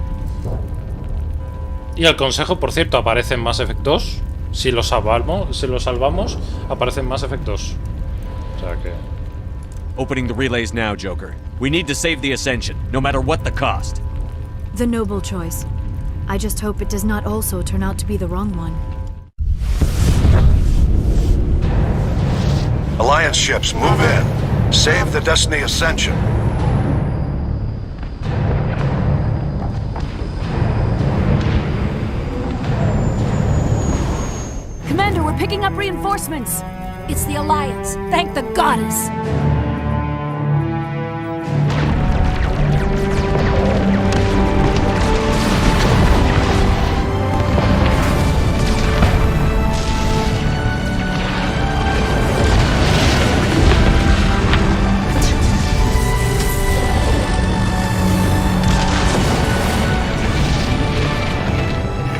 Y el Consejo, por cierto, aparece en Mass Effect 2. Si lo salvamos, aparece en Mass Effect 2. O sea que... Opening the relays now, Joker. We need to save the Ascension, no matter what the cost. The noble choice. I just hope it does not also turn out to be the wrong one. Alliance ships, move in. Save the Destiny Ascension. Commander, we're picking up reinforcements. It's the Alliance. Thank the goddess.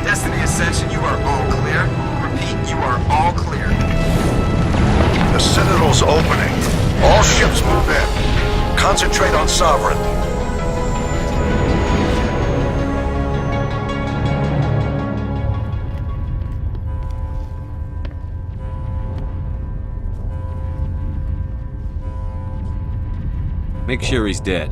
Destiny Ascension, you are all clear. Repeat, you are all clear. The Citadel's opening. All ships move in. Concentrate on Sovereign. Make sure he's dead.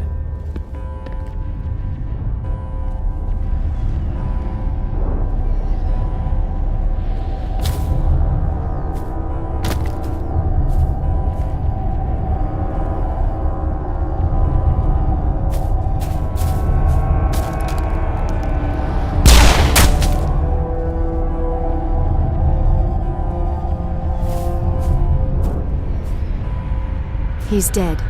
He's dead.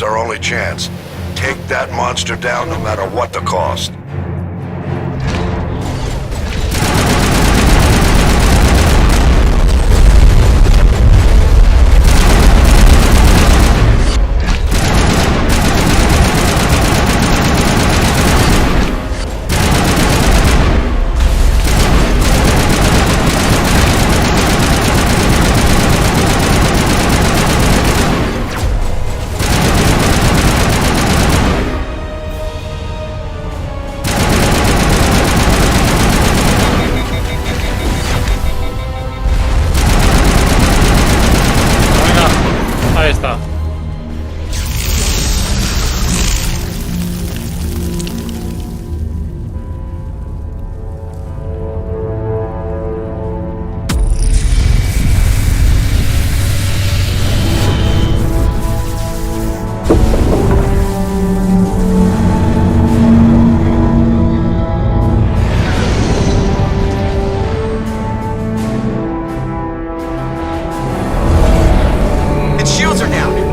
our only chance. Take that monster down no matter what the cost. Ahí está.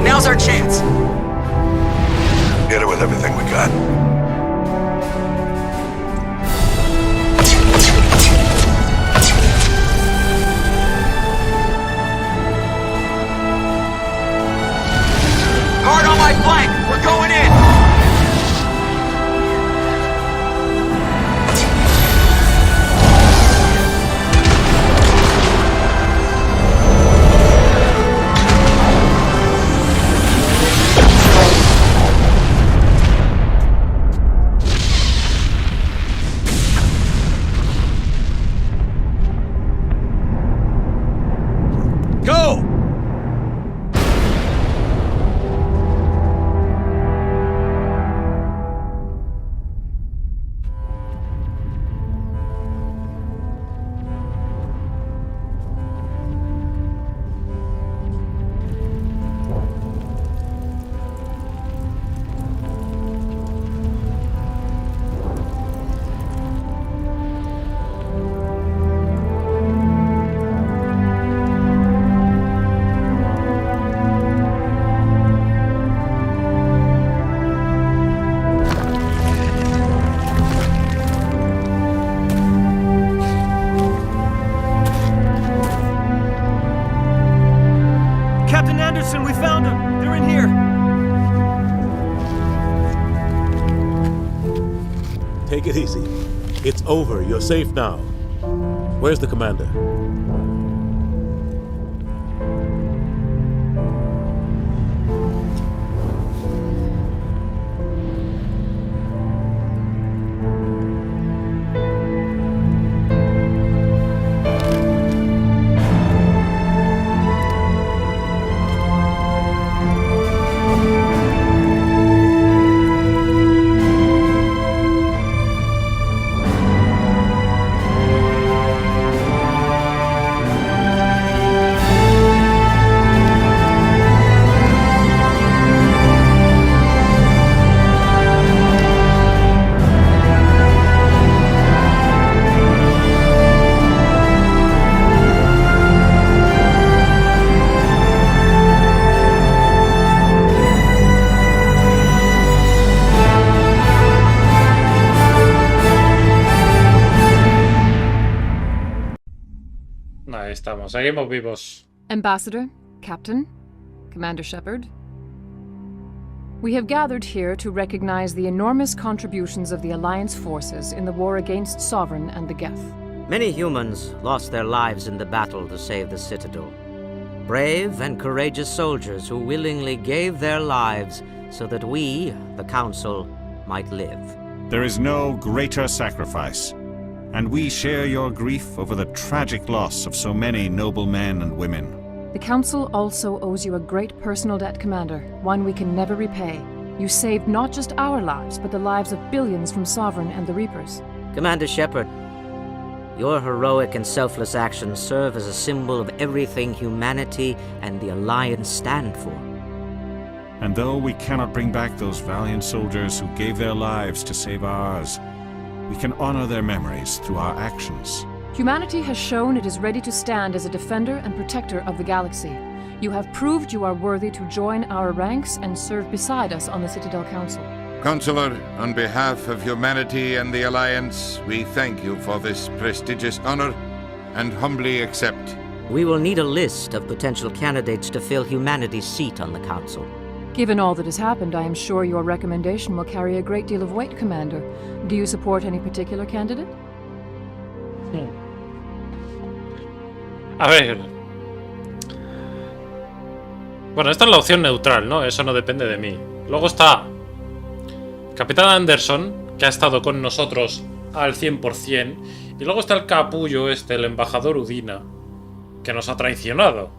Now's our chance. Get it with everything we got. Hard on my flank. We're going in. Captain Anderson, we found them! They're in here! Take it easy. It's over. You're safe now. Where's the commander? Ahí estamos, seguimos vivos. Ambassador, Captain, Commander Shepard. We have gathered here to recognize the enormous contributions of the Alliance forces in the war against Sovereign and the Geth. Many humans lost their lives in the battle to save the Citadel. Brave and courageous soldiers who willingly gave their lives so that we, the Council, might live. There is no greater sacrifice, and we share your grief over the tragic loss of so many noble men and women. The Council also owes you a great personal debt, Commander, one we can never repay. You saved not just our lives, but the lives of billions from Sovereign and the Reapers. Commander Shepard, your heroic and selfless actions serve as a symbol of everything humanity and the Alliance stand for. And though we cannot bring back those valiant soldiers who gave their lives to save ours, we can honor their memories through our actions. Humanity has shown it is ready to stand as a defender and protector of the galaxy. You have proved you are worthy to join our ranks and serve beside us on the Citadel Council. Consular, on behalf of humanity and the Alliance, we thank you for this prestigious honor and humbly accept. We will need a list of potential candidates to fill humanity's seat on the Council. Given all that has happened, I am sure your recommendation will carry a great deal of weight, Commander. Do you support any particular candidate? A ver. Bueno, esta es la opción neutral, ¿no? Eso no depende de mí. Luego está Capitán Anderson, que ha estado con nosotros al 100%. Y luego está el capullo este, el embajador Udina, que nos ha traicionado.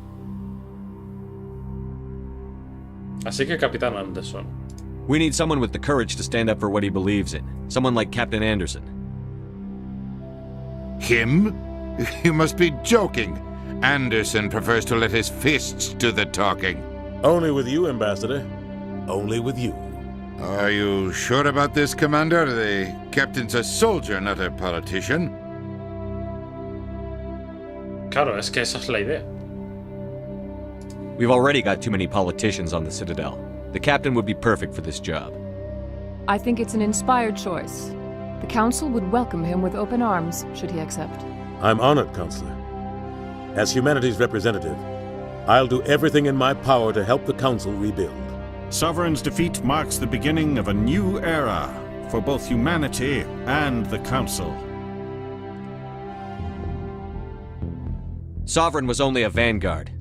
Así que Capitán Anderson. We need someone with the courage to stand up for what he believes in. Someone like Captain Anderson. Him? You must be joking. Anderson prefers to let his fists do the talking. Only with you, Ambassador. Only with you. Are you sure about this, Commander? The captain's a soldier, not a politician. Claro, es que esa es la idea. We've already got too many politicians on the Citadel. The captain would be perfect for this job. I think it's an inspired choice. The Council would welcome him with open arms, should he accept. I'm honored, Counselor. As humanity's representative, I'll do everything in my power to help the Council rebuild. Sovereign's defeat marks the beginning of a new era for both humanity and the Council. Sovereign was only a vanguard.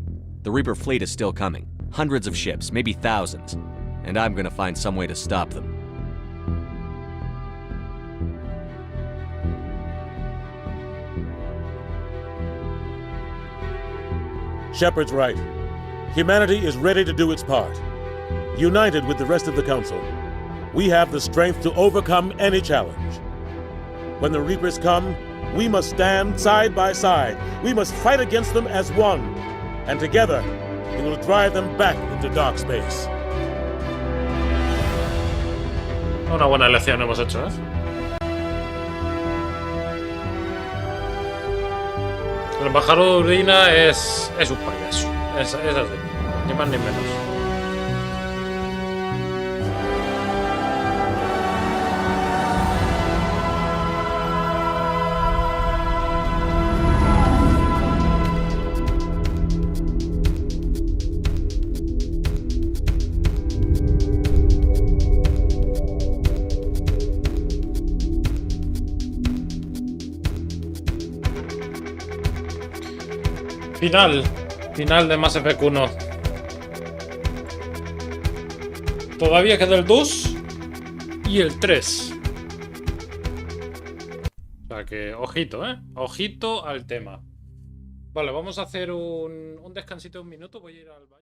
The Reaper fleet is still coming. Hundreds of ships, maybe thousands. And I'm gonna find some way to stop them. Shepard's right. Humanity is ready to do its part. United with the rest of the Council, we have the strength to overcome any challenge. When the Reapers come, we must stand side by side. We must fight against them as one. And together, we will drive them back into dark space. Una buena elección hemos hecho, ¿eh? El embajador Udina es un payaso. Es así. Ni más ni menos. Final de Mass Effect 1. Todavía queda el 2 y el 3. O sea que, ojito, ojito al tema. Vale, vamos a hacer un descansito de un minuto. Voy a ir al baño.